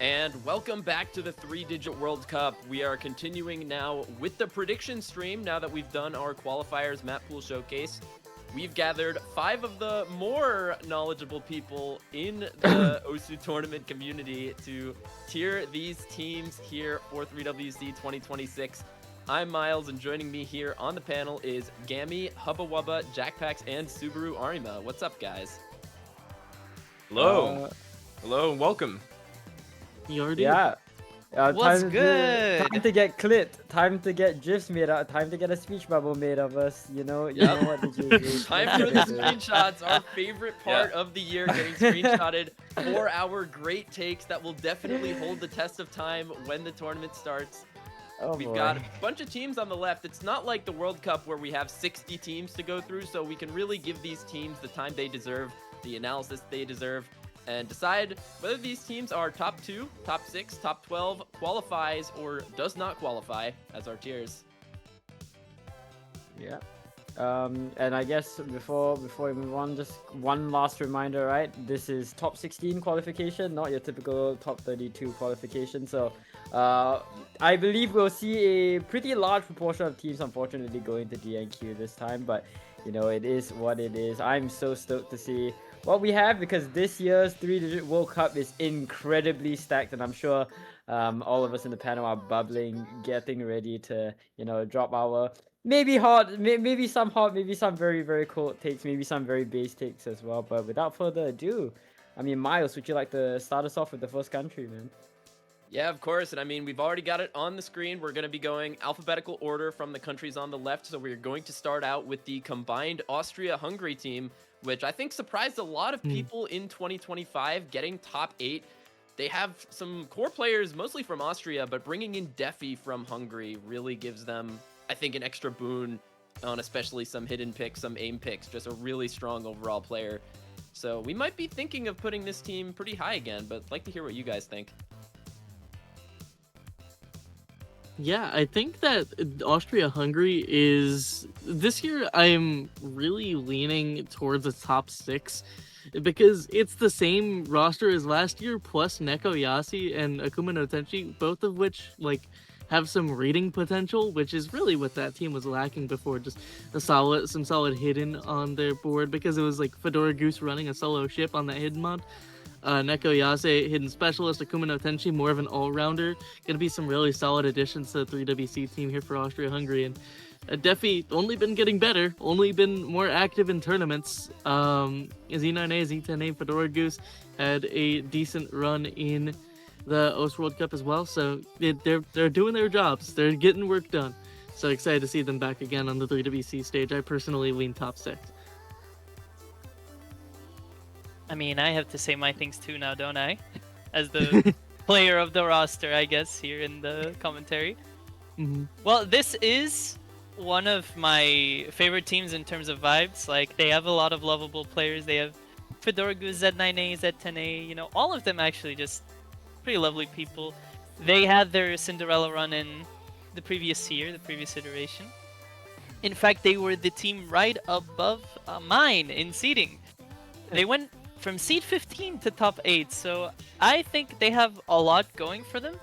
And welcome back to the Three-Digit World Cup. We are continuing now with the prediction stream now that we've done our qualifiers map pool showcase. We've gathered 5 of the more knowledgeable people in the OSU tournament community to tier these teams here for 3WC 2026. I'm Miles, and joining me here on the panel is Gammy, Hubba Wubba, Jackpax, and Subaru Arima. What's up, guys? Hello. Uh, Hello and welcome. You already? yeah. What's Time good? to get clipped. Time to get gifs made out. Time to get a speech bubble made of us. You know what the juice is. Time for the screenshots, our favorite part of the year, getting screenshotted for our great takes that will definitely hold the test of time when the tournament starts. Oh, We've boy. got a bunch of teams on the left. It's not like the World Cup where we have 60 teams to go through, so we can really give these teams the time they deserve, the analysis they deserve, and decide whether these teams are top 2, top 6, top 12, qualifies, or does not qualify as our tiers. Yeah. And I guess before we move on, just one last reminder, right? This is top 16 qualification, not your typical top 32 qualification. So, I believe we'll see a pretty large proportion of teams, unfortunately, going to DNQ this time. But it is what it is. I'm so stoked to see what we have because this year's Three-Digit World Cup is incredibly stacked, and I'm sure all of us in the panel are bubbling, getting ready to drop our maybe hot, maybe some hot, maybe some very, very cold takes, maybe some very base takes as well. But without further ado, I mean, Miles, would you like to start us off with the first country, man? Yeah, of course. And I mean, we've already got it on the screen. We're going to be going alphabetical order from the countries on the left. So we're going to start out with the combined Austria-Hungary team, which I think surprised a lot of people in 2025 getting top 8. They have some core players, mostly from Austria, but bringing in Defi from Hungary really gives them, I think, an extra boon on especially some hidden picks, some aim picks, just a really strong overall player. So we might be thinking of putting this team pretty high again, but I'd like to hear what you guys think. Yeah, I think that Austria-Hungary is this year. I'm really leaning towards the top 6 because it's the same roster as last year, plus Neko Yasi and Akuma no Tenchi, both of which have some reading potential, which is really what that team was lacking before. Just some solid hidden on their board because it was like Fedora Goose running a solo ship on that hidden mod. Neko Yase, hidden specialist, Akuma no Tenchi, more of an all-rounder. Gonna be some really solid additions to the 3WC team here for Austria-Hungary. And Defi only been getting better, only been more active in tournaments. Z9A, Z10A, Fedora Goose had a decent run in the OS World Cup as well. So they're doing their jobs. They're getting work done. So excited to see them back again on the 3WC stage. I personally lean top 6. I mean, I have to say my things too now, don't I? As the player of the roster, I guess, here in the commentary. Mm-hmm. Well, this is one of my favorite teams in terms of vibes. Like, they have a lot of lovable players. They have Fedora Goose, Z9A, Z10A, all of them actually just pretty lovely people. They had their Cinderella run in the previous year, the previous iteration. In fact, they were the team right above mine in seeding. They went from seed 15 to top 8, so I think they have a lot going for them.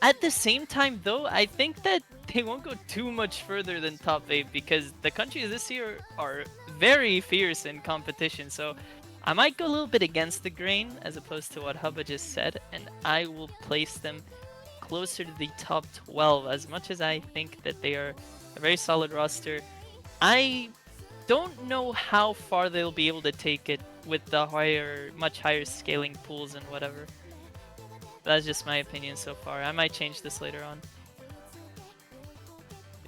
At the same time, though, I think that they won't go too much further than top 8 because the countries this year are very fierce in competition, so I might go a little bit against the grain as opposed to what Hubba just said, and I will place them closer to the top 12 as much as I think that they are a very solid roster. I don't know how far they'll be able to take it with the much higher scaling pools and whatever. That's just my opinion so far. I might change this later on.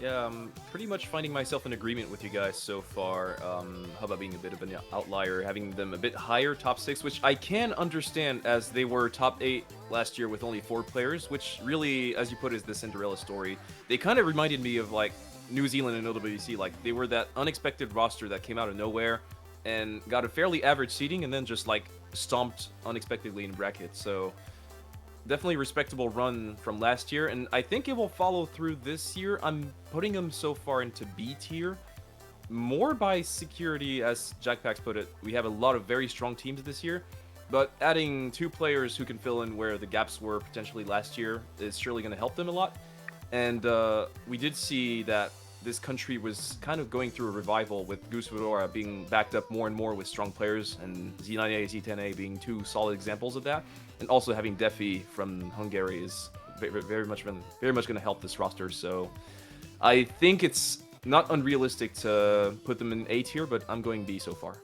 Yeah, I'm pretty much finding myself in agreement with you guys so far. Hubba being a bit of an outlier, having them a bit higher, top 6, which I can understand as they were top 8 last year with only 4 players, which really, as you put, is the Cinderella story. They kind of reminded me of New Zealand and OWC. They were that unexpected roster that came out of nowhere and got a fairly average seeding and then just stomped unexpectedly in brackets. So definitely respectable run from last year, and I think it will follow through this year. I'm putting them so far into B tier, more by security, as Jackpax put it. We have a lot of very strong teams this year, but adding 2 players who can fill in where the gaps were potentially last year is surely going to help them a lot. And we did see that this country was kind of going through a revival with Goose Fedora being backed up more and more with strong players, and Z9A, Z10A being 2 solid examples of that. And also having Defi from Hungary is very much going to help this roster. So I think it's not unrealistic to put them in A tier, but I'm going B so far.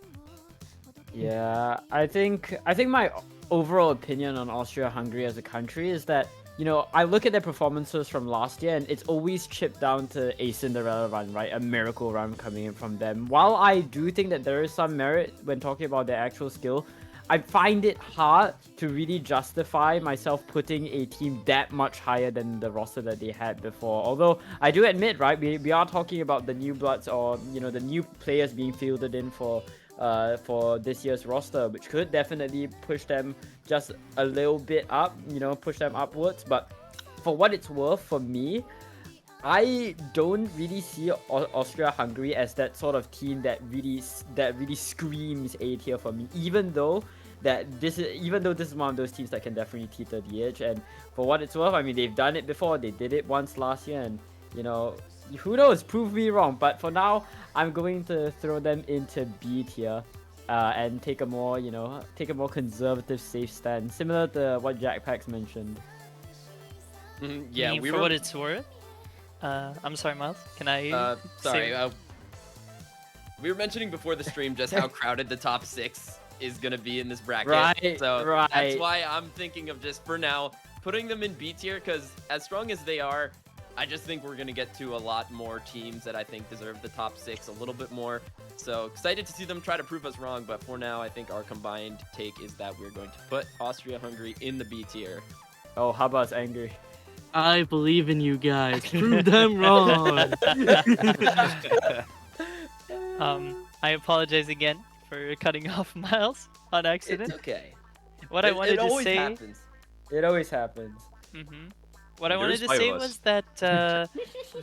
Yeah, I think my overall opinion on Austria-Hungary as a country is that, you know, I look at their performances from last year and it's always chipped down to a Cinderella run, right? A miracle run coming in from them. While I do think that there is some merit when talking about their actual skill, I find it hard to really justify myself putting a team that much higher than the roster that they had before. Although I do admit, right, we are talking about the new bloods, or, you know, the new players being fielded in for this year's roster, which could definitely push them just a little bit up, you know, push them upwards. But for what it's worth, for me, I don't really see Austria-Hungary as that sort of team that really screams A tier for me. Even though this is one of those teams that can definitely teeter the edge. And for what it's worth, I mean, they've done it before. They did it once last year, and, you know, who knows? Prove me wrong. But for now, I'm going to throw them into B tier, and take a more conservative, safe stand, similar to what Jackpax mentioned. Yeah, for what it's worth. I'm sorry, Miles. Can I? Sorry. We were mentioning before the stream just how crowded the top 6 is gonna be in this bracket. Right. So right. that's why I'm thinking of just for now putting them in B tier, because as strong as they are, I just think we're gonna get to a lot more teams that I think deserve the top 6 a little bit more. So excited to see them try to prove us wrong. But for now, I think our combined take is that we're going to put Austria-Hungary in the B tier. Oh, Habba's angry. I believe in you guys. Prove them wrong. I apologize again for cutting off Miles on accident. It's okay. What I wanted it to always say. happens. It always happens. What I wanted There's to 5 say of us. was that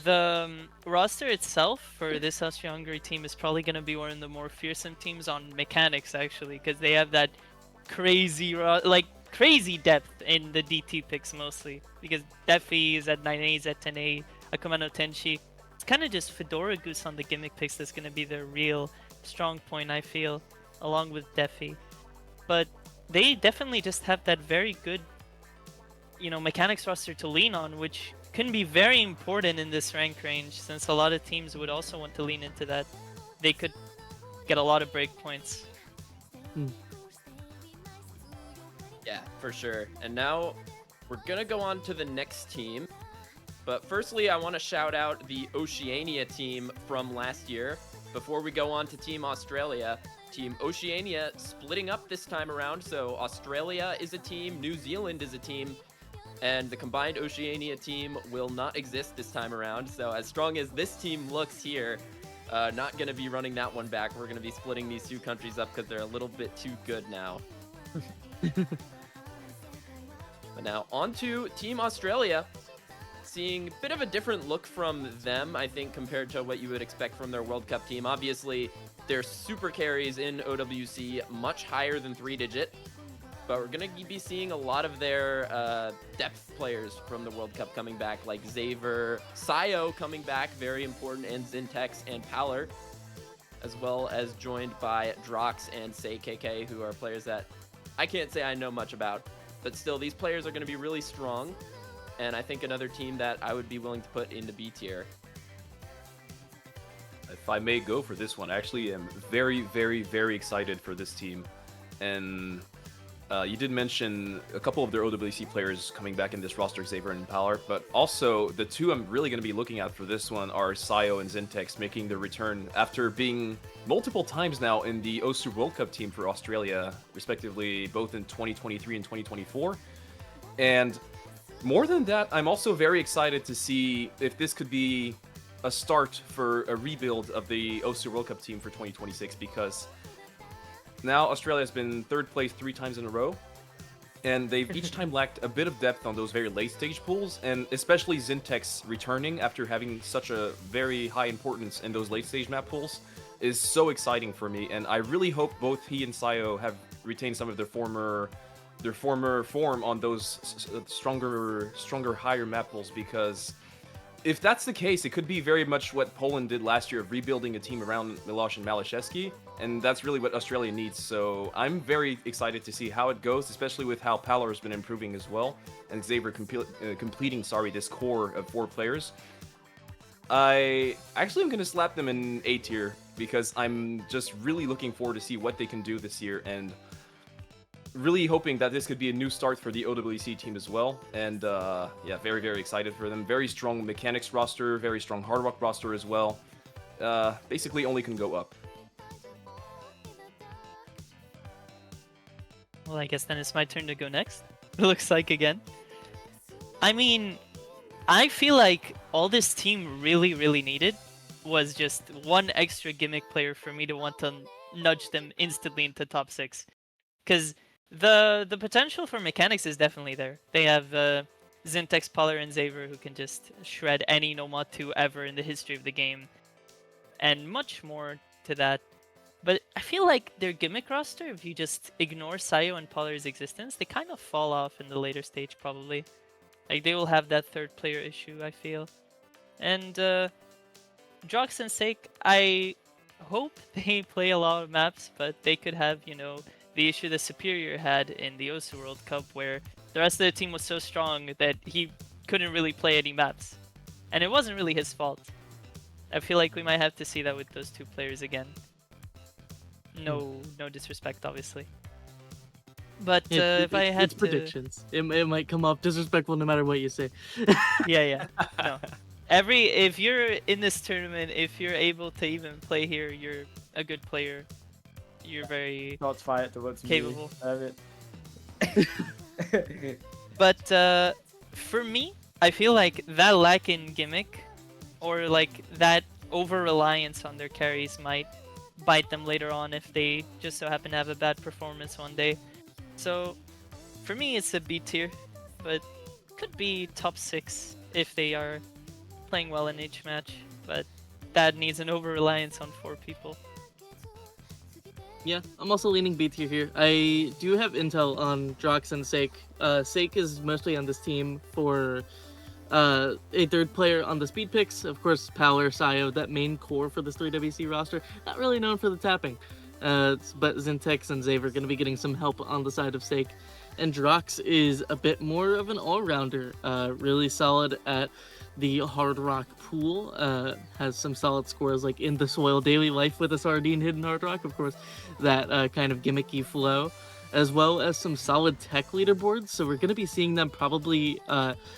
the roster itself for this Austria-Hungary team is probably going to be one of the more fearsome teams on mechanics, actually, because they have that crazy depth in the DT picks mostly, because Defi is at 9A, Z10A, Akuma no Tenshi. It's kind of just Fedora Goose on the gimmick picks that's going to be their real strong point, I feel, along with Defi. But they definitely just have that very good, you know, mechanics roster to lean on, which can be very important in this rank range, since a lot of teams would also want to lean into that. They could get a lot of break points. Yeah, for sure. And now we're gonna go on to the next team. But firstly, I want to shout out the Oceania team from last year. Before we go on to Team Australia, Team Oceania splitting up this time around. So Australia is a team, New Zealand is a team, and the combined Oceania team will not exist this time around. So as strong as this team looks here, not going to be running that one back. We're going to be splitting these 2 countries up because they're a little bit too good now. But now on to Team Australia. Seeing a bit of a different look from them, I think, compared to what you would expect from their World Cup team. Obviously, their super carries in OWC much higher than 3-digit. But we're going to be seeing a lot of their depth players from the World Cup coming back, like Xaver, Sayo coming back, very important, and Zintex and Paler, as well as joined by Drox and SayKK, who are players that I can't say I know much about. But still, these players are going to be really strong, and I think another team that I would be willing to put in the B tier. If I may go for this one, I actually am very, very, very excited for this team. And you did mention a couple of their OWC players coming back in this roster, Xaver and Paler, but also the 2 I'm really going to be looking at for this one are Sayo and Zintex making their return after being multiple times now in the OSU World Cup team for Australia, respectively, both in 2023 and 2024. And more than that, I'm also very excited to see if this could be a start for a rebuild of the OSU World Cup team for 2026, because now Australia has been 3rd place 3 times in a row, and they've each time lacked a bit of depth on those very late stage pools, and especially Zintex returning after having such a very high importance in those late stage map pools is so exciting for me, and I really hope both he and Sayo have retain some of their former form on those stronger, higher map pools, because if that's the case, it could be very much what Poland did last year of rebuilding a team around Milosh and Malashevsky, and that's really what Australia needs. So I'm very excited to see how it goes, especially with how Palar has been improving as well, and Xavier completing this core of 4 players. I actually am going to slap them in A tier, because I'm just really looking forward to see what they can do this year, and really hoping that this could be a new start for the OWC team as well. And yeah, very, very excited for them. Very strong mechanics roster, very strong Hard Rock roster as well. Basically only can go up. Well, I guess then it's my turn to go next. It looks like again. I mean, I feel like all this team really needed was just one extra gimmick player for me to want to nudge them instantly into top 6. Because the potential for mechanics is definitely there. They have Zintex, Polar, and Xavier who can just shred any Nomad 2 ever in the history of the game. And much more to that. But I feel like their gimmick roster, if you just ignore Sayo and Polar's existence, they kind of fall off in the later stage probably. Like, they will have that third player issue, I feel. And Drox and Sake, I hope they play a lot of maps, but they could have, you know, the issue the Superior had in the Osu World Cup, where the rest of the team was so strong that he couldn't really play any maps. And it wasn't really his fault. I feel like we might have to see that with those 2 players again. No disrespect, obviously. But if I had it's predictions. It might come off disrespectful no matter what you say. yeah. No. If you're in this tournament, if you're able to even play here, you're a good player. You're very Shots fired towards capable. me. Have it. But for me, I feel like that lack in gimmick, or like that over-reliance on their carries might bite them later on if they just so happen to have a bad performance one day. So for me, it's a B tier, but could be top 6 if they are playing well in each match. But that needs an over-reliance on 4 people. Yeah, I'm also leaning B tier here. I do have intel on Drox and Sake. Sake is mostly on this team for a third player on the speed picks. Of course, Palar, Sayo, that main core for this 3WC roster. Not really known for the tapping. But Zintex and Xavier are going to be getting some help on the side of Sake. And Drox is a bit more of an all-rounder. Really solid at the Hard Rock pool. Has some solid scores like In the Soil, Daily Life with a Sardine, Hidden Hard Rock. Of course, that kind of gimmicky flow. As well as some solid tech leaderboards. So we're going to be seeing them probably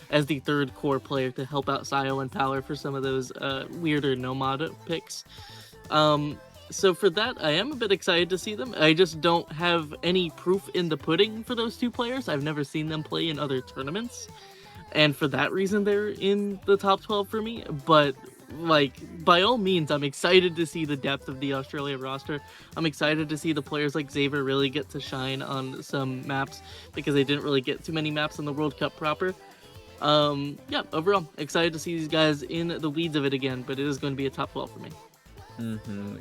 as the third core player to help out Sayo and Palar for some of those weirder Nomad picks. So for that, I am a bit excited to see them. I just don't have any proof in the pudding for those 2 players. I've never seen them play in other tournaments. And for that reason, they're in the top 12 for me. But, like, by all means, I'm excited to see the depth of the Australia roster. I'm excited to see the players like Xavier really get to shine on some maps, because they didn't really get too many maps in the World Cup proper. Yeah, overall, excited to see these guys in the weeds of it again, but it is going to be a top 12 for me.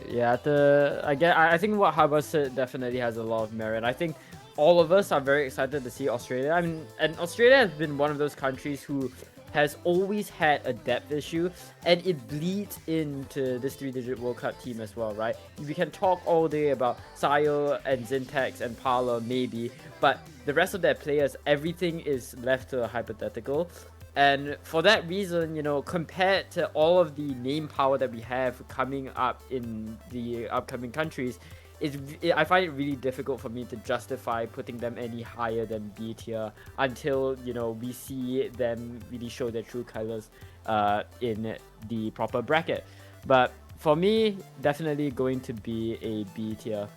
Yeah, I think what Haba said definitely has a lot of merit. I think all of us are very excited to see Australia. I mean, and Australia has been one of those countries who has always had a depth issue, and it bleeds into this 3-digit World Cup team as well, right? We can talk all day about Sayo and Zintex and Palar maybe, but the rest of their players, everything is left to a hypothetical. And for that reason, you know, compared to all of the name power that we have coming up in the upcoming countries, I find it really difficult for me to justify putting them any higher than B tier until, you know, we see them really show their true colors in the proper bracket. But for me, definitely going to be a B tier.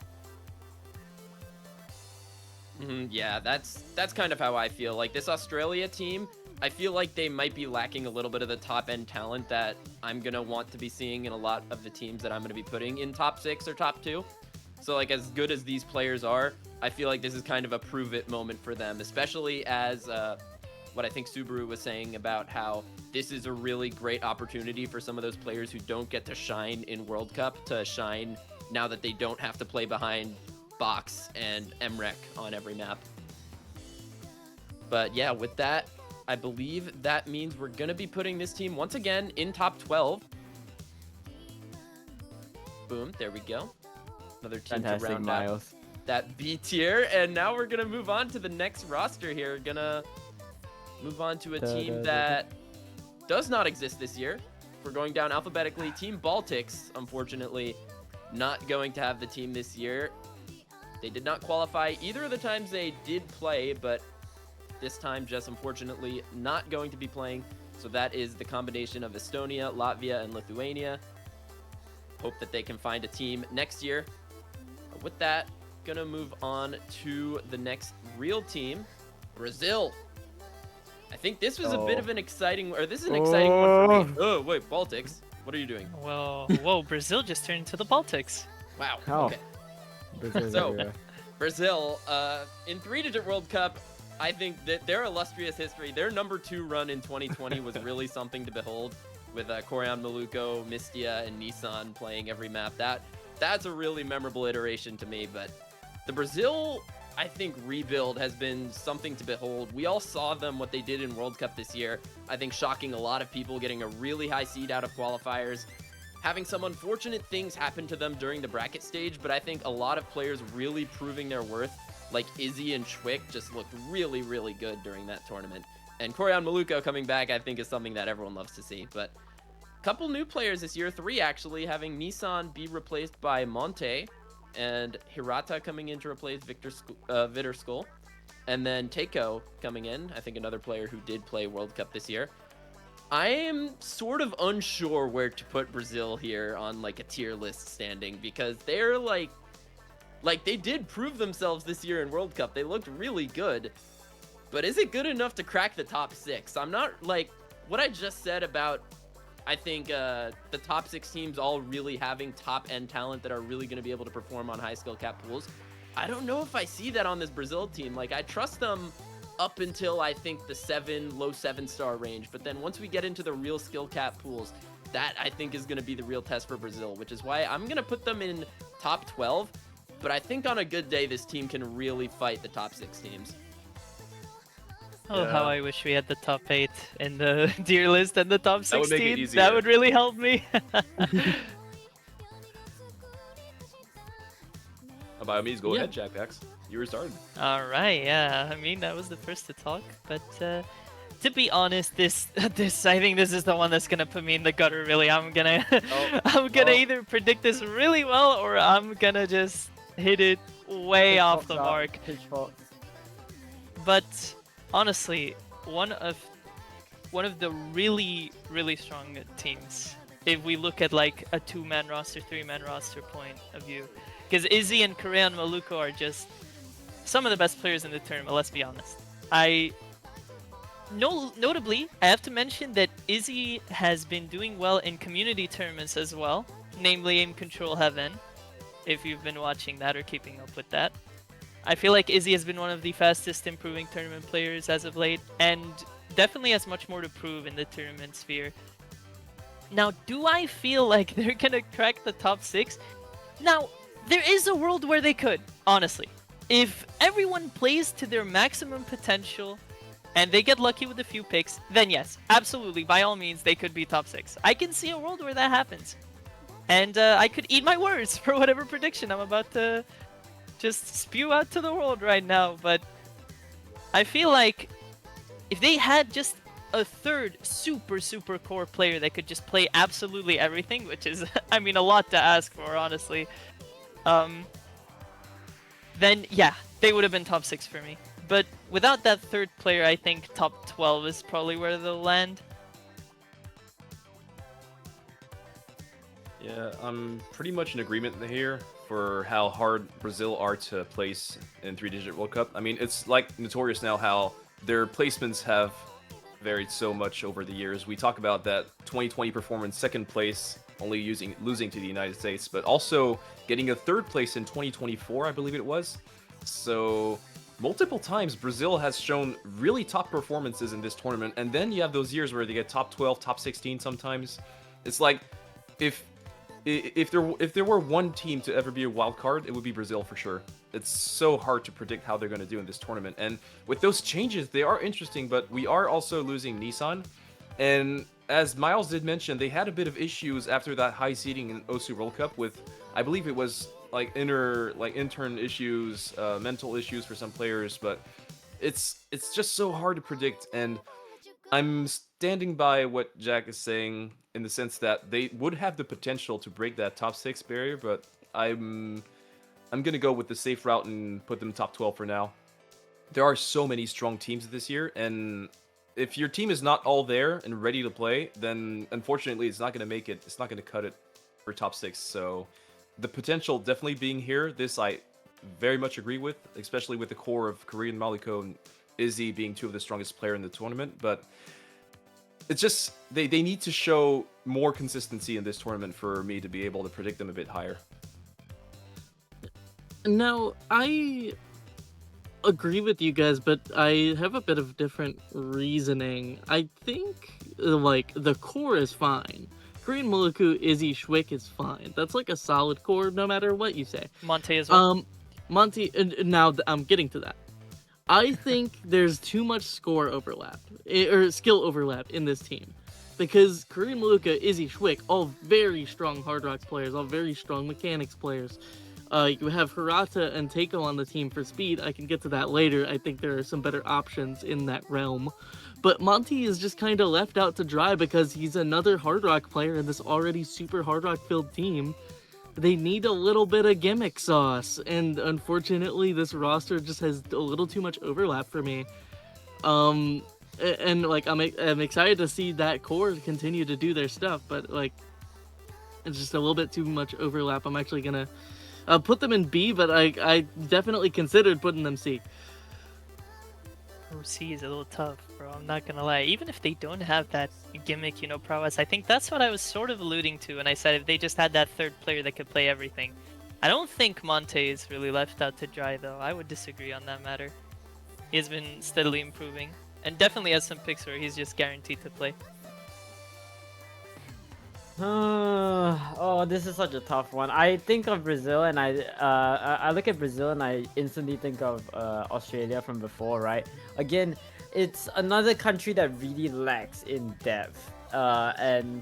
Yeah, that's kind of how I feel. Like, this Australia team, I feel like they might be lacking a little bit of the top-end talent that I'm going to want to be seeing in a lot of the teams that I'm going to be putting in top 6 or top 2. So, like, as good as these players are, I feel like this is kind of a prove-it moment for them, especially as what I think Subaru was saying about how this is a really great opportunity for some of those players who don't get to shine in World Cup to shine now that they don't have to play behind Box and MREC on every map. But yeah, with that, I believe that means we're going to be putting this team once again in top 12. Boom, there we go. Another team Fantastic, to round Miles. out that B tier. And now we're going to move on to the next roster here. Gonna move on to a team that does not exist this year. We're going down alphabetically. Team Baltics, unfortunately, not going to have the team this year. They did not qualify either of the times they did play, but this time just unfortunately not going to be playing. So that is the combination of Estonia, Latvia, and Lithuania. Hope that they can find a team next year. With that, gonna move on to the next real team, Brazil. I think this was a bit of an exciting, or this is an exciting one for me. Oh, wait, Baltics. What are you doing? Well, whoa, Brazil just turned into the Baltics. Wow. Oh. Okay. So, Brazil, in 3-digit World Cup, I think that their illustrious history, their number 2 run in 2020 was really something to behold, with Corian Maluko, Mistia, and Nissan playing every map. That's a really memorable iteration to me, but the Brazil, I think, rebuild has been something to behold. We all saw them, what they did in World Cup this year. I think shocking a lot of people, getting a really high seed out of qualifiers, having some unfortunate things happen to them during the bracket stage, but I think a lot of players really proving their worth, like Izzy and Chwick, just looked really, really good during that tournament. And Corian Maluko coming back, I think, is something that everyone loves to see. But a couple new players this year, 3 actually, having Nissan be replaced by Monte, and Hirata coming in to replace Vitor Skull, and then Teiko coming in, I think another player who did play World Cup this year. I am sort of unsure where to put Brazil here on like a tier list standing, because they're like they did prove themselves this year in World Cup. They looked really good, but is it good enough to crack the top 6? I'm not, like, what I just said about, I think, the top 6 teams all really having top-end talent that are really going to be able to perform on high skill cap pools. I don't know if I see that on this Brazil team. Like, I trust them up until, I think, the low 7-star range. But then once we get into the real skill cap pools, that, I think, is going to be the real test for Brazil, which is why I'm going to put them in top 12. But I think on a good day, this team can really fight the top 6 teams. Oh, how I wish we had the top 8 in the tier list and the top 16. That would make it easier. That would really help me. By all means, go ahead, Jackdax. You were started. All right, yeah. I mean, that was the first to talk, but to be honest, this I think this is the one that's gonna put me in the gutter. Really, I'm gonna either predict this really well, or I'm gonna just hit it way off the mark. But honestly, one of the really strong teams, if we look at like a 2-man roster, 3-man roster point of view, because Izzy and Corian Maluko are just some of the best players in the tournament. Let's be honest. Notably, I have to mention that Izzy has been doing well in community tournaments as well, namely Aim Control Heaven, if you've been watching that or keeping up with that. I feel like Izzy has been one of the fastest improving tournament players as of late, and definitely has much more to prove in the tournament sphere. Now, do I feel like they're gonna crack the top 6? Now, there is a world where they could, honestly. If everyone plays to their maximum potential, and they get lucky with a few picks, then yes, absolutely, by all means, they could be top 6. I can see a world where that happens. And I could eat my words for whatever prediction I'm about to just spew out to the world right now, but I feel like if they had just a third super core player that could just play absolutely everything, which is, I mean, a lot to ask for, honestly, then yeah, they would have been top 6 for me. But without that third player, I think top 12 is probably where they'll land. Yeah, I'm pretty much in agreement here for how hard Brazil are to place in 3-digit World Cup. I mean, it's like notorious now how their placements have varied so much over the years. We talk about that 2020 performance, 2nd place, only losing to the United States, but also getting a 3rd place in 2024, I believe it was. So multiple times Brazil has shown really top performances in this tournament, and then you have those years where they get top 12, top 16 sometimes. It's like, if if there were one team to ever be a wild card, it would be Brazil for sure. It's so hard to predict how they're going to do in this tournament. And with those changes, they are interesting, but we are also losing Nissan. And as Miles did mention, they had a bit of issues after that high seeding in Osu World Cup with, I believe it was intern issues, mental issues for some players, but it's just so hard to predict. And I'm standing by what Jack is saying in the sense that they would have the potential to break that top 6 barrier, but I'm gonna go with the safe route and put them top 12 for now. There are so many strong teams this year, and if your team is not all there and ready to play, then unfortunately it's not gonna make it. It's not gonna cut it for top 6. So the potential definitely being here. This I very much agree with, especially with the core of Korean Maliko and Izzy being two of the strongest player in the tournament. But it's just they need to show more consistency in this tournament for me to be able to predict them a bit higher. Now, I agree with you guys, but I have a bit of different reasoning. I think, like, the core is fine. Korean Maluku, Izzy, Schwick is fine. That's like a solid core no matter what you say. Monte as well. Monty, now I'm getting to that. I think there's too much score overlap, or skill overlap in this team. Because Korean Maluka, Izzy, Schwick, all very strong Hard Rocks players, all very strong Mechanics players. You have Hirata and Teiko on the team for speed. I can get to that later. I think there are some better options in that realm. But Monty is just kind of left out to dry because he's another Hard Rock player in this already super Hard Rock filled team. They need a little bit of gimmick sauce, and unfortunately this roster just has a little too much overlap for me. And like I'm excited to see that core continue to do their stuff, but like it's just a little bit too much overlap. I'm actually gonna put them in B, but I definitely considered putting them C. C is a little tough, bro. I'm not gonna lie. Even if they don't have that gimmick, prowess, I think that's what I was sort of alluding to. And I said if they just had that third player that could play everything. I don't think Monte is really left out to dry, though. I would disagree on that matter. He has been steadily improving, and definitely has some picks where he's just guaranteed to play. Oh, this is such a tough one. I think of Brazil and I look at Brazil and I instantly think of Australia from before, right? Again, it's another country that really lacks in depth, and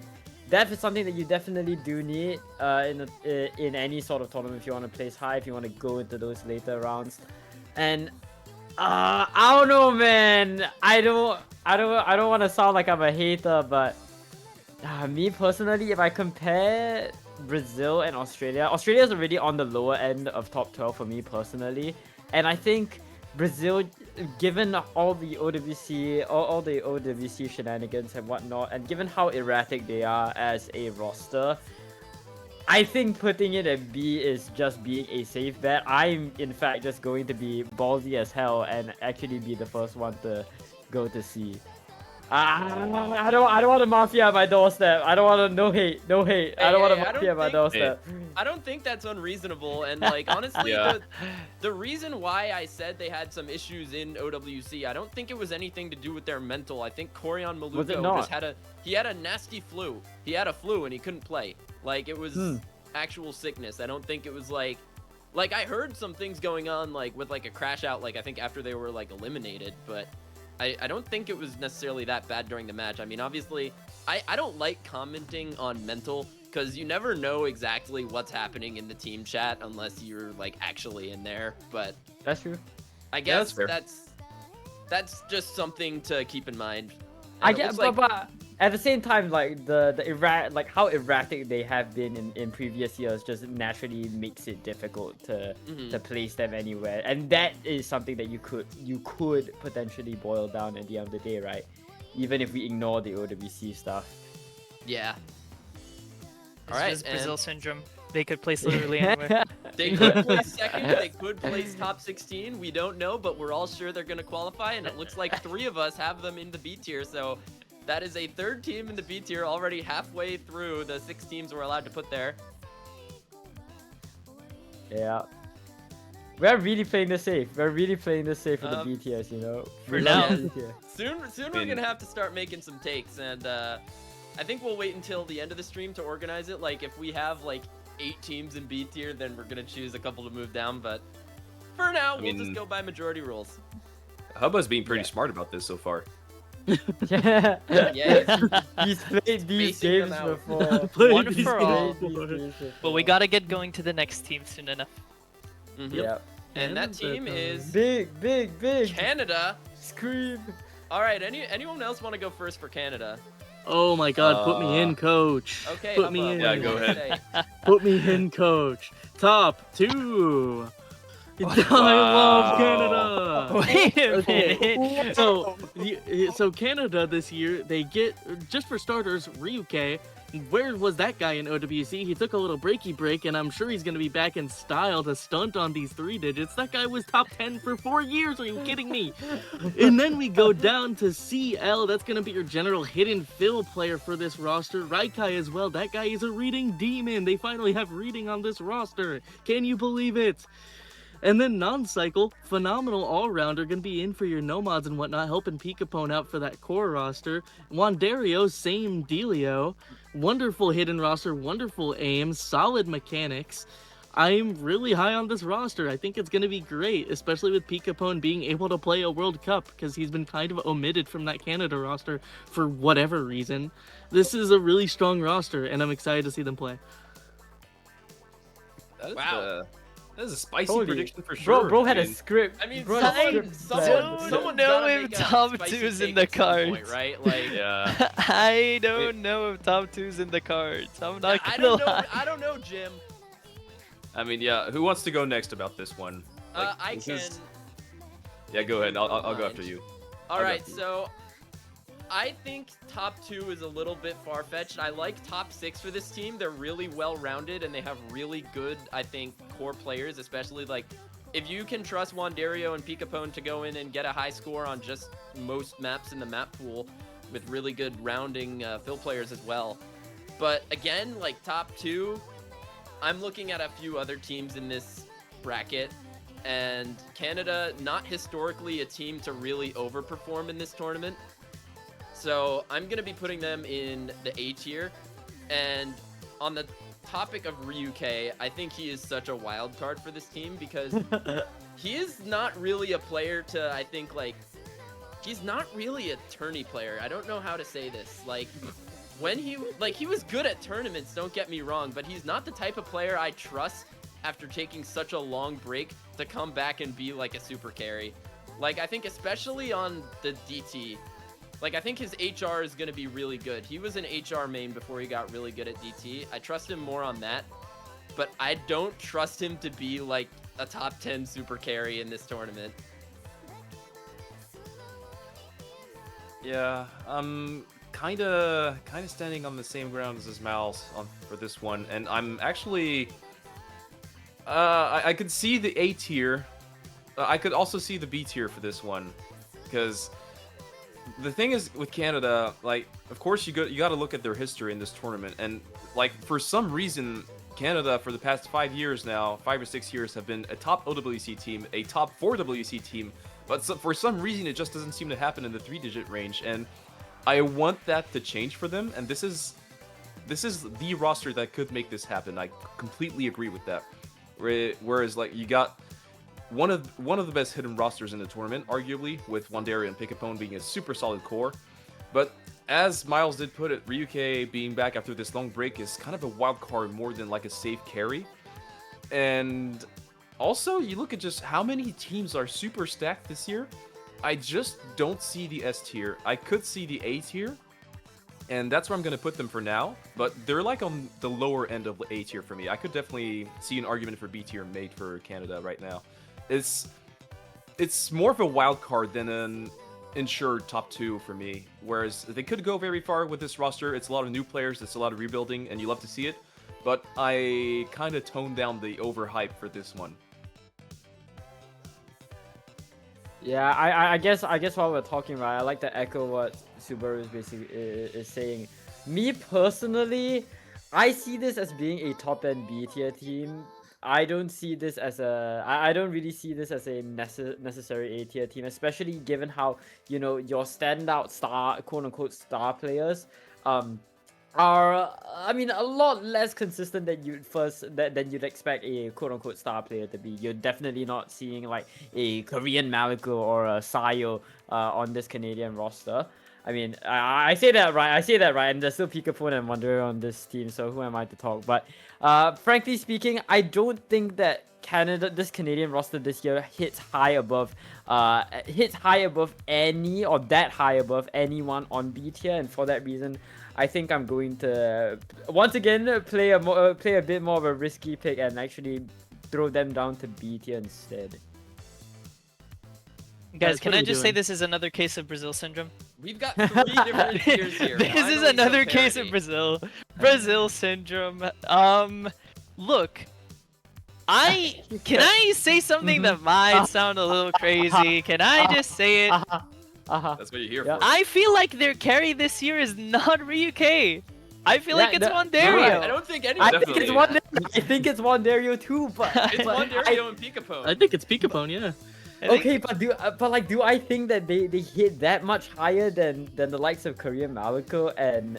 depth is something that you definitely do need in any sort of tournament if you want to place high, if you want to go into those later rounds. And I don't know, man. I don't want to sound like I'm a hater, but. Me personally, if I compare Brazil and Australia is already on the lower end of top 12 for me personally, and I think Brazil, given all the OWC shenanigans and whatnot, and given how erratic they are as a roster, I think putting it at B is just being a safe bet. I'm in fact just going to be ballsy as hell and actually be the first one to go to C. I don't want a mafia at my doorstep. I don't want no hate. I don't want a mafia at my doorstep. I don't think that's unreasonable, and like honestly, Yeah. the reason why I said they had some issues in OWC, I don't think it was anything to do with their mental. I think Corian Maluko just had a nasty flu. He had a flu and he couldn't play. Like it was actual sickness. I don't think it was like I heard some things going on like with like a crash out. Like I think after they were like eliminated, but. I don't think it was necessarily that bad during the match. I mean, obviously, I don't like commenting on mental because you never know exactly what's happening in the team chat unless you're like actually in there. But That's true. I guess that's that's just something to keep in mind. And I it get, looks like, but at the same time, like like how erratic they have been in previous years just naturally makes it difficult to place them anywhere, and that is something that you could potentially boil down at the end of the day, right? Even if we ignore the OWC stuff. yeah. It's All right, just Brazil and syndrome. They could place literally anywhere. they could place second. They could place top 16. We don't know, but we're all sure they're going to qualify, and it looks like 3 of us have them in the B tier. So that is a 3rd team in the B tier, already halfway through the 6 teams we're allowed to put there. Yeah. We're really playing this safe. We're really playing this safe for the B tiers, For We now. love B tier. Soon we're going to have to start making some takes, and I think we'll wait until the end of the stream to organize it. Like, if we have like 8 teams in B tier, then we're gonna choose a couple to move down. But for now, we'll just mean- go by majority rules. Hubba's being pretty smart about this so far. Yeah. Yeah, He's played these spacing them games out. before. Played One these for games all. before. But we gotta get going to the next team soon enough. Mhm. Yeah. And that team is Big. Canada. Scream. All right. Anyone else want to go first for Canada? Oh my God, put me in, coach. Okay. Put me Hubba, in. what Yeah, do you go wanna ahead. say? Put me in, coach. Top 2. I love Canada. Wait a Okay. minute. So Canada this year, they get, just for starters, Ryuke. Where was that guy in OWC? He took a little break, and I'm sure he's going to be back in style to stunt on these 3 digits. That guy was top 10 for 4 years. Are you kidding me? And then we go down to CL. That's going to be your general hidden fill player for this roster. Raikai as well. That guy is a reading demon. They finally have reading on this roster. Can you believe it? And then non-cycle, phenomenal all-rounder, gonna be in for your nomads and whatnot, helping Pikapone out for that core roster. Wandario, same dealio. Wonderful hidden roster, wonderful aim, solid mechanics. I'm really high on this roster. I think it's gonna be great, especially with Pikapone being able to play a World Cup, because he's been kind of omitted from that Canada roster for whatever reason. This is a really strong roster, and I'm excited to see them play. That is, Wow. that is a spicy Holy- prediction for sure. Bro had I a mean, script. I mean, Bro had a someone, script someone, planned. someone's know gotta if make a top spicy two's in take the at some point, cards. right? Like, Yeah. I don't know if top 2's in the cards. I'm not I gonna don't know. lie. I don't know, Jim. I mean, yeah. Who wants to go next about this one? Like, I this can. is- Yeah, go ahead. I'll go after you. All I'll go right, after you. so I think top 2 is a little bit far-fetched. I like top 6 for this team. They're really well-rounded and they have really good, I think, core players, especially like if you can trust Wandario and Pikapone to go in and get a high score on just most maps in the map pool with really good rounding fill players as well. But again, like top 2, I'm looking at a few other teams in this bracket, and Canada, not historically a team to really overperform in this tournament. So I'm going to be putting them in the A tier. And on the topic of Ryuke, I think he is such a wild card for this team because he is not really a player to, I think, like, he's not really a tourney player. I don't know how to say this. Like, when he was good at tournaments, don't get me wrong, but he's not the type of player I trust after taking such a long break to come back and be like a super carry. Like, I think especially on the DT, like, I think his HR is going to be really good. He was an HR main before he got really good at DT. I trust him more on that, but I don't trust him to be like a top 10 super carry in this tournament. Yeah, kind of standing on the same ground as Mal's for this one, and I'm actually, I could see the A tier. I could also see the B tier for this one, because the thing is with Canada, like, of course you got to look at their history in this tournament, and like for some reason, Canada for the past 5 years now, 5 or 6 years, have been a top OWC team, a top 4 WC team. But for some reason, it just doesn't seem to happen in the 3-digit range, and I want that to change for them. And this is the roster that could make this happen. I completely agree with that. Whereas, like, you got one of the best hidden rosters in the tournament, arguably, with Wandario and Pikapone being a super solid core. But as Miles did put it, Ryuke being back after this long break is kind of a wild card more than like a safe carry. And also, you look at just how many teams are super stacked this year. I just don't see the S tier. I could see the A tier, and that's where I'm going to put them for now. But they're like on the lower end of the A tier for me. I could definitely see an argument for B tier made for Canada right now. It's more of a wild card than an ensured top 2 for me. Whereas they could go very far with this roster. It's a lot of new players. It's a lot of rebuilding, and you love to see it. But I kind of toned down the overhype for this one. Yeah, I guess while we're talking, right, I like to echo what Subaru is basically is saying. Me personally, I see this as being a top end B tier team. I don't see this as I don't really see this as a necessary A tier team, especially given how, you know, your standout star, quote unquote star players, are, I mean, a lot less consistent than than you'd expect a quote unquote star player to be. You're definitely not seeing like a Korean Malico or a Sayo on this Canadian roster. I mean, I say that right. I say that right. And there's still Pikapone and Wanderer on this team, so who am I to talk? But frankly speaking, I don't think that this Canadian roster this year hits high above any, or that high above anyone on B tier, and for that reason, I think I'm going to once again play a bit more of a risky pick and actually throw them down to B tier instead. Guys, what can are I you just say doing? this is another case of Brazil syndrome? We've got 3 different tiers here. This is Finally, another some case of parity. Brazil syndrome. Look, can I say something that might sound a little crazy? Can I just say it? That's what you're here Yeah. for. I feel like their carry this year is not Ryuke. I feel like Yeah, it's no, Wanderio. I don't think anyone. I think it's Definitely. I think it's Wanderio too, but It's but Wanderio and Pikapone. I think it's Pikapone, yeah. I think- Okay, but do I think that they hit that much higher than the likes of Korean Malico and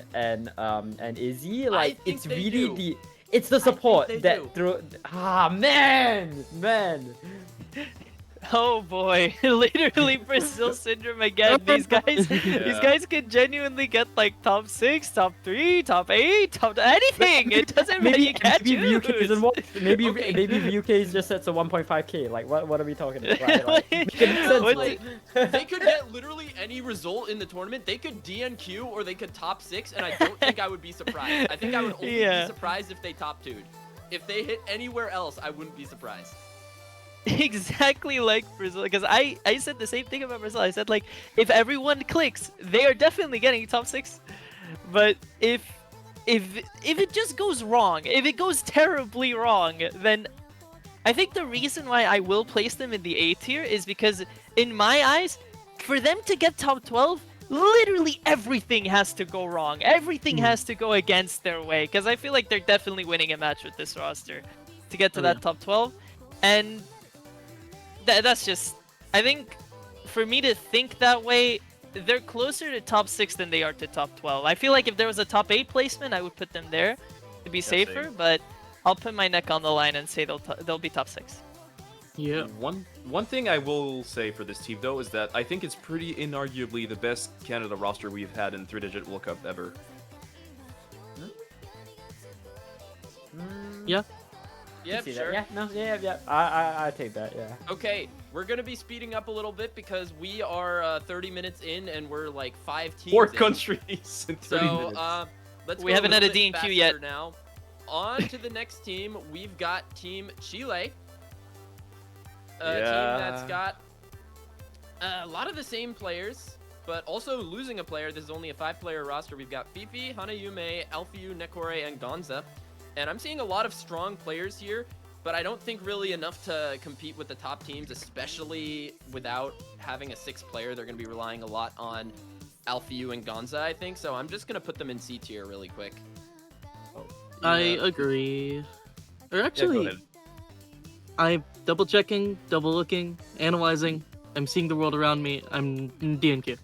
Izzy? Like think it's they really do. it's the support they that do. throw man. Oh boy, literally Brazil syndrome again. These guys could genuinely get like top 6, top 3, top 8, top anything. It doesn't matter. You can't maybe Ryuke choose. isn't what maybe Okay. maybe Ryuke is just set to 1.5k. Like what are we talking about? Right? Like, Like, make it make sense, what like- They could get literally any result in the tournament. They could DNQ or they could top 6, and I don't think I would be surprised. I think I would only Yeah. be surprised if they top 2'd. If they hit anywhere else, I wouldn't be surprised. exactly like Brazil, because I said the same thing about Brazil. I said like if everyone clicks, they are definitely getting top 6. But if it just goes wrong, if it goes terribly wrong, then I think the reason why I will place them in the A tier is because in my eyes, for them to get top 12, literally everything has to go wrong. Everything has to go against their way, because I feel like they're definitely winning a match with this roster to get to Oh, that yeah. top 12. And that's just, I think, for me to think that way, they're closer to top 6 than they are to top 12. I feel like if there was a top 8 placement, I would put them there to be safer, same. but I'll put my neck on the line and say they'll be top 6. Yeah. One thing I will say for this team though is that I think it's pretty inarguably the best Canada roster we've had in 3-digit World Cup ever. Yeah. Yep, See that? sure. Yeah, no, yeah. I take that. Yeah. Okay, we're gonna be speeding up a little bit because we are 30 minutes in and we're like 5 teams 4 in. countries in 30 So minutes. let's We go haven't had a little bit DNQ yet. faster now. On to the next team. We've got Team Chile. A team that's Yeah. got a lot of the same players, but also losing a player. This is only a 5-player roster. We've got Fifi, Hanayume, Alfiu, Nekore, and Gonza. And I'm seeing a lot of strong players here, but I don't think really enough to compete with the top teams, especially without having a 6th player. They're going to be relying a lot on Alfiu and Gonza, I think. So I'm just going to put them in C tier really quick. I Yeah. agree. Or Yeah, go actually, ahead. I'm double checking, double looking, analyzing. I'm seeing the world around me. I'm DNQ.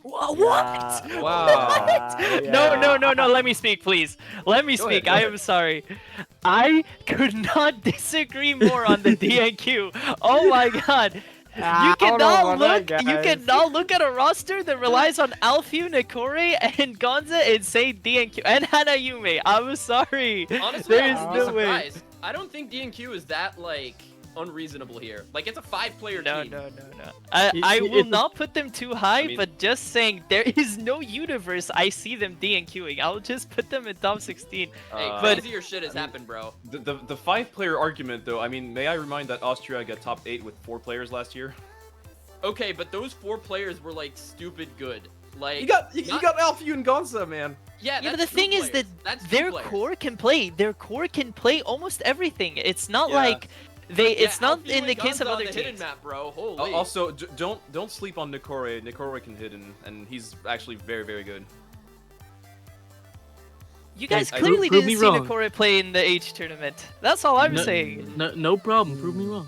What? Yeah, Wow. No, let me speak, please. Let me Go speak. ahead, go I ahead. am sorry. I could not disagree more on the DNQ. Oh my god. Ah, You I don't know cannot about look. that, You guys. cannot look at a roster that relies on Alfiu, Nekore, and Gonza and say DNQ and Hanayume. I'm sorry. Honestly, there I is wouldn't be no way. surprised. I don't think DNQ is that, like, unreasonable here. Like, it's a 5-player No. team. I will it's a- not put them too high, I mean- but just saying there is no universe I see them DNQing. I'll just put them in top 16. Hey, but- crazier shit has happened, bro. The 5-player argument though, I mean, may I remind that Austria got top 8 with 4 players last year? Okay, but those 4 players were, like, stupid good. Like, You got not- Alfiu and Gonza, man. Yeah, Yeah, but that's the two thing is players. that That's two their players. core can play. Their core can play almost everything. It's not Yeah. like they. Yeah, It's not Alfiu in the and case of Gonza on other the hidden teams. map, bro. Holy. Also, don't sleep on Nekore. Nekore can hit and he's actually very, very good. You guys I- clearly prove didn't me see wrong. Nekore play in the H tournament. That's all I'm no, saying. No problem. Prove me wrong.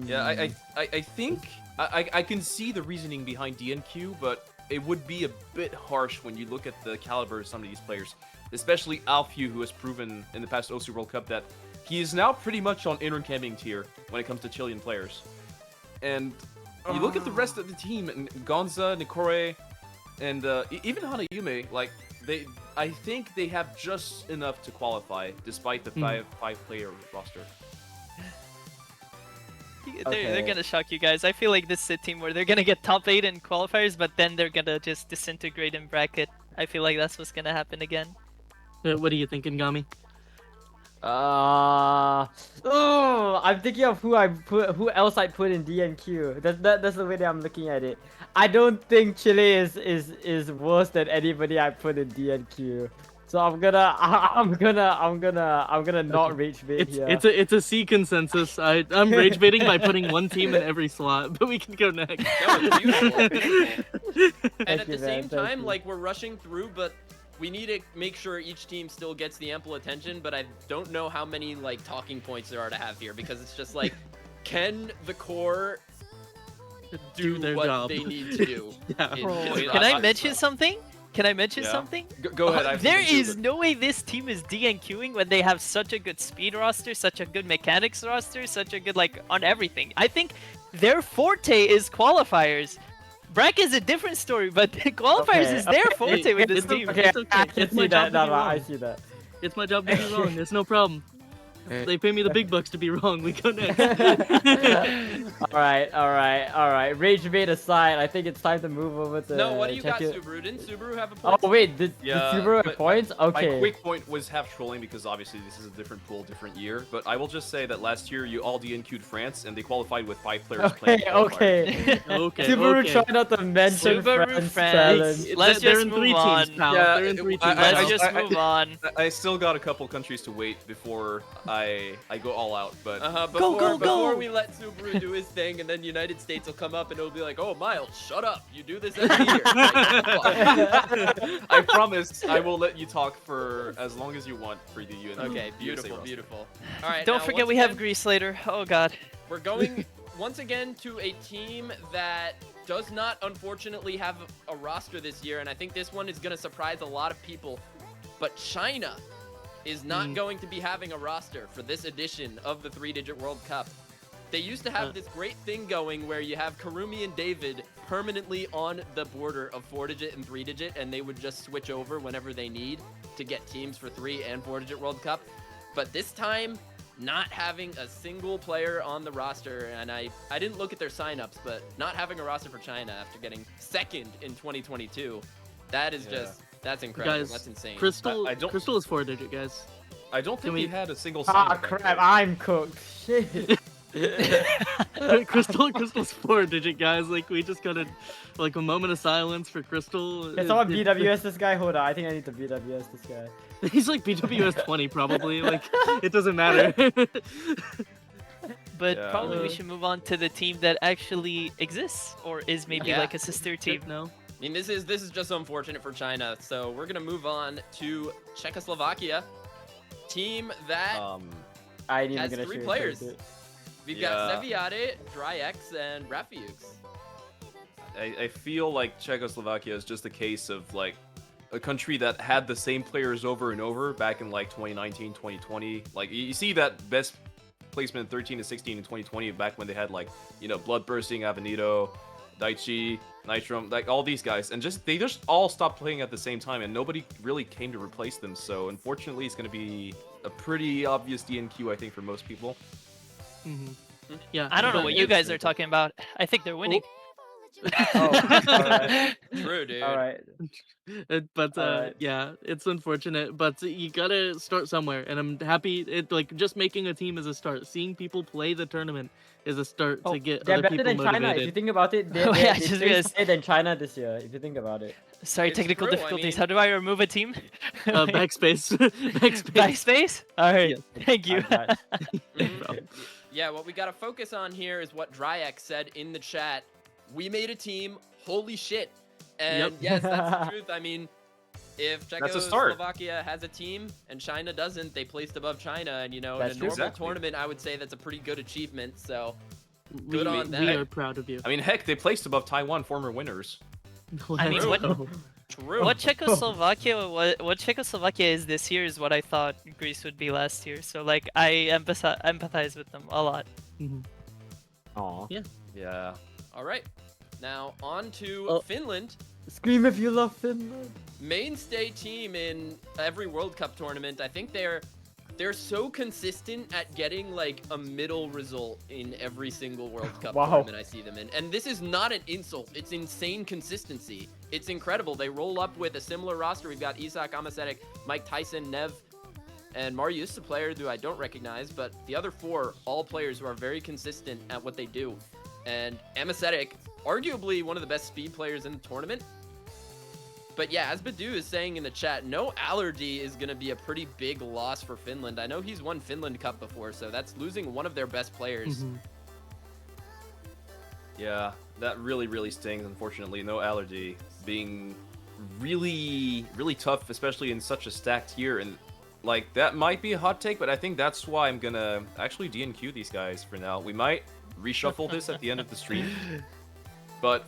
Yeah, I think I can see the reasoning behind DNQ, but it would be a bit harsh when you look at the caliber of some of these players, especially Alfew, who has proven in the past OC World Cup that he is now pretty much on inner camping tier when it comes to Chilean players. And you look at the rest of the team, and Gonza, Nikore, and even Hanayume, like, I think they have just enough to qualify, despite the five-player roster. They're gonna shock you guys. I feel like this is a team where they're gonna get top 8 in qualifiers, but then they're gonna just disintegrate in bracket. I feel like that's what's gonna happen again. What are you thinking, Gami? I'm thinking of who else I'd put in DNQ. That's the way that I'm looking at it. I don't think Chile is worse than anybody I put in DNQ. So I'm gonna not rage bait here. It's a C consensus. I'm rage baiting by putting one team in every slot, but we can go next. That was beautiful. And at you, the man, same thank time, you. like, we're rushing through, but we need to make sure each team still gets the ample attention, but I don't know how many, like, talking points there are to have here, because it's just like, can the core do their what job. they need to do? Yeah. in this Can I roster? mention something? Can I mention Yeah. something? Go ahead. I have There something too, is but- no way this team is DNQing when they have such a good speed roster, such a good mechanics roster, such a good, like, on everything. I think their forte is qualifiers. Bracket is a different story, but qualifiers is their forte with this it's team. Okay, It's okay. I can It's my see that. job to be I wrong. see that. It's my job to be wrong. It's no problem. They pay me the big bucks to be wrong. We go next. Alright. Rage bait aside, I think it's time to move over to. No, what do you got, check it. Subaru? Didn't Subaru have a point? Oh wait, did Yeah, Subaru have but points? Okay. My quick point was half trolling because obviously this is a different pool, different year. But I will just say that last year you all DNQ'd France and they qualified with 5 players playing. Okay. Okay. Subaru okay. try not to mention Subaru France France. challenge. Let's They're just in 3 move on. teams, pal. Yeah, They're in 3 I- teams. I- Let's just I- move on. I still got a couple countries to wait before I go all out, but Before we let Subaru do his thing, and then United States will come up and it'll be like, "Oh, Miles, shut up! You do this every year." Like, I promise I will let you talk for as long as you want for the UN. okay, USA beautiful, roster. beautiful. All right, Don't now, forget once we have again, Greece later. Oh god. We're going once again to a team that does not, unfortunately, have a roster this year, and I think this one is going to surprise a lot of people. But China is not going to be having a roster for this edition of the 3-Digit World Cup. They used to have this great thing going where you have Karumi and David permanently on the border of 4-Digit and 3-Digit, and they would just switch over whenever they need to get teams for 3 and 4-Digit World Cup. But this time, not having a single player on the roster, and I didn't look at their signups, but not having a roster for China after getting second in 2022, that is just, that's incredible. Guys, That's insane. Crystal, I don't- Crystal is 4-digit, guys. I don't think we- we had a single. Ah sign-up crap! back I'm cooked. Shit. Crystal's 4-digit, guys. Like, we just got a moment of silence for Crystal. Can someone BWS this guy? Hold on, I think I need to BWS this guy. He's like BWS 20 probably. Like, it doesn't matter. But Yeah. probably we should move on to the team that actually exists, or is maybe Yeah. like a sister team. No. I mean, this is just unfortunate for China. So we're gonna move on to Czechoslovakia, team that I ain't even has gonna 3 shoot players. it. We've Yeah. got Seviade, Dryx, and Rafiux. I feel like Czechoslovakia is just a case of like a country that had the same players over and over back in like 2019, 2020. Like you see that best placement in 13 to 16 in 2020 back when they had like, you know, Bloodbursting, Avenido, Daichi, Nitrum, like all these guys, and they just all stopped playing at the same time, and nobody really came to replace them. So unfortunately, it's going to be a pretty obvious DNQ, I think, for most people. Yeah. I don't know but what you it's- guys are talking about. I think they're winning. alright. True, dude. All right. But Alright. yeah, it's unfortunate, but you gotta start somewhere, and I'm happy. Like, just making a team is a start. Seeing people play the tournament is a start to get They're other better people than China. If you motivated. think about it, Oh, yeah, I they just placed realized- higher than China this year. If you think about it. Sorry, It's technical true, I difficulties. mean- How do I remove a team? Backspace. Backspace. Backspace? Alright, Yes. thank you. Alright. Mhm. Yeah, what we gotta focus on here is what Dryx said in the chat. We made a team. Holy shit! And Yep. yes, that's the truth. I mean, if That's a start. Czechoslovakia has a team and China doesn't, they placed above China. And you know, That's in a true. normal Exactly. tournament, I would say that's a pretty good achievement. So we, Good on we them. are proud of you. I mean, heck, they placed above Taiwan, former winners. I mean, what- Let's go. True. What Czechoslovakia is this year is what I thought Greece would be last year. So like I empathize with them a lot. Mhm. Aw. Yeah. All right. Now on to Oh. Finland. Scream if you love Finland. Mainstay team in every World Cup tournament. I think they're so consistent at getting like a middle result in every single World Cup Wow. tournament I see them in. And this is not an insult. It's insane consistency. It's incredible. They roll up with a similar roster. We've got Isak Amasetic, Mike Tyson, Nev, and Marius, a player who I don't recognize, but the other four, all players who are very consistent at what they do. And Amasetic, arguably one of the best speed players in the tournament. But yeah, as Badu is saying in the chat, no Allergy is going to be a pretty big loss for Finland. I know he's won Finland Cup before, so that's losing one of their best players. Mhm. Yeah, that really, really stings, unfortunately. No Allergy being really, really tough, especially in such a stacked year. And, like, that might be a hot take, but I think that's why I'm gonna actually DNQ these guys for now. We might reshuffle this at the end of the stream. But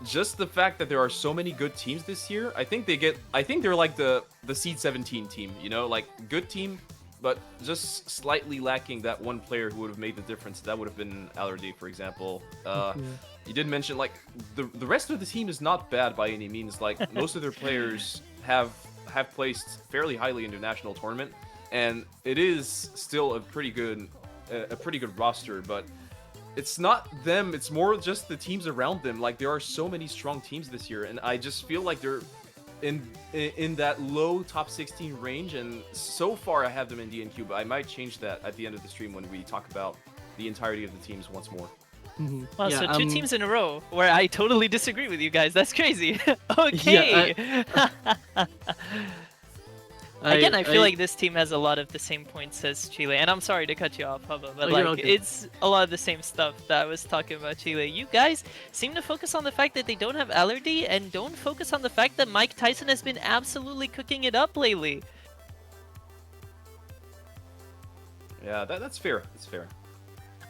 just the fact that there are so many good teams this year, I think they're like the Seed 17 team, you know? Like, good team, but just slightly lacking that one player who would have made the difference. That would have been Allergy, for example. You did mention, like, the rest of the team is not bad by any means. Like, most of their players have placed fairly highly in the national tournament, and it is still a pretty good roster, but it's not them, it's more just the teams around them. Like, there are so many strong teams this year, and I just feel like they're in that low top 16 range, and so far I have them in DNQ, but I might change that at the end of the stream when we talk about the entirety of the teams once more. Mhm. Wow, Yeah, so two teams in a row where I totally disagree with you guys. That's crazy. Okay. Again, I feel like this team has a lot of the same points as Chile, and I'm sorry to cut you off, Hubba, but Oh, you're like okay. it's a lot of the same stuff that I was talking about Chile. You guys seem to focus on the fact that they don't have Allergy, and don't focus on the fact that Mike Tyson has been absolutely cooking it up lately. Yeah, that's fair. That's fair.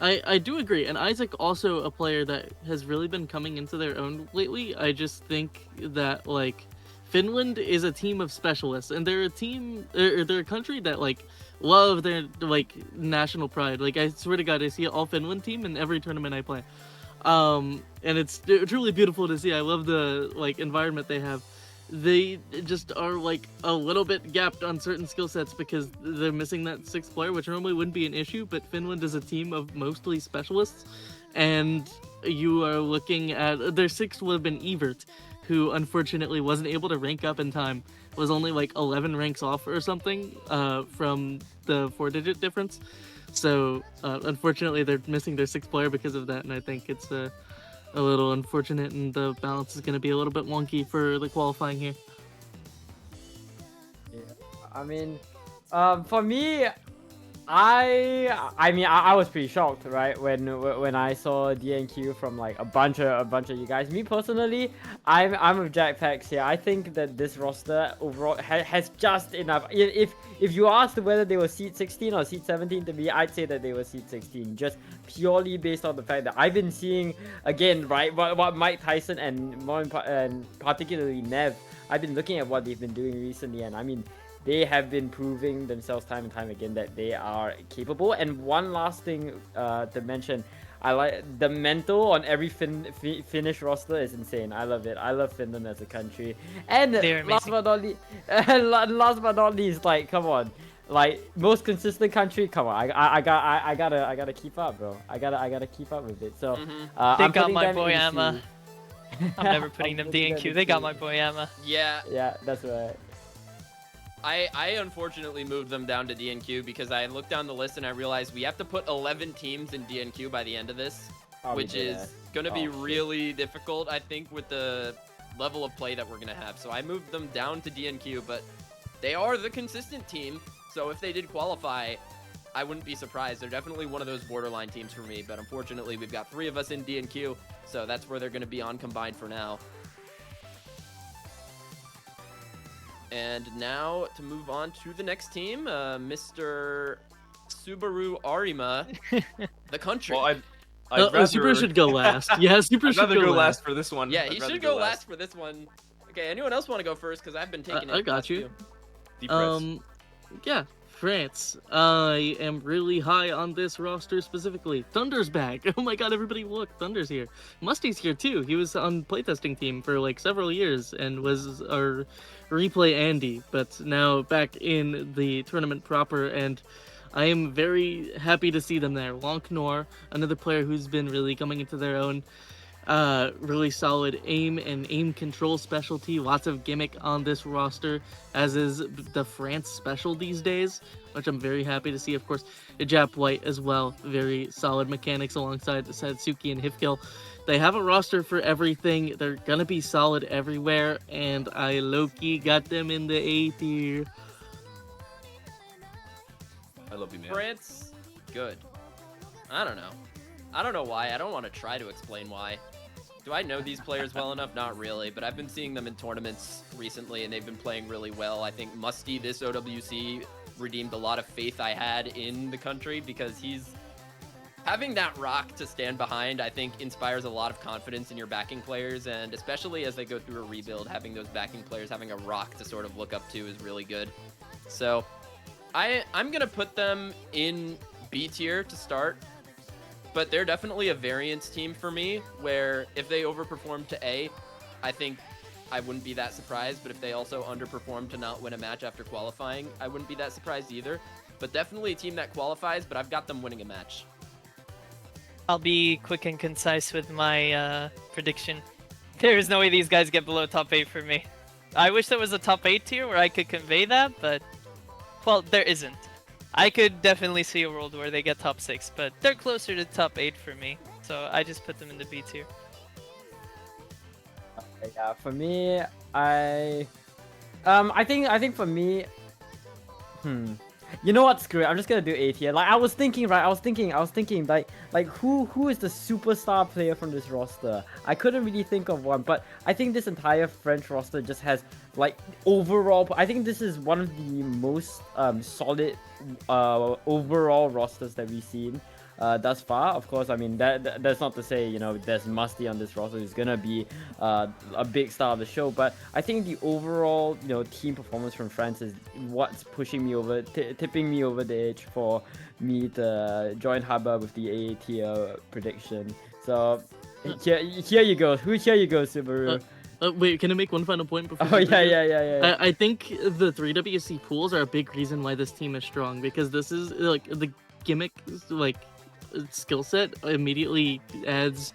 I do agree, and Isaac also a player that has really been coming into their own lately. I just think that like Finland is a team of specialists, and they're a team, or they're a country that like love their like national pride. Like I swear to God, I see an all Finland team in every tournament I play, and it's truly beautiful to see. I love the like environment they have. They just are like a little bit gapped on certain skill sets because they're missing that sixth player, which normally wouldn't be an issue, but Finland is a team of mostly specialists, and you are looking at their sixth would have been Evert, who unfortunately wasn't able to rank up in time, was only like 11 ranks off or something from the 4-digit difference. So unfortunately they're missing their sixth player because of that, and I think it's a little unfortunate, and the balance is going to be a little bit wonky for the qualifying here. Yeah. I mean, for me, I was pretty shocked, right, when I saw DNQ from like a bunch of you guys. Me personally, I'm with Jackpacks here. I think that this roster overall has just enough. If you asked whether they were seed 16 or seed 17 to me, I'd say that they were seed 16, just purely based on the fact that I've been seeing again, right, what Mike Tyson and particularly Nev. I've been looking at what they've been doing recently, and I mean, they have been proving themselves time and time again that they are capable. And one last thing to mention, I like the mental on every Finnish roster is insane. I love it. I love Finland as a country. And They're last but not least, like, come on, like most consistent country. Come on, I gotta keep up, bro. I gotta keep up with it. So Mhm. They I'm got putting my them boy into- Amma. I'm never putting them putting DNQ. They into- got my boy Amma. Yeah, Yeah, that's right. I unfortunately moved them down to DNQ because I looked down the list and I realized we have to put 11 teams in DNQ by the end of this, Oh, we which did is that. going to be Oh, shit. really difficult, I think, with the level of play that we're going to have. So I moved them down to DNQ, but they are the consistent team. So if they did qualify, I wouldn't be surprised. They're definitely one of those borderline teams for me, but unfortunately we've got 3 of us in DNQ, so that's where they're going to be on combined for now. And now to move on to the next team, Mr. Subaru Arima, the country. Well, Super should go last. Yeah, Super I'd should rather go go last. last for this one. Yeah, I'd he rather should go last for this one. Okay, anyone else want to go first? Because I've been taking it. I got last you. few. Deep breaths. Yeah, France. I am really high on this roster specifically. Thunder's back. Oh my god, everybody look, Thunder's here. Musty's here too. He was on playtesting team for like several years and was our replay Andy, but now back in the tournament proper, and I am very happy to see them there. Lonknor, another player who's been really coming into their own. Really solid aim and aim control specialty. Lots of gimmick on this roster, as is the France special these days, which I'm very happy to see. Of course, Jap White as well. Very solid mechanics alongside Satsuki and Hifgil. They have a roster for everything. They're gonna be solid everywhere, and I low-key got them in the A tier. I love you, man. France, good. I don't know. I don't know why. I don't want to try to explain why. Do I know these players well enough? Not really, but I've been seeing them in tournaments recently, and they've been playing really well. I think Musty, this OWC, redeemed a lot of faith I had in the country, because he's having that rock to stand behind, I think, inspires a lot of confidence in your backing players, and especially as they go through a rebuild, having those backing players having a rock to sort of look up to is really good. So I'm going to put them in B tier to start. But they're definitely a variance team for me, where if they overperform to A, I think I wouldn't be that surprised. But if they also underperform to not win a match after qualifying, I wouldn't be that surprised either. But definitely a team that qualifies, but I've got them winning a match. I'll be quick and concise with my prediction. There is no way these guys get below top 8 for me. I wish there was a top 8 tier where I could convey that, but, well, there isn't. I could definitely see a world where they get top 6, but they're closer to top 8 for me. So I just put them in the B tier. Yeah, for me, I think for me, you know what? Screw it. I'm just gonna do A tier. Like I was thinking, right? I was thinking, like who is the superstar player from this roster? I couldn't really think of one, but I think this entire French roster just has like overall. I think this is one of the most solid overall rosters that we've seen thus far. Of course, I mean that's not to say, you know, there's Musty on this roster who's gonna be a big star of the show, but I think the overall, you know, team performance from France is what's pushing me over, tipping me over the edge for me to join Haba with the A tier prediction. So here you go. Here you go, Subaru. Wait, can I make one final point before? Oh yeah. I think the 3WC pools are a big reason why this team is strong, because this is like the gimmick like skill set immediately adds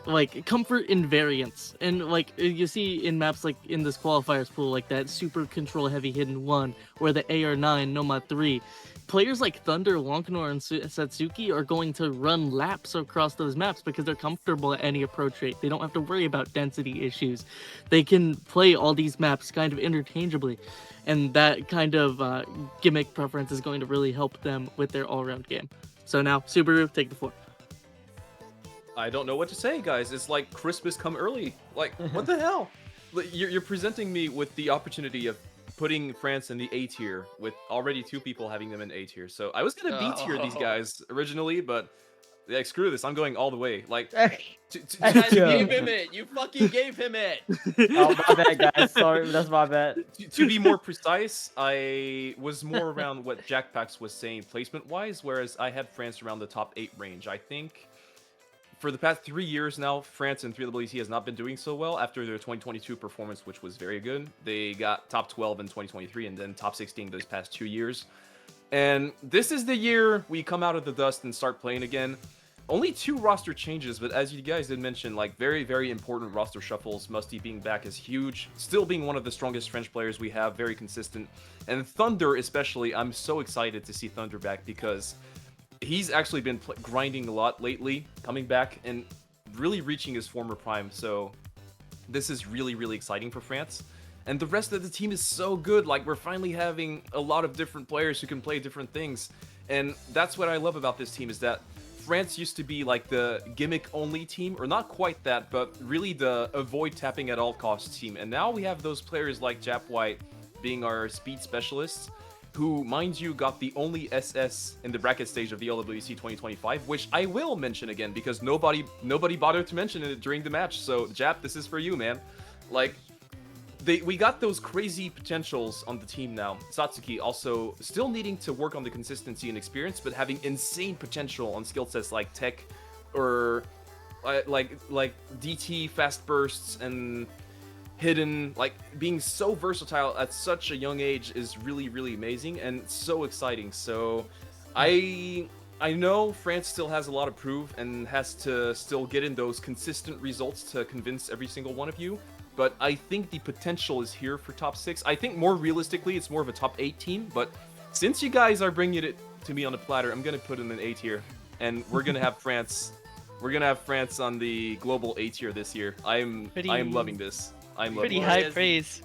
like comfort in variance, and like you see in maps like in this qualifiers pool, like that super control heavy hidden 1 or the AR9 Nomad 3, players like Thunder, Lonknor, and Satsuki are going to run laps across those maps because they're comfortable at any approach rate. They don't have to worry about density issues. They can play all these maps kind of interchangeably, and that kind of gimmick preference is going to really help them with their all-around game. So now, Subaru, take the floor. I don't know what to say, guys. It's like Christmas come early. Like, what the hell? You're presenting me with the opportunity of putting France in the A tier, with already 2 people having them in A tier. So I was gonna B tier these guys originally, but yeah, screw this. I'm going all the way. Like, You guys gave him it. You fucking gave him it. Oh my bad, guys. Sorry, that's my bad. to be more precise, I was more around what Jackpax was saying placement-wise, whereas I had France around the top 8 range. I think for the past 3 years now, France in 3WT has not been doing so well after their 2022 performance, which was very good. They got top 12 in 2023 and then top 16 those past 2 years. And this is the year we come out of the dust and start playing again. Only 2 roster changes, but as you guys did mention, like very, very important roster shuffles. Musty being back is huge. Still being one of the strongest French players we have, very consistent. And Thunder especially, I'm so excited to see Thunder back because he's actually been grinding a lot lately, coming back and really reaching his former prime. So this is really, really exciting for France. And the rest of the team is so good. Like, we're finally having a lot of different players who can play different things. And that's what I love about this team, is that France used to be like the gimmick-only team, or not quite that, but really the avoid tapping at all costs team. And now we have those players like Jap White being our speed specialists, who, mind you, got the only SS in the bracket stage of the LWC 2025, which I will mention again because nobody bothered to mention it during the match. So Jap, this is for you, man. Like, we got those crazy potentials on the team now. Satsuki also still needing to work on the consistency and experience, but having insane potential on skill sets like tech or like DT fast bursts and hidden. Like, being so versatile at such a young age is really, really amazing and so exciting. So I know France still has a lot to prove and has to still get in those consistent results to convince every single one of you. But I think the potential is here for top 6. I think more realistically, it's more of a top 8 team. But since you guys are bringing it to me on the platter, I'm gonna put in an A tier, and we're gonna have France. We're gonna have France on the global A tier this year. I am loving this. I'm loving Pretty it. high Glorious. praise.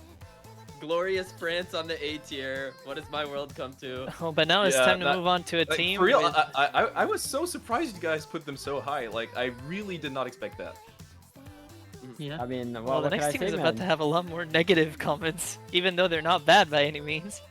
Glorious France on the A tier. What does my world come to? Oh, but now it's Yeah, time to that- move on to a Like, team. for real, with- I was so surprised you guys put them so high. Like, I really did not expect that. Yeah. I mean, well, well, the what can next I team say, is man? about to have a lot more negative comments, even though they're not bad by any means.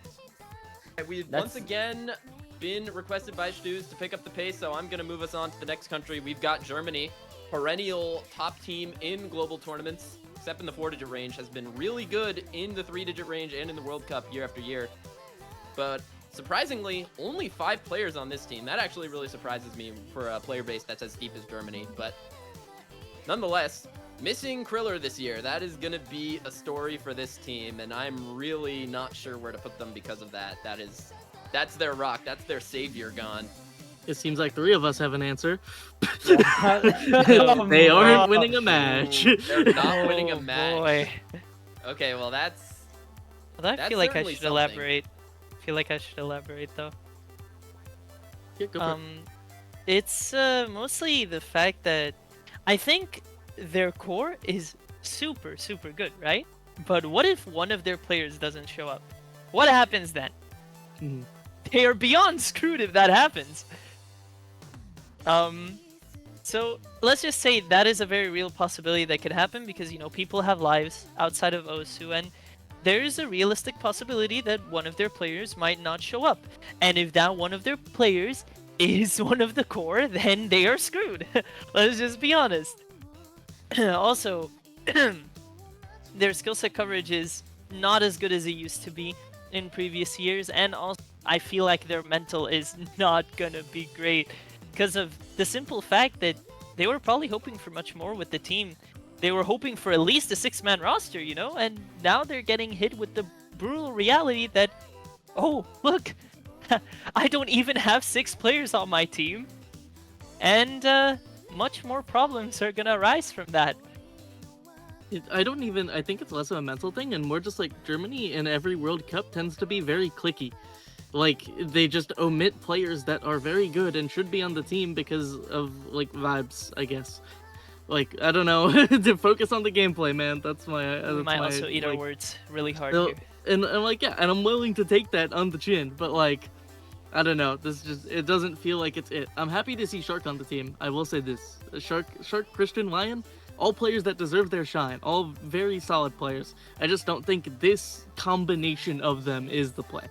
We've That's- once again been requested by Stuz to pick up the pace, so I'm going to move us on to the next country. We've got Germany, perennial top team in global tournaments, except in the 4-digit range, has been really good in the 3-digit range and in the World Cup year after year. But surprisingly, only 5 players on this team. That actually really surprises me for a player base that's as deep as Germany. But nonetheless, missing Kriller this year, that is going to be a story for this team, and I'm really not sure where to put them because of that. That's their rock. That's their savior gone. It seems like 3 of us have an answer. Oh, They aren't wow. winning a match. They're not winning a Oh, match. boy. Okay, well that's Well, I That's feel like I certainly should something. elaborate. I feel like I should elaborate though. Yeah, go for it. It's mostly the fact that I think their core is super, super good, right? But what if one of their players doesn't show up? What happens then? Mhm. They are beyond screwed if that happens. So let's just say that is a very real possibility that could happen because, you know, people have lives outside of Osu, and there is a realistic possibility that one of their players might not show up. And if that one of their players is one of the core, then they are screwed. Let's just be honest. Also, their skill set coverage is not as good as it used to be in previous years, and also I feel like their mental is not gonna be great because of the simple fact that they were probably hoping for much more with the team. They were hoping for at least a 6-man roster, you know, and now they're getting hit with the brutal reality that, oh, look, I don't even have 6 players on my team, and much more problems are gonna arise from that. I think it's less of a mental thing and more just like Germany in every World Cup tends to be very cliquey. Like, they just omit players that are very good and should be on the team because of, like, vibes, I guess. Like, I don't know, to focus on the gameplay, man. That's my... We might my, also eat our like, words really hard no, here. and like, yeah, and I'm willing to take that on the chin, but, like, I don't know. This just, it doesn't feel like it's it. I'm happy to see Shark on the team. I will say this. Shark, Christian, Lion, all players that deserve their shine. All very solid players. I just don't think this combination of them is the play.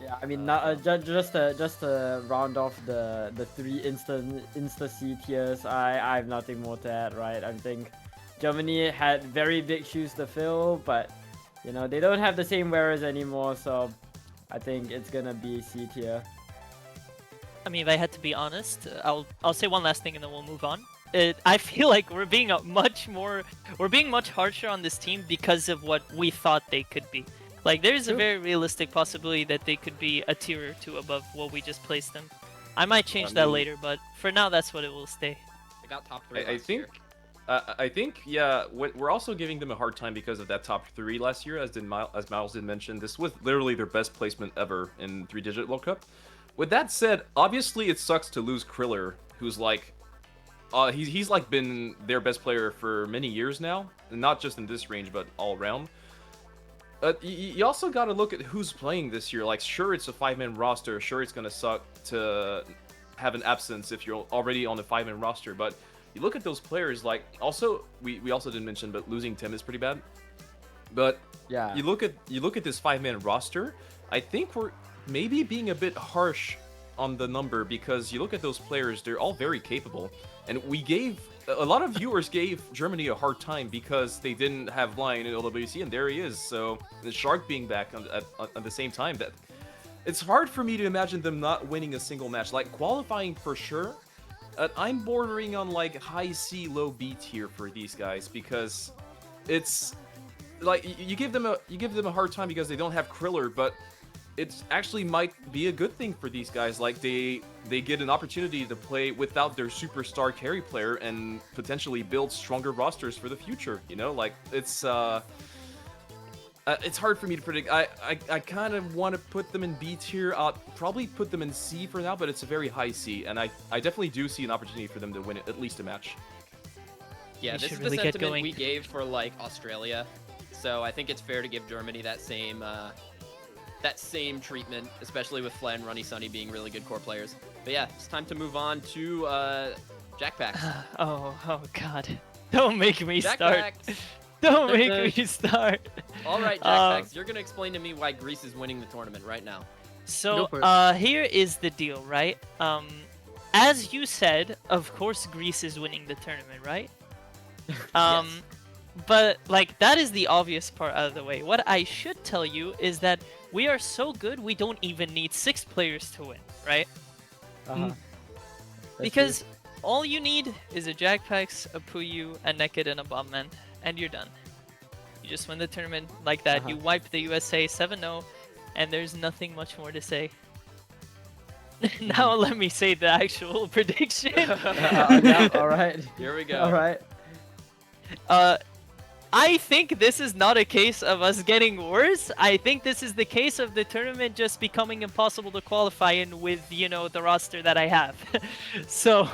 Yeah, I mean, just to round off the 3 Insta C tiers, I have nothing more to add, right? I think Germany had very big shoes to fill, but you know they don't have the same wearers anymore, so I think it's gonna be C tier. I mean, if I had to be honest, I'll say one last thing and then we'll move on. I feel like we're being much harsher on this team because of what we thought they could be. Like, there's a True. very realistic possibility that they could be a tier or 2 above what we just placed them. I might change I that mean- later, but for now, that's what it will stay. They got top 3 I last think, year. I think, yeah, we're also giving them a hard time because of that top 3 last year, as Miles did mention. This was literally their best placement ever in 3-digit World Cup. With that said, obviously it sucks to lose Kriller, who's like, he's like been their best player for many years now, and not just in this range, but all around. You also got to look at who's playing this year. Like, sure, it's a 5-man roster. Sure, it's gonna suck to have an absence if you're already on a 5-man roster. But you look at those players. Like, also, we also didn't mention, but losing Tim is pretty bad. But Yeah. you look at this 5-man roster. I think we're maybe being a bit harsh on the number because you look at those players, they're all very capable. And a lot of viewers gave Germany a hard time because they didn't have Lion in LWC, and there he is. So the Shark being back at the same time, that it's hard for me to imagine them not winning a single match. Like qualifying for sure. I'm bordering on like high C, low B tier for these guys because it's like you give them a hard time because they don't have Kriller, but it actually might be a good thing for these guys. Like they get an opportunity to play without their superstar carry player and potentially build stronger rosters for the future. You know, like it's hard for me to predict. I kind of want to put them in B tier. I'll probably put them in C for now, but it's a very high C, and I definitely do see an opportunity for them to win at least a match. Yeah, We this should is the really get sentiment going. we gave for like Australia, so I think it's fair to give Germany that same treatment, especially with Fla and Runny Sunny being really good core players. But yeah, it's time to move on to Jackpacks. Oh God! Don't make me start. Jackpacks. Don't make me start. All right, Jackpacks, you're gonna explain to me why Greece is winning the tournament right now. So, for it. here is the deal, right? As you said, of course Greece is winning the tournament, right? Yes. But like that is the obvious part out of the way. What I should tell you is that we are so good we don't even need 6 players to win, right? Uh-huh. Because all you need is a Jackpacks, a Puyu, a Naked, and a Bombman, and you're done. You just win the tournament like that. Uh-huh. You wipe the USA 7-0, and there's nothing much more to say. Now let me say the actual prediction. Yeah, all right. Here we go. All right. I think this is not a case of us getting worse. I think this is the case of the tournament just becoming impossible to qualify in with, you know, the roster that I have. So,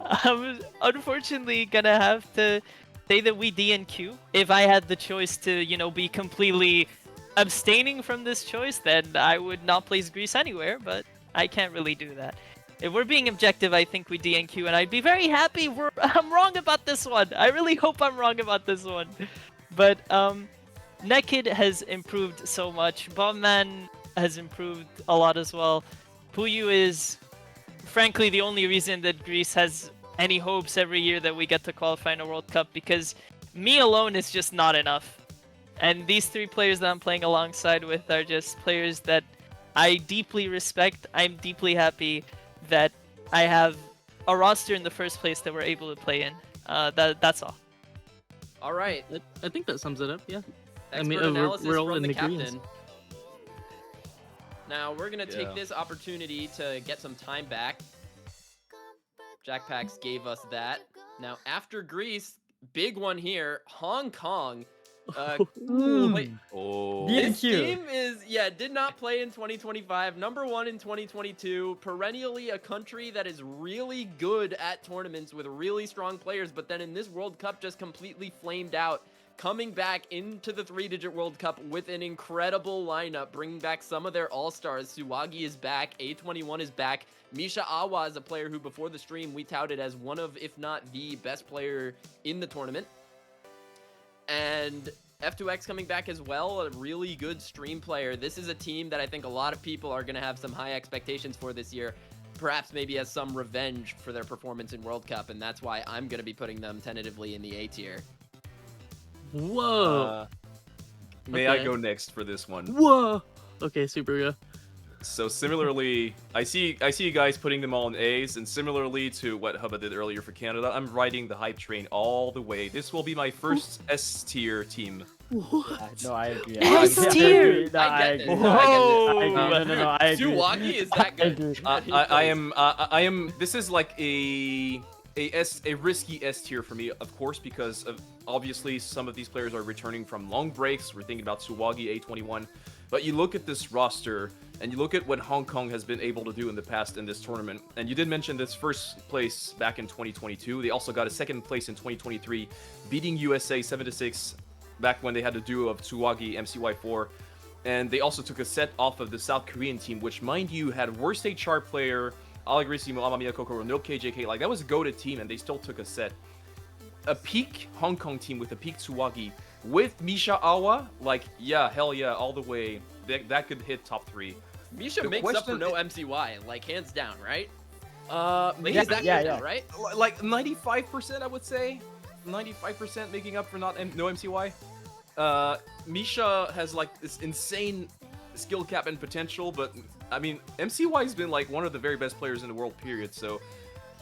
I'm unfortunately gonna have to say that we DNQ. If I had the choice to, you know, be completely abstaining from this choice, then I would not place Greece anywhere, but I can't really do that. If we're being objective, I think we DNQ, and I'd be very happy I'm wrong about this one. I really hope I'm wrong about this one. But Naked has improved so much. Bombman has improved a lot as well. Puyu is, frankly, the only reason that Greece has any hopes every year that we get to qualify in a World Cup, because me alone is just not enough. And these 3 players that I'm playing alongside with are just players that I deeply respect. I'm deeply happy that I have a roster in the first place that we're able to play in. That's all. All right. I think that sums it up. Yeah. Expert I mean, analysis we're all from in the agreement. captain. Now we're gonna take Yeah. this opportunity to get some time back. Jackpacks gave us that. Now after Greece, big one here, Hong Kong. Wait, Oh. this DNQ. team did not play in 2025, number 1 in 2022, perennially a country that is really good at tournaments with really strong players, but then in this World Cup just completely flamed out, coming back into the 3-digit World Cup with an incredible lineup, bringing back some of their all-stars. Suwagi is back, A21 is back, Misha Awa is a player who before the stream we touted as one of, if not the best player in the tournament. And F2X coming back as well, a really good stream player. This is a team that I think a lot of people are going to have some high expectations for this year. Perhaps maybe as some revenge for their performance in World Cup, and that's why I'm going to be putting them tentatively in the A tier. Whoa. May I Okay. go next for this one? Whoa. Okay, Super Go. So similarly, I see you guys putting them all in A's, and similarly to what Hubba did earlier for Canada, I'm riding the hype train all the way. This will be my first S tier team. What? No, I agree. S I tier! agree. No, I I get agree. this. No, I Whoa. agree. No, I agree. Suwagi is that good. agree. I am. This is like a risky S tier for me, of course, because of obviously some of these players are returning from long breaks. We're thinking about Suwagi, A21, but you look at this roster and you look at what Hong Kong has been able to do in the past in this tournament. And you did mention this first place back in 2022. They also got a second place in 2023, beating USA 7-6 back when they had the duo of Suwagi, MCY4. And they also took a set off of the South Korean team, which, mind you, had worst HR player, Allegrissimo, Amamiya Kokoro, no KJK. Like, that was a goated team, and they still took a set. A peak Hong Kong team with a peak Tsuwagi with Misha Awa, like, yeah, hell yeah, all the way. that could hit top 3. Misha The makes up for question no MCY, like hands down, right? Like, maybe he's that yeah, good yeah. now, right? like 95%, I would say. 95% making up for no MCY. Misha has like this insane skill cap and potential, but I mean, MCY has been like one of the very best players in the world, period. So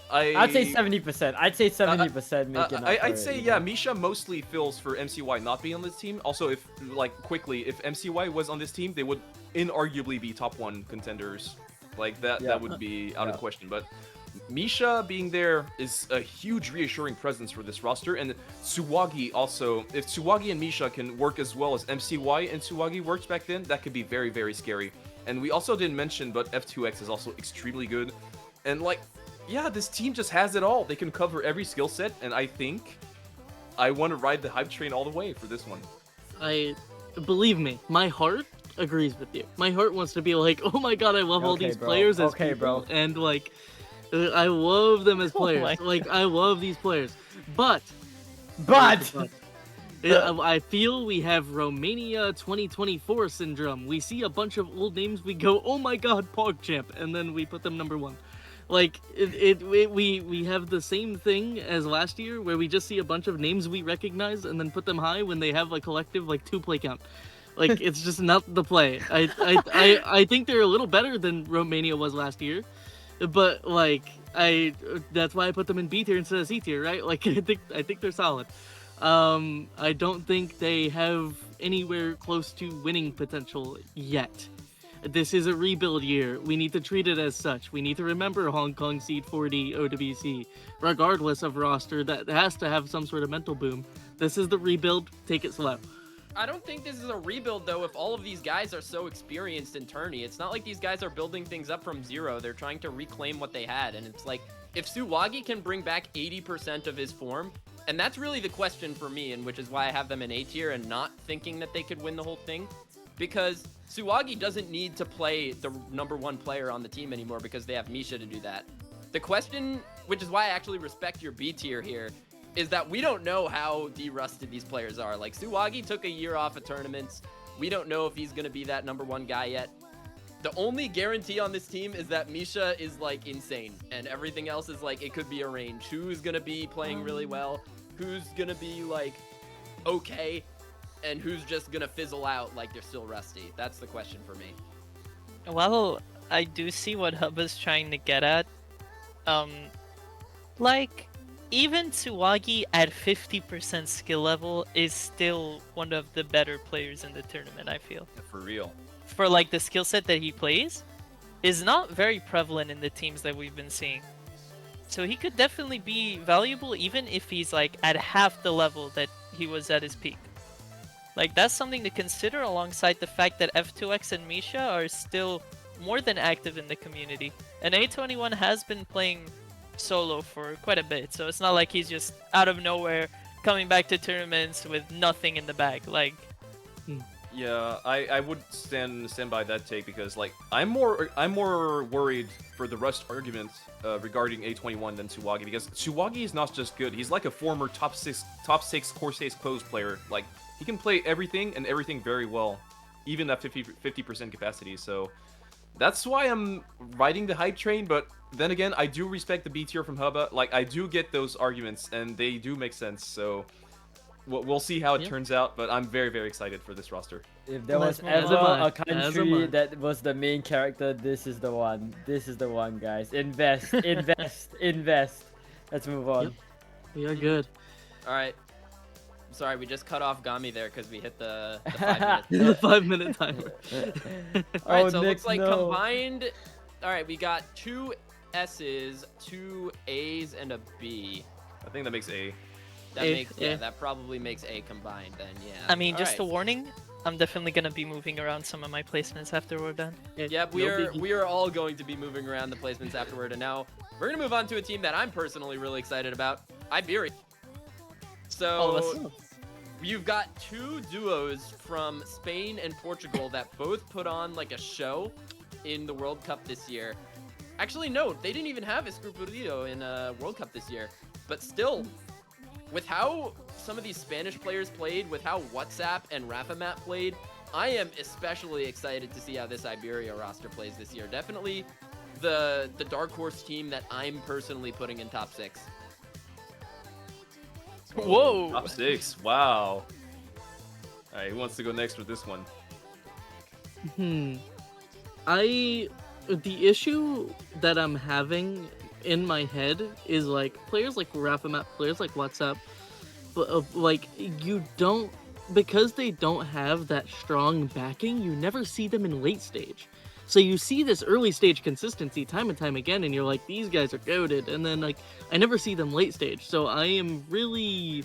I'd say 70%. I'd say 70% making up for I'd it, say, you yeah, know? Misha mostly fills for MCY not being on this team. Also, if, like, quickly, if MCY was on this team, they would inarguably be top 1 contenders. Like, that Yeah. would be out Yeah. of question. But Misha being there is a huge reassuring presence for this roster. And Tsuwagi also, if Tsuwagi and Misha can work as well as MCY and Tsuwagi worked back then, that could be very, very scary. And we also didn't mention, but F2X is also extremely good. And, like, yeah, this team just has it all. They can cover every skill set, and I think I want to ride the hype train all the way for this one. Believe me, my heart agrees with you. My heart wants to be like, oh my god, I love all Okay, these bro. players as Okay, people, bro. and like, I love them as Oh players. my Like, I love these players, but But I feel we have Romania 2024 syndrome. We see a bunch of old names, we go, oh my god, PogChamp, and then we put them number 1. Like, we have the same thing as last year, where we just see a bunch of names we recognize and then put them high when they have a collective, like, 2 play count. Like, it's just not the play. I think they're a little better than Romania was last year, but, like, that's why I put them in B tier instead of C tier, right? Like, I think they're solid. I don't think they have anywhere close to winning potential yet. This is a rebuild year. We need to treat it as such. We need to remember Hong Kong Seed 40 OWC. Regardless of roster, that has to have some sort of mental boom. This is the rebuild. Take it slow. I don't think this is a rebuild, though, if all of these guys are so experienced in tourney. It's not like these guys are building things up from zero. They're trying to reclaim what they had, and it's like, if Tsuwagi can bring back 80% of his form, and that's really the question for me, and which is why I have them in A tier and not thinking that they could win the whole thing, because Tsuwagi doesn't need to play the number 1 player on the team anymore because they have Misha to do that. The question, which is why I actually respect your B tier here, is that we don't know how de-rusted these players are. Like, Tsuwagi took a year off of tournaments. We don't know if he's going to be that number 1 guy yet. The only guarantee on this team is that Misha is, like, insane. And everything else is, like, it could be a range. Who's going to be playing really well? Who's going to be, like, okay? And who's just going to fizzle out like they're still rusty? That's the question for me. Well, I do see what Hubba's trying to get at. Like, even Tsuwagi at 50% skill level is still one of the better players in the tournament, I feel. Yeah, for real. For, like, the skill set that he plays is not very prevalent in the teams that we've been seeing. So he could definitely be valuable even if he's, like, at half the level that he was at his peak. Like, that's something to consider alongside the fact that F2X and Misha are still more than active in the community. And A21 has been playing solo for quite a bit, so it's not like he's just out of nowhere coming back to tournaments with nothing in the bag. Like, Yeah, I would stand by that take because, like, I'm more worried for the Rust argument regarding A21 than Tsuwagi, because Tsuwagi is not just good, he's like a former top six core states closed player. Like, he can play everything and everything very well, even at 50% capacity. So that's why I'm riding the hype train. But then again, I do respect the B tier from Hubba. Like, I do get those arguments and they do make sense. So we'll see how it turns out, but I'm very, very excited for this roster. if there was As ever am I. a As am I. country that was the main character, this is the one. This is the one, guys. Invest, invest, invest. Let's move on. Yep. We are good. All right. Sorry, we just cut off Gami there because we hit the 5 minutes. The 5-minute timer. All right, Oh, so it Nick, looks like no. combined. All right, we got 2 S's, 2 A's, and a B. I think that makes A. That A, makes yeah. that probably makes A combined then. Yeah. I mean, All just a right. warning, I'm definitely gonna be moving around some of my placements after we're done. Yep, No we are all going to be moving around the placements afterward, and now we're gonna move on to a team that I'm personally really excited about, Iberia. All of So us. you've got 2 duos from Spain and Portugal that both put on like a show in the World Cup this year. Actually, no, they didn't even have Escupurido in World Cup this year, but still, with how some of these Spanish players played, with how WhatsApp and Rafamat played, I am especially excited to see how this Iberia roster plays this year. Definitely the dark horse team that I'm personally putting in top 6. Whoa. Top 6. Wow. All right, who wants to go next with this one? The issue that I'm having in my head is like players like Rafamat, players like WhatsApp, but like you don't, because they don't have that strong backing, you never see them in late stage. So you see this early stage consistency time and time again, and you're like, these guys are goated, and then like I never see them late stage. So I am really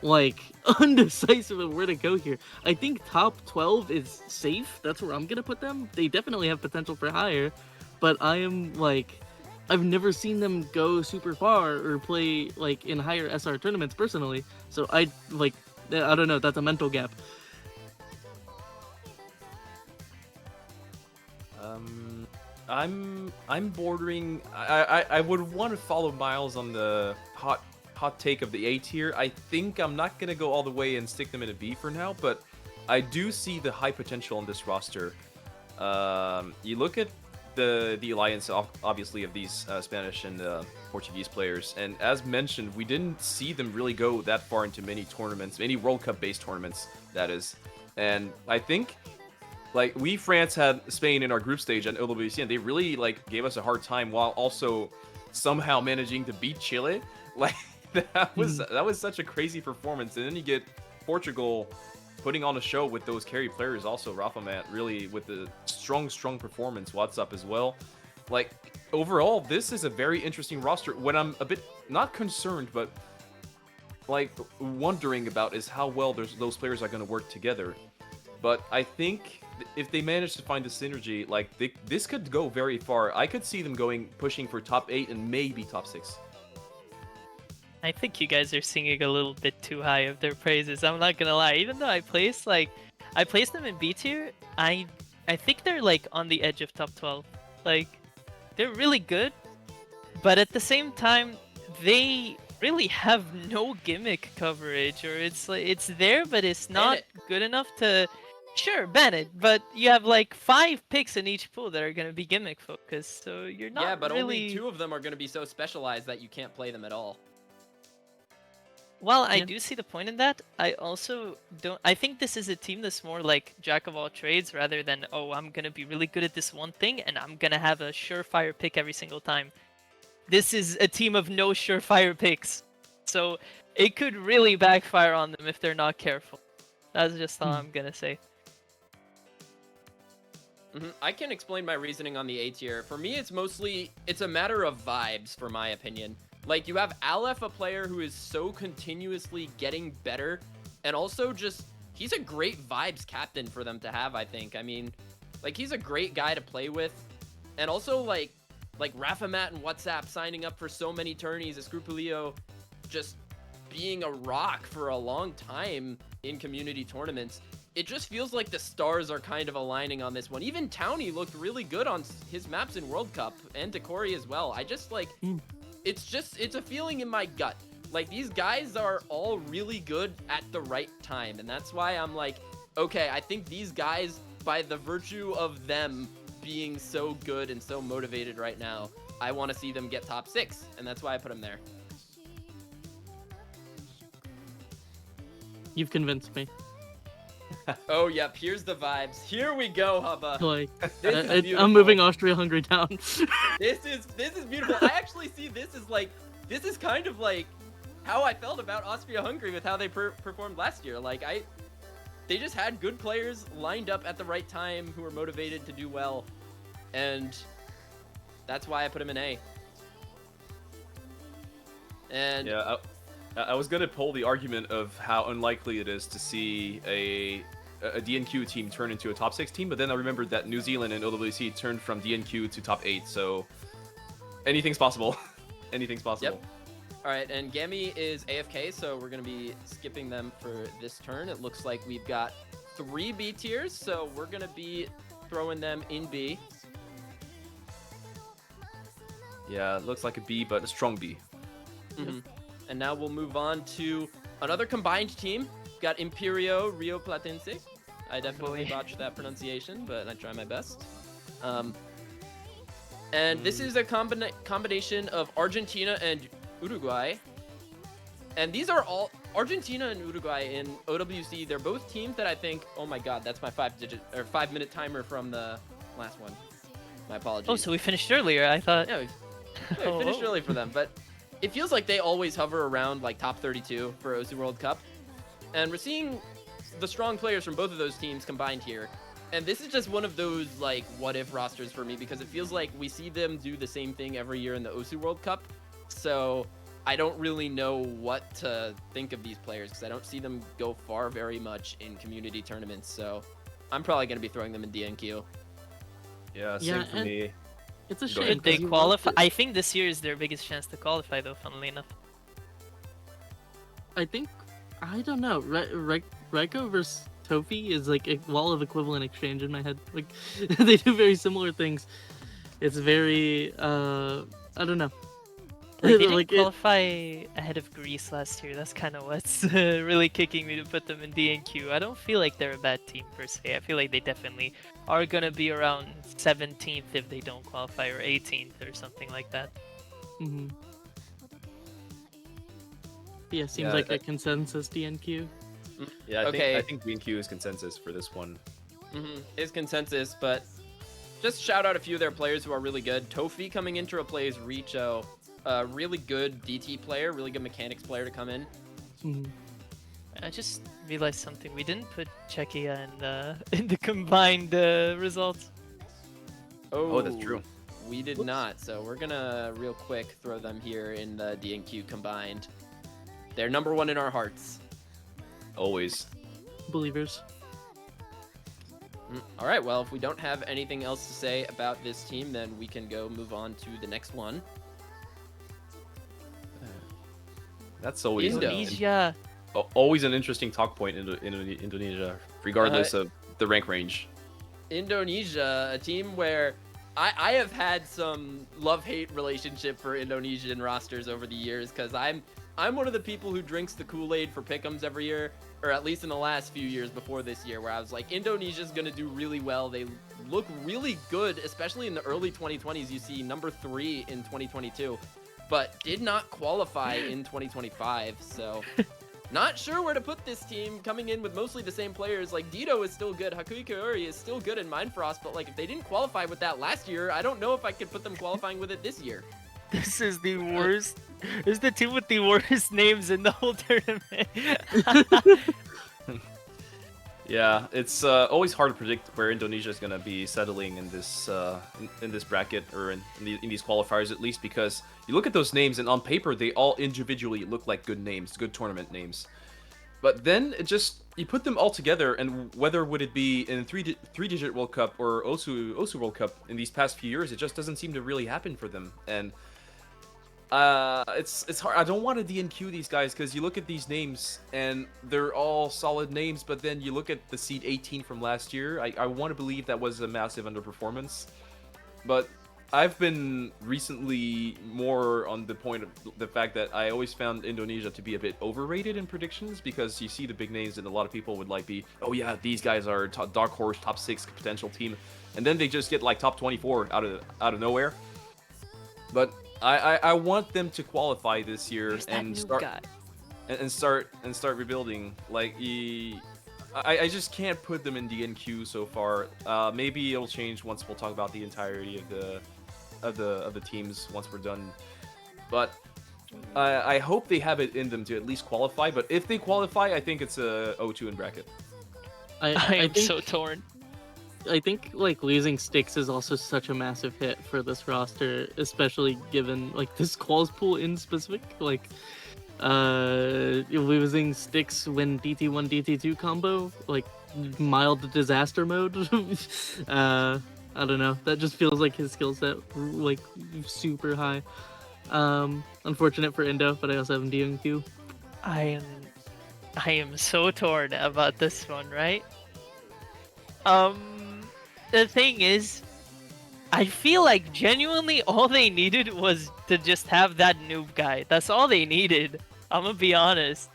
like undecisive of where to go here. I think top 12 is safe. That's where I'm gonna put them. They definitely have potential for higher, but I am like, I've never seen them go super far or play like in higher SR tournaments personally. So I don't know. That's a mental gap. I'm bordering. I would want to follow Miles on the hot take of the A tier. I think I'm not gonna go all the way and stick them in a B for now, but I do see the high potential on this roster. You look at the alliance, obviously, of these Spanish and Portuguese players, and as mentioned, we didn't see them really go that far into many tournaments, many World Cup based tournaments, that is. And I think, like, we France had Spain in our group stage at LWC, and they really like gave us a hard time while also somehow managing to beat Chile. Like, that was such a crazy performance. And then you get Portugal putting on a show with those carry players, also Rafamat really with the strong performance, WhatsApp as well. Like, overall, this is a very interesting roster. What I'm a bit not concerned, but like wondering about is how well those players are going to work together. But I think if they manage to find the synergy, like this could go very far. I could see them pushing for top 8 and maybe top 6. I think you guys are singing a little bit too high of their praises. I'm not gonna lie. Even though I placed them in B tier, I think they're like on the edge of top 12. Like, they're really good, but at the same time, they really have no gimmick coverage, or it's like it's there, but it's not good enough to. Sure, Bennett, but you have like 5 picks in each pool that are gonna be gimmick focused, so you're not. Yeah, but really... only 2 of them are going to be so specialized that you can't play them at all. Well, I Yeah. do see the point in that. I also don't. I think this is a team that's more like jack of all trades rather than, oh, I'm gonna be really good at this one thing and I'm gonna have a surefire pick every single time. This is a team of no surefire picks, so it could really backfire on them if they're not careful. That's just all I'm gonna say. I can explain my reasoning on the A tier. For me, it's a matter of vibes, for my opinion. Like, you have Aleph, a player who is so continuously getting better, and also just, he's a great vibes captain for them to have, I think. I mean, like, he's a great guy to play with, and also, like Rafamat and WhatsApp signing up for so many tourneys, Escrupulio just being a rock for a long time in community tournaments. It just feels like the stars are kind of aligning on this one. Even Townie looked really good on his maps in World Cup, and Decory as well. I just, like... It's a feeling in my gut. Like, these guys are all really good at the right time, and that's why I'm like, okay, I think these guys, by the virtue of them being so good and so motivated right now, I want to see them get top 6, and that's why I put them there. You've convinced me. Oh, yep, here's the vibes. Here we go, Hubba. Like, This is beautiful. I'm moving Austria-Hungary down. This is beautiful. I actually see this is kind of like how I felt about Austria-Hungary with how they performed last year. Like, they just had good players lined up at the right time who were motivated to do well, and that's why I put them in A. And Yeah, I was gonna pull the argument of how unlikely it is to see a DNQ team turn into a top 6 team, but then I remembered that New Zealand and LWC turned from DNQ to top 8, so anything's possible. Anything's possible. Yep. All right, and Gammy is AFK, so we're going to be skipping them for this turn. It looks like we've got 3 B tiers, so we're going to be throwing them in B. Yeah, it looks like a B, but a strong B. And now we'll move on to another combined team. We've got Imperio Rio Platense. I definitely Boy. botched that pronunciation, but I try my best. And this is a combination of Argentina and Uruguay. And these are all Argentina and Uruguay in OWC. They're both teams that I think. Oh my God, that's my 5-minute timer from the last one. My apologies. Oh, so we finished earlier. I thought. Yeah, we finished early for them, but it feels like they always hover around like top 32 for OC World Cup. And we're seeing the strong players from both of those teams combined here. And this is just one of those like what if rosters for me because it feels like we see them do the same thing every year in the OC World Cup. So I don't really know what to think of these players because I don't see them go far very much in community tournaments. So I'm probably going to be throwing them in DNQ. Yeah, same Yeah, for and- me. It's a Go shame. ahead. Should they 'cause you want qualify? to- I think this year is their biggest chance to qualify, though. Funnily enough. I think, I don't know. Reiko versus Tofi is like a wall of equivalent exchange in my head. Like they do very similar things. It's very I don't know. Like, they didn't Like, qualify ahead of Greece last year. That's kind of what's really kicking me to put them in DNQ. I don't feel like they're a bad team per se. I feel like they definitely are gonna be around 17th if they don't qualify, or 18th or something like that. hmm Yeah, seems Yeah, like a that- consensus DNQ. Yeah, Okay. I think BNQ is consensus for this one. Is consensus, but just shout out a few of their players who are really good. Tofi coming in to replace Richo, a really good DT player, really good mechanics player to come in. Mhm. I just realized something. We didn't put Czechia in the combined results. Oh, that's true. We did not, so we're gonna real quick throw them here in the DNQ combined. They're number one in our hearts. Always. Believers. All right, well, if we don't have anything else to say about this team, then we can go move on to the next one. That's always Indo. Indonesia. always an interesting talk point in Indonesia, regardless of the rank range. Indonesia, a team where I have had some love-hate relationship for Indonesian rosters over the years because I'm one of the people who drinks the Kool-Aid for pick'ems every year, or at least in the last few years before this year, where I was like, Indonesia's gonna do really well. They look really good, especially in the early 2020s. You see number 3 in 2022, but did not qualify in 2025. So not sure where to put this team, coming in with mostly the same players. Like, Dido is still good, Hakui Kaori is still good in Mindfrost, but like if they didn't qualify with that last year, I don't know if I could put them qualifying with it this year. This is the worst. This is the team with the worst names in the whole tournament. Yeah, it's always hard to predict where Indonesia is gonna be settling in this in this bracket or in these qualifiers, at least, because you look at those names and on paper they all individually look like good names, good tournament names. But then it just you put them all together, and whether would it be in three-digit World Cup or Osu World Cup in these past few years, it just doesn't seem to really happen for them. And it's hard. I don't want to DNQ these guys because you look at these names and they're all solid names, but then you look at the seed 18 from last year. I want to believe that was a massive underperformance, but I've been recently more on the point of the fact that I always found Indonesia to be a bit overrated in predictions because you see the big names and a lot of people would like be, oh yeah, these guys are dark horse top 6 potential team, and then they just get like top 24 out of nowhere. But I want them to qualify this year Where's that and new start guy? and start rebuilding. Like I just can't put them in DNQ so far. Maybe it'll change once we'll talk about the entirety of the teams once we're done. But I hope they have it in them to at least qualify. But if they qualify, I think it's a O2 in bracket. I I am think, so torn. I think like losing Styx is also such a massive hit for this roster, especially given like this quals pool in specific. Like losing Styx when DT1 DT2 combo, like mild disaster mode. I don't know. That just feels like his skill set like super high. Unfortunate for Indo, but I also have him DNQ. I am so torn about this one, right? The thing is, I feel like genuinely all they needed was to just have that noob guy. That's all they needed. I'm gonna be honest.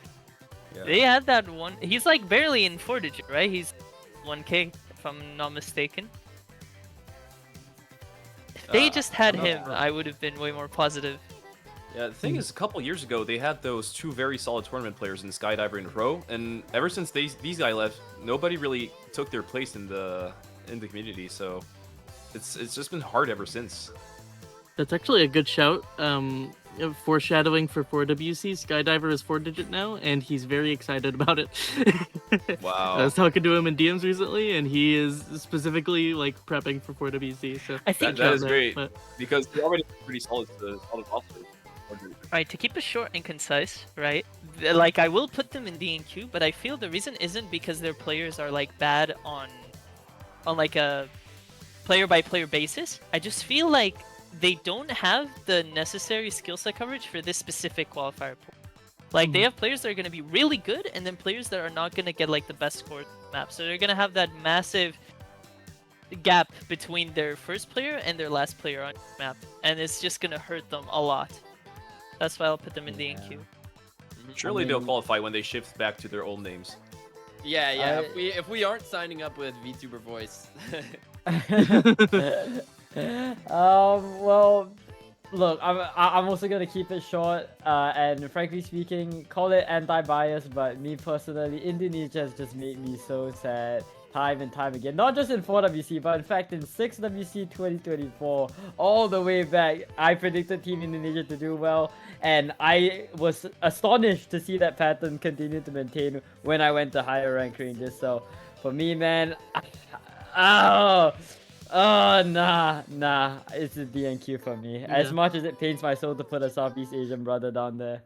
Yeah. They had that one. He's like barely in 4-digit, right? 1K, if I'm not mistaken. If they just had I'm not him, sure. I would have been way more positive. Yeah, the thing is, a couple years ago, they had those two very solid tournament players in Skydiver and Ro, and ever since these guys left, nobody really took their place in the community. So it's just been hard ever since. That's actually a good shout. Foreshadowing for 4WC, Skydiver is 4-digit now, and he's very excited about it. I Wow. was talking to him in DMs recently, and he is specifically like prepping for 4WC. So I think, That is great. But Because they already have pretty solid roster. right, to keep it short and concise, right? Like, I will put them in DNQ, but I feel the reason isn't because their players are like bad on like a player-by-player basis. I just feel like they don't have the necessary skill set coverage for this specific qualifier pool. Like, they have players that are going to be really good, and then players that are not going to get like the best score map. So they're going to have that massive gap between their first player and their last player on map, and it's just going to hurt them a lot. That's why I'll put them in DNQ. Surely I they'll mean- qualify when they shift back to their old names. Yeah, yeah. I- If we aren't signing up with VTuber Voice, Well, look, I'm also gonna keep it short. And frankly speaking, call it anti-bias, but me personally, Indonesia has just made me so sad time and time again. Not just in 4WC, but in fact in 6WC 2024, all the way back, I predicted Team Indonesia to do well, and I was astonished to see that pattern continue to maintain when I went to higher rank ranges. So, for me, man, oh, nah, it's a DNQ for me. As Yeah. much as it pains my soul to put a Southeast Asian brother down there.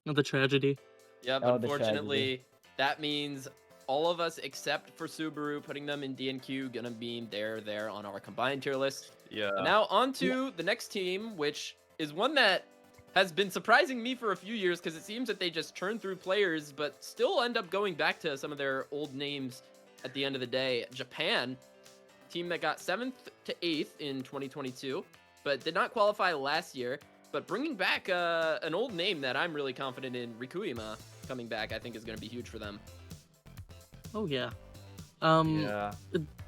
the tragedy. yep, Oh, the unfortunately, that means all of us except for Subaru putting them in DNQ gonna be there on our combined tier list. Yeah. Now on to the next team, which is one that has been surprising me for a few years because it seems that they just churn through players but still end up going back to some of their old names at the end of the day. Japan, team that got 7th to 8th in 2022, but did not qualify last year, but bringing back an old name that I'm really confident in, Rikuyama, coming back, I think is going to be huge for them. Oh yeah. Yeah.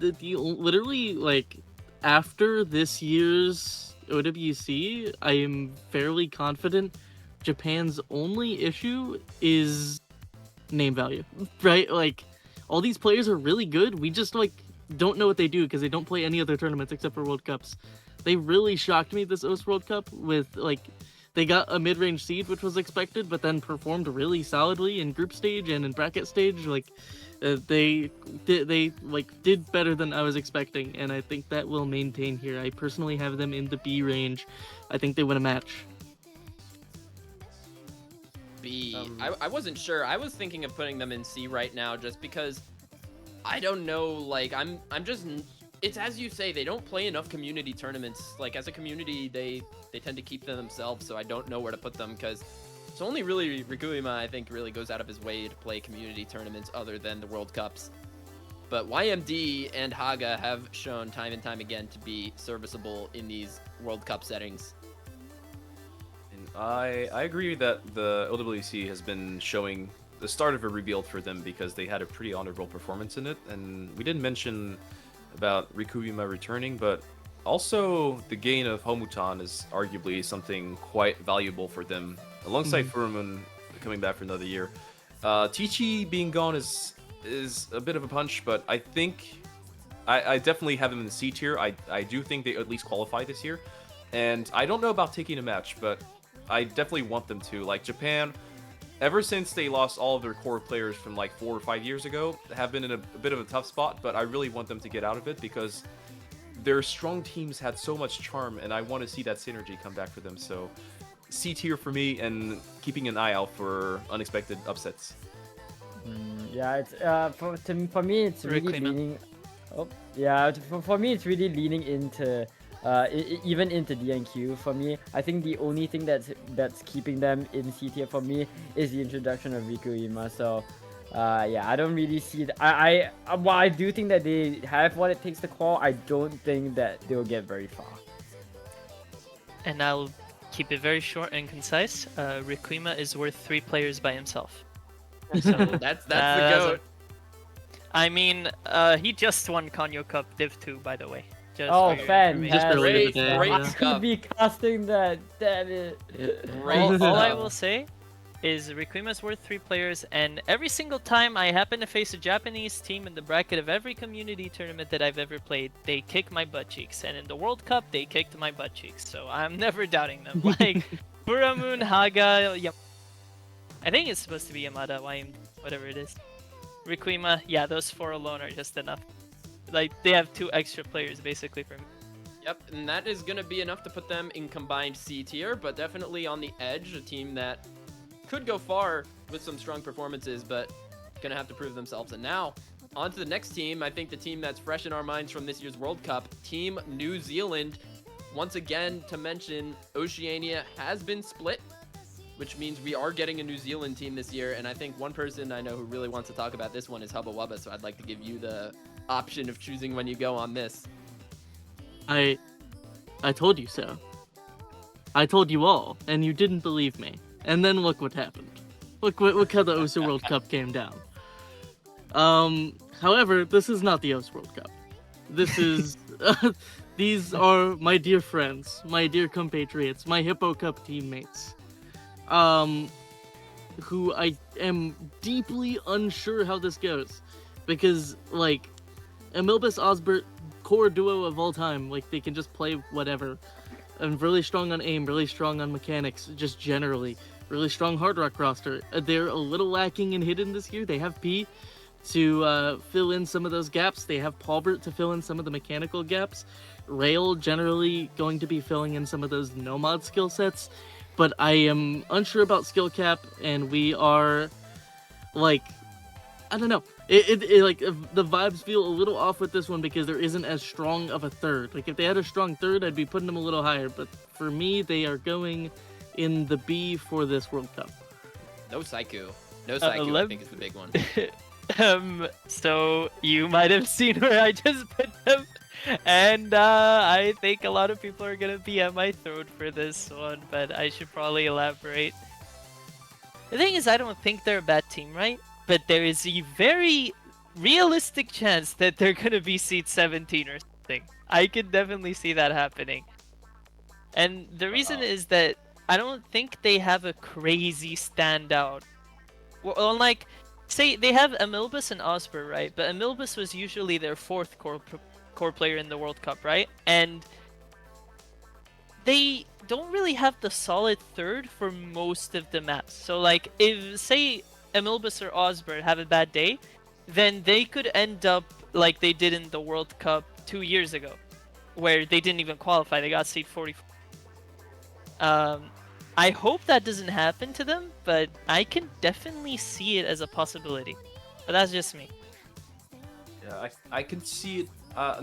Literally like after this year's OWC, I am fairly confident Japan's only issue is name value, right? Like all these players are really good. We just like don't know what they do because they don't play any other tournaments except for World Cups. They really shocked me this OS World Cup with like they got a mid-range seed, which was expected, but then performed really solidly in group stage and in bracket stage. Like they did better than I was expecting, and I think that will maintain here. I personally have them in the B range. I think they win a match. B. I wasn't sure. I was thinking of putting them in C right now just because I don't know, like I'm just it's as you say, they don't play enough community tournaments. Like as a community, they tend to keep them themselves, so I don't know where to put them because it's only really Rikuyama I think really goes out of his way to play community tournaments other than the World Cups. But YMD and Haga have shown time and time again to be serviceable in these World Cup settings. And I agree that the LWC has been showing the start of a rebuild for them because they had a pretty honorable performance in it. And we didn't mention about Rikuyama returning, but also the gain of Homutan is arguably something quite valuable for them, alongside Furumun coming back for another year. Tichi being gone is a bit of a punch, but I think I definitely have them in the C tier. I do think they at least qualify this year, and I don't know about taking a match, but I definitely want them to. Like Japan, ever since they lost all of their core players from like 4 or 5 years ago, have been in a bit of a tough spot, but I really want them to get out of it because their strong teams had so much charm, and I want to see that synergy come back for them. So C tier for me, and keeping an eye out for unexpected upsets. Yeah, it's for me it's really Rikuyama. leaning. Oh, yeah, for me it's really leaning into even into DNQ. For me, I think the only thing that's keeping them in C tier for me is the introduction of Rikuyama. So, yeah, I don't really see. While I do think that they have what it takes to call, I don't think that they'll get very far. And I'll keep it very short and concise. Rikuyama is worth 3 players by himself. So That's the that's goat. I mean, he just won Kanyo Cup Div 2, by the way. Just Oh, for your fantastic. information. Just earlier Great, today. great I Yeah. could stuff. be casting that. Damn it. Great All I stuff. will say is Requima's worth 3 players, and every single time I happen to face a Japanese team in the bracket of every community tournament that I've ever played, they kick my butt cheeks. And in the World Cup, they kicked my butt cheeks. So I'm never doubting them. Like, Buramoon, Haga, I think it's supposed to be Yamada, whatever it is. Requima, yeah, those 4 alone are just enough. Like, they have 2 extra players, basically, for me. Yep, and that is going to be enough to put them in combined C tier, but definitely on the edge, a team that could go far with some strong performances, but going to have to prove themselves. And now, on to the next team. I think the team that's fresh in our minds from this year's World Cup, Team New Zealand. Once again, to mention, Oceania has been split, which means we are getting a New Zealand team this year, and I think one person I know who really wants to talk about this one is Hubba Wubba, so I'd like to give you the option of choosing when you go on this. I told you so. I told you all, and you didn't believe me. And then look what happened. Look how the OSA World Cup came down. However, this is not the OSA World Cup. This is these are my dear friends, my dear compatriots, my Hippo Cup teammates. Who I am deeply unsure how this goes. Because, like, Emilbus Osbert, core duo of all time, like, they can just play whatever. And really strong on aim, really strong on mechanics, just generally. Really strong Hard Rock roster. They're a little lacking in hidden this year. They have P to fill in some of those gaps. They have Paulbert to fill in some of the mechanical gaps. Rail generally going to be filling in some of those no-mod skill sets. But I am unsure about skill cap, and we are, like, I don't know. Like, the vibes feel a little off with this one because there isn't as strong of a third. Like, if they had a strong third, I'd be putting them a little higher. But for me, they are going in the B for this World Cup. No Saiku. No Saiku, I think, is the big one. So you might have seen where I just put them, and I think a lot of people are gonna be at my throat for this one, but I should probably elaborate. The thing is, I don't think they're a bad team, right? But there is a very realistic chance that they're gonna be seed 17 or something. I could definitely see that happening. And the reason is that I don't think they have a crazy standout. Well, like, say they have Emilbus and Osber, right? But Emilbus was usually their 4th core player in the World Cup, right? And they don't really have the solid 3rd for most of the maps. So, like, if, say, Emilbus or Osber have a bad day, then they could end up like they did in the World Cup 2 years ago, where they didn't even qualify. They got seed 44. I hope that doesn't happen to them, but I can definitely see it as a possibility. But that's just me. Yeah, I can see it,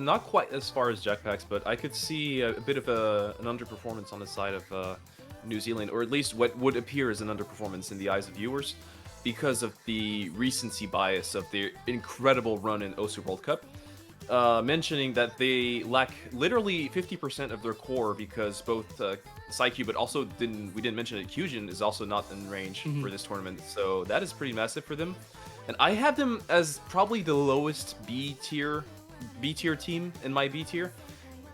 not quite as far as Jetpacks, but I could see a bit of an underperformance on the side of New Zealand, or at least what would appear as an underperformance in the eyes of viewers, because of the recency bias of their incredible run in OSU World Cup. Mentioning that they lack literally 50% of their core because both Psyche, but also we didn't mention it, Kyujin is also not in range for this tournament, so that is pretty massive for them. And I have them as probably the lowest B tier team in my B tier.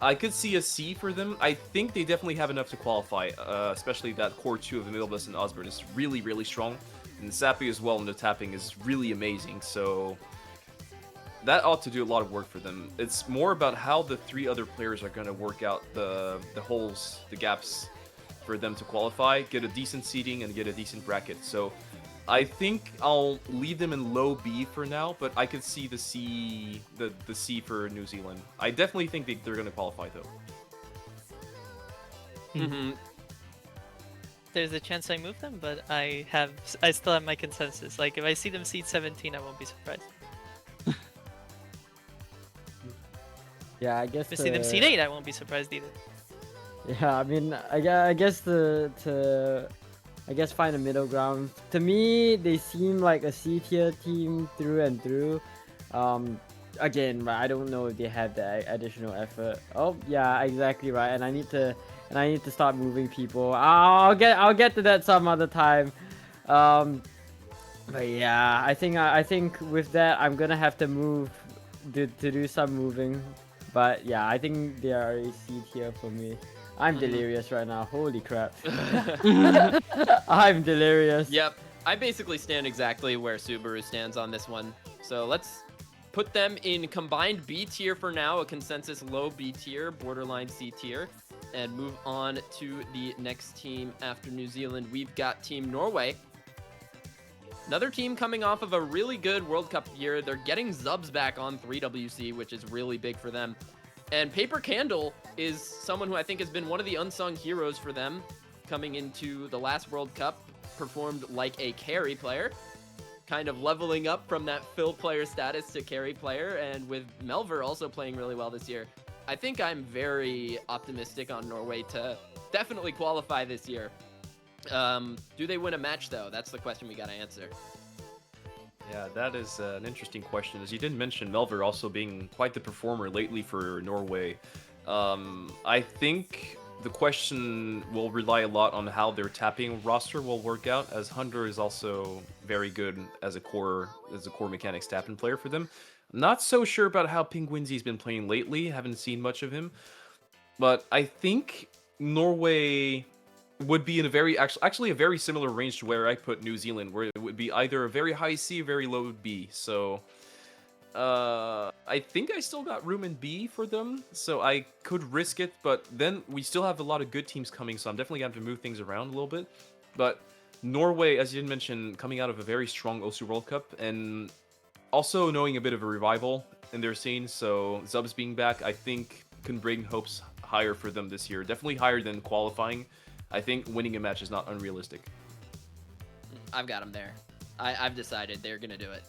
I could see a C for them. I think they definitely have enough to qualify, especially that core 2 of Emilbus and Osbert is really, really strong. And Sappy as well in the tapping is really amazing, so that ought to do a lot of work for them. It's more about how the 3 other players are going to work out the holes, the gaps for them to qualify, get a decent seeding, and get a decent bracket. So I think I'll leave them in low B for now, but I could see the C, the C for New Zealand. I definitely think they're going to qualify though. Mm-hmm. There's a chance I move them, but I still have my consensus. Like, if I see them seed 17, I won't be surprised. Yeah, I guess. If I see them seed 8, I won't be surprised either. Yeah, I mean, I guess find a middle ground. To me, they seem like a C tier team through and through. Again, I don't know if they have the additional effort. Oh, yeah, exactly right. And I need to start moving people. I'll get to that some other time. But yeah, I think with that I'm gonna have to move to do some moving. But yeah, I think they are a C tier for me. I'm delirious right now. Holy crap. I'm delirious. Yep, I basically stand exactly where Subaru stands on this one. So let's put them in combined B tier for now, a consensus low B tier, borderline C tier, and move on to the next team after New Zealand. We've got Team Norway. Another team coming off of a really good World Cup year. They're getting Zubs back on 3WC, which is really big for them. And Paper Candle is someone who I think has been one of the unsung heroes for them coming into the last World Cup, performed like a carry player, kind of leveling up from that fill player status to carry player, and with Melver also playing really well this year. I think I'm very optimistic on Norway to definitely qualify this year. Do they win a match, though? That's the question we gotta answer. Yeah, that is an interesting question. As you did mention, Melver also being quite the performer lately for Norway. I think the question will rely a lot on how their tapping roster will work out, as Hunter is also very good as a core mechanics tapping player for them. I'm not so sure about how Penguinsy's been playing lately. Haven't seen much of him, but I think Norway would be in a very actually a very similar range to where I put New Zealand, where it would be either a very high C, very low B. So I think I still got room in B for them, so I could risk it, but then we still have a lot of good teams coming, so I'm definitely going to have to move things around a little bit. But Norway, as you did mention, coming out of a very strong OSU World Cup, and also knowing a bit of a revival in their scene, so Zubs being back, I think can bring hopes higher for them this year. Definitely higher than qualifying. I think winning a match is not unrealistic. I've got them there. I've decided they're gonna do it.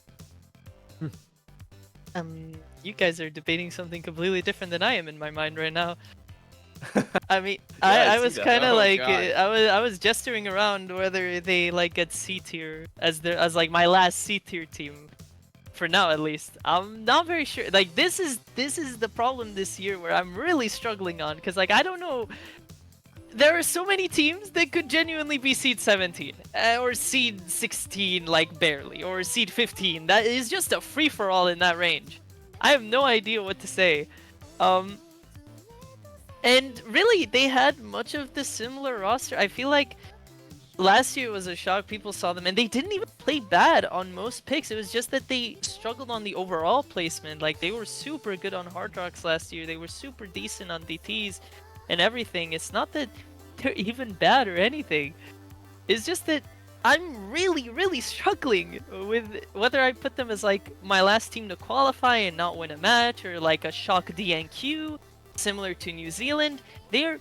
You guys are debating something completely different than I am in my mind right now. I mean, I I see was that. kind of Oh, like, God. I was gesturing around whether they like get C tier as like my last C tier team. For now, at least. I'm not very sure. Like this is the problem this year where I'm really struggling on, because like I don't know. There are so many teams that could genuinely be seed 17 or seed 16, like barely, or seed 15. That is just a free for all in that range. I have no idea what to say. And really, they had much of the similar roster. I feel like last year was a shock. People saw them, and they didn't even play bad on most picks. It was just that they struggled on the overall placement. Like, they were super good on Hard Rocks last year. They were super decent on DTs and everything. It's not that they're even bad or anything. It's just that I'm really, really struggling with whether I put them as like my last team to qualify and not win a match, or like a shock DNQ, similar to New Zealand. They're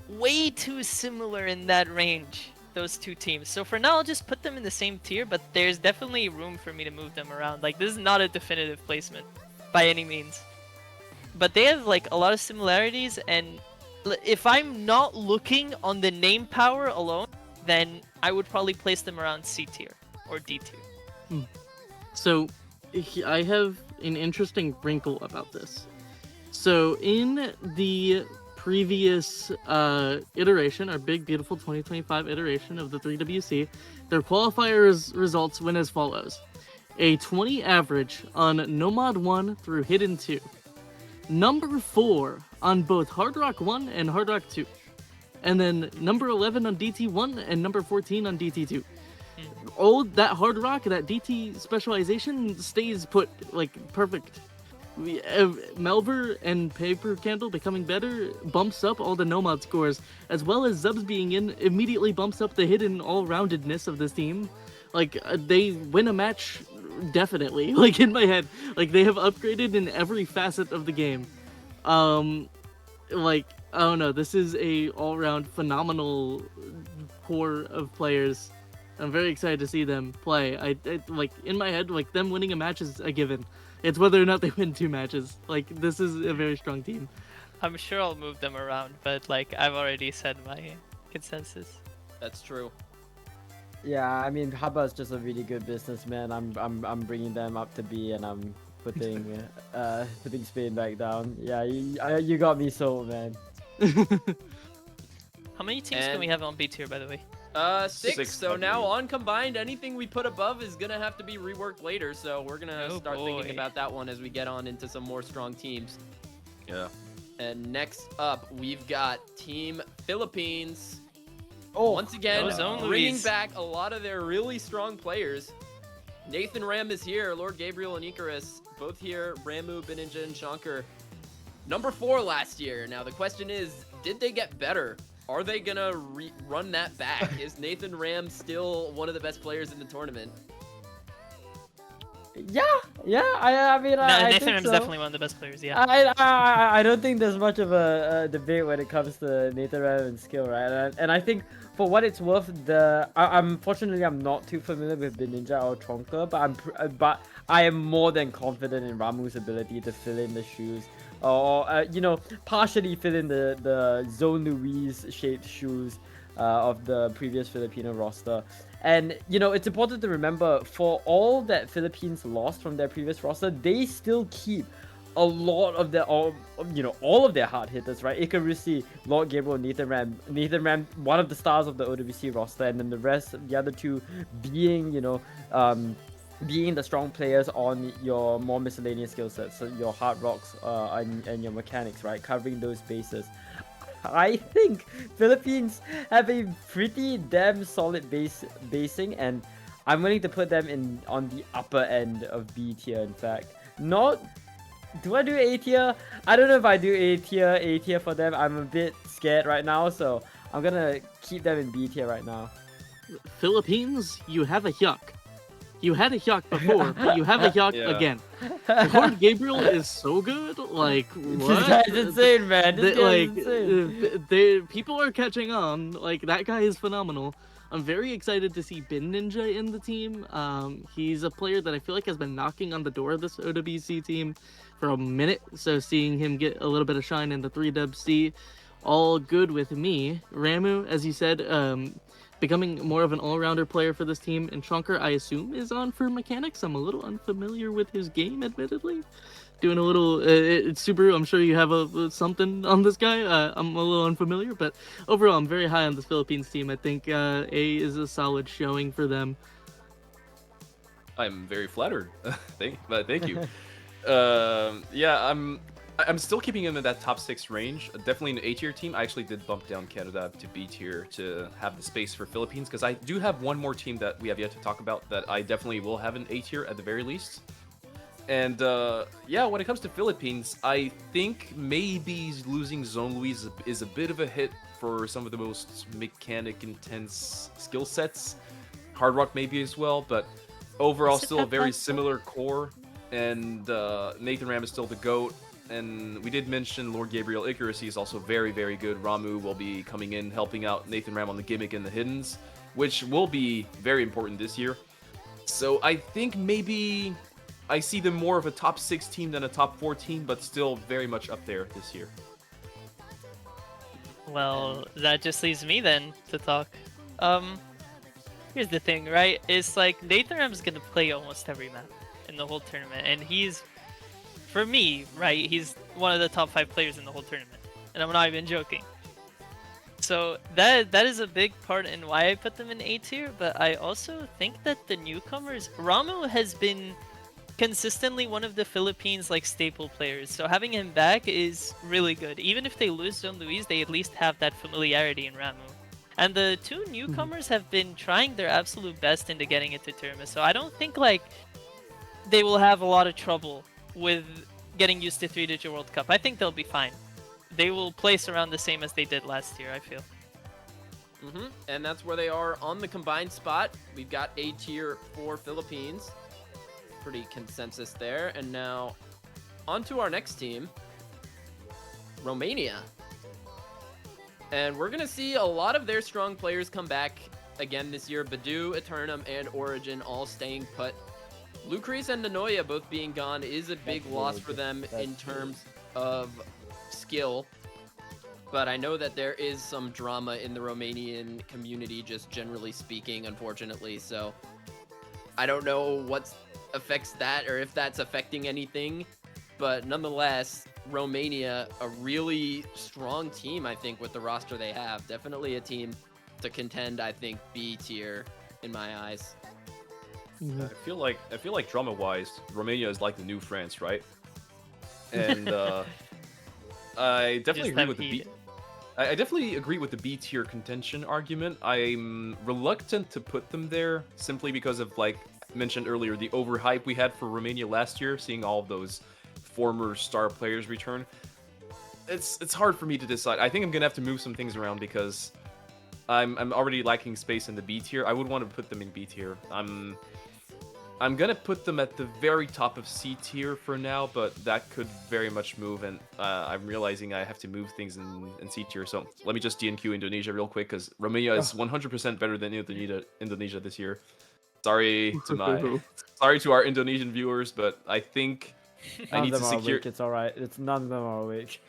way too similar in that range, those two teams. So for now, I'll just put them in the same tier, but there's definitely room for me to move them around. Like, this is not a definitive placement by any means. But they have like a lot of similarities, and if I'm not looking on the name power alone, then I would probably place them around C tier or D tier. So, I have an interesting wrinkle about this. So, in the previous iteration, our big, beautiful 2025 iteration of the 3WC, their qualifiers results went as follows. A 20 average on Nomad 1 through Hidden 2. Number 4 on both Hard Rock 1 and Hard Rock 2. And then number 11 on DT1 and number 14 on DT2. All that Hard Rock, that DT specialization stays put, like, perfect. Melver and Paper Candle becoming better bumps up all the Nomad scores, as well as Zubs being in immediately bumps up the hidden all-roundedness of this team. Like, they win a match definitely, like, in my head. Like, they have upgraded in every facet of the game. Like, I don't know, this is a all-round phenomenal core of players. I'm very excited to see them play. I like, in my head, like, them winning a match is a given. It's whether or not they win 2 matches. Like, this is a very strong team. I'm sure I'll move them around, but like I've already said my consensus. That's true. Yeah, I mean, Haba is just a really good businessman. I'm bringing them up to B, and I'm putting putting Spain back down. Yeah, you got me sold, man. How many teams can And- we have on B tier, by the way? Six. Six, So I now believe. on combined, anything we put above is gonna have to be reworked later. So we're gonna Oh, start thinking boy. about that one as we get on into some more strong teams. Yeah. And next up, we've got Team Philippines. Oh, Once again, Those own bringing Luis. back a lot of their really strong players. Nathan Ram is here, Lord Gabriel and Icarus, both here, Ramu, Beninja, and Shankar. Number 4 last year. Now the question is, did they get better? Are they gonna run that back? Is Nathan Ram still one of the best players in the tournament? yeah. I mean, No, I Nathan think Ram's so. definitely one of the best players. Yeah. I don't think there's much of a debate when it comes to Nathan Ram and skill, right? And I think for what it's worth, unfortunately I'm not too familiar with Beninja or Chonka, but I am more than confident in Ramu's ability to fill in the shoes, or partially fill in the Zone Luis shaped shoes of the previous Filipino roster. And it's important to remember, for all that Philippines lost from their previous roster, they still keep a lot of their all of their hard hitters, right? Ikarusi, Lord Gabriel, Nathan Ram, one of the stars of the OWC roster, and then the rest, the other two being being the strong players on your more miscellaneous skill sets, so your hard rocks and your mechanics, right? Covering those bases. I think Philippines have a pretty damn solid basing, and I'm willing to put them in on the upper end of B tier. In fact, do I do A tier? I don't know if I do A tier for them. I'm a bit scared right now, so I'm gonna keep them in B tier right now. Philippines, you have a yuck. You had a yuck before, but you have a yuck Yeah. again. Lord Gabriel is so good. Like, what? This guy's insane, man. This guy's insane. People are catching on. Like, that guy is phenomenal. I'm very excited to see Beninja in the team. He's a player that I feel like has been knocking on the door of this OWC team for a minute. So seeing him get a little bit of shine in the 3WC, all good with me. Ramu, as you said, becoming more of an all-rounder player for this team. And Shankar, I assume, is on for mechanics. I'm a little unfamiliar with his game, admittedly. Doing a little Subaru, I'm sure you have something on this guy. I'm a little unfamiliar, but overall, I'm very high on this Philippines team. I think A is a solid showing for them. I'm very flattered. Thank you. Yeah, I'm still keeping him in that top 6 range. Definitely an A tier team. I actually did bump down Canada to B tier to have the space for Philippines, because I do have one more team that we have yet to talk about that I definitely will have an A tier at the very least. And yeah, when it comes to Philippines, I think maybe losing Zone Luis is a bit of a hit for some of the most mechanic intense skill sets. Hard Rock maybe as well, but overall still a very similar core. And Nathan Ram is still the GOAT. And we did mention Lord Gabriel Icarus. He's also very, very good. Ramu will be coming in, helping out Nathan Ram on the gimmick and the hiddens, which will be very important this year. So I think maybe I see them more of a top 6 team than a top 4 team, but still very much up there this year. Well, that just leaves me then to talk. Here's the thing, right? It's like Nathan Ram's gonna play almost every map in the whole tournament, and he's, for me, right, he's one of the top 5 players in the whole tournament, and I'm not even joking. So that is a big part in why I put them in A tier, but I also think that the newcomers, Ramu has been consistently one of the Philippines like staple players, so having him back is really good. Even if they lose Zone Luis, they at least have that familiarity in Ramu. And the two newcomers have been trying their absolute best into getting into tournament, so I don't think like they will have a lot of trouble with getting used to 3-digit World Cup. I think they'll be fine. They will place around the same as they did last year, I feel. And that's where they are on the combined spot. We've got A tier for Philippines. Pretty consensus there. And now on to our next team, Romania. And we're going to see a lot of their strong players come back again this year. Badu, Eternum, and Origin all staying put. Lucrece and Nanoya both being gone is a big loss for them in terms of skill. But I know that there is some drama in the Romanian community, just generally speaking, unfortunately. So I don't know what affects that or if that's affecting anything. But nonetheless, Romania, a really strong team, I think, with the roster they have. Definitely a team to contend, I think, B tier in my eyes. I feel like drama-wise, Romania is like the new France, right? And I definitely agree with the B. I definitely agree with the B tier contention argument. I'm reluctant to put them there simply because of, like mentioned earlier, the overhype we had for Romania last year, seeing all of those former star players return. It's hard for me to decide. I think I'm gonna have to move some things around because I'm already lacking space in the B tier. I would want to put them in B tier. I'm gonna put them at the very top of C tier for now, but that could very much move, and I'm realizing I have to move things in C tier. So let me just DNQ Indonesia real quick, because Romania is 100% better than Indonesia this year. Sorry to our Indonesian viewers, but I think I need to secure. It's alright. None of them are awake.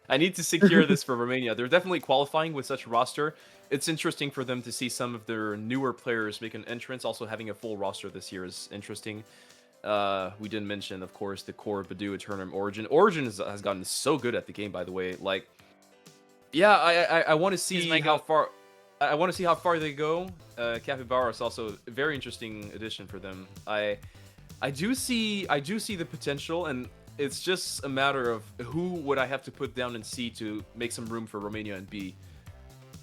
I need to secure this for Romania. They're definitely qualifying with such a roster. It's interesting for them to see some of their newer players make an entrance. Also, having a full roster this year is interesting. We didn't mention, of course, the core Badoo, Eternum, Origin. Origin has gotten so good at the game, by the way. Like, yeah, I want to see how far. I want to see how far they go. Capybara is also a very interesting addition for them. I do see the potential, and it's just a matter of who would I have to put down in C to make some room for Romania in B.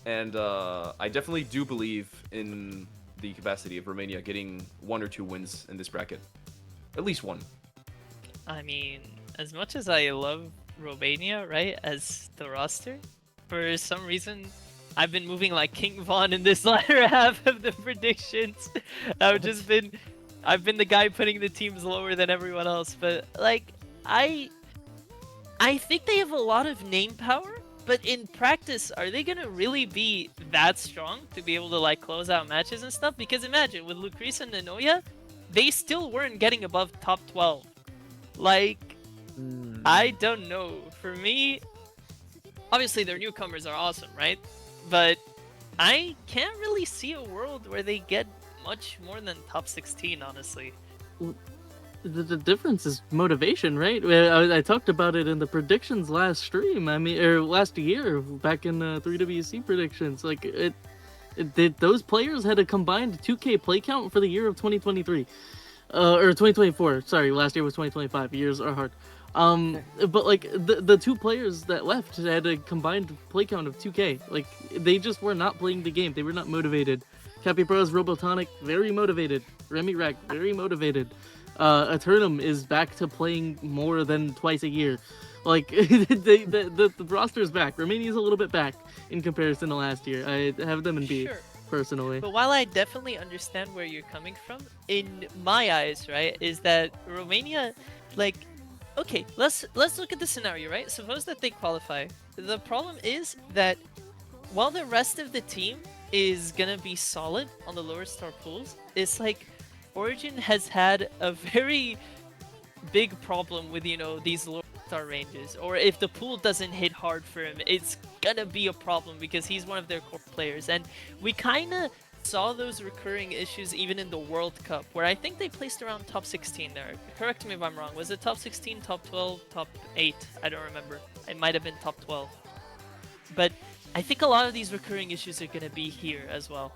And I definitely do believe in the capacity of Romania getting 1 or 2 wins in this bracket. At least one. I mean, as much as I love Romania, right, as the roster, for some reason, I've been moving like King Von in this latter half of the predictions. I've been the guy putting the teams lower than everyone else, but like, I think they have a lot of name power. But in practice, are they gonna really be that strong to be able to like close out matches and stuff? Because imagine with Lucrece and Nanoya, they still weren't getting above top 12. Like, I don't know. For me, obviously their newcomers are awesome, right? But I can't really see a world where they get much more than top 16, honestly. The difference is motivation, right? I talked about it in the predictions last stream. I mean, or last year, back in 3WC predictions. Like those players had a combined 2K play count for the year of 2023, or 2024. Sorry, last year was 2025. Years are hard. But like the 2 players that left had a combined play count of 2K. Like they just were not playing the game. They were not motivated. Capybara's Robotonic, very motivated. Remy Rack, very motivated. Eternum is back to playing more than twice a year. Like, the roster's back. Romania's a little bit back in comparison to last year. I have them in B, Sure. personally. But while I definitely understand where you're coming from, in my eyes, right, is that Romania, like, okay, let's look at the scenario, right? Suppose that they qualify. The problem is that while the rest of the team is gonna be solid on the lower star pools, it's like Origin has had a very big problem with, these low star ranges. Or if the pool doesn't hit hard for him, it's gonna be a problem because he's one of their core players. And we kind of saw those recurring issues even in the World Cup, where I think they placed around top 16 there. Correct me if I'm wrong. Was it top 16, top 12, top 8? I don't remember. It might have been top 12. But I think a lot of these recurring issues are gonna be here as well.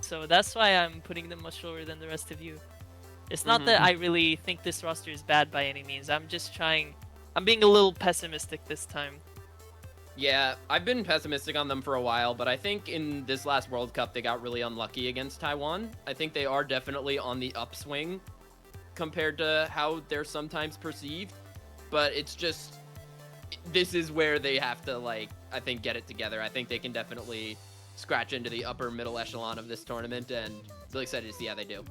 So that's why I'm putting them much lower than the rest of you. It's not that I really think this roster is bad by any means. I'm being a little pessimistic this time. Yeah, I've been pessimistic on them for a while, but I think in this last World Cup, they got really unlucky against Taiwan. I think they are definitely on the upswing compared to how they're sometimes perceived, but it's just, this is where they have to, like, I think get it together. I think they can definitely scratch into the upper middle echelon of this tournament, and really excited to see how they do.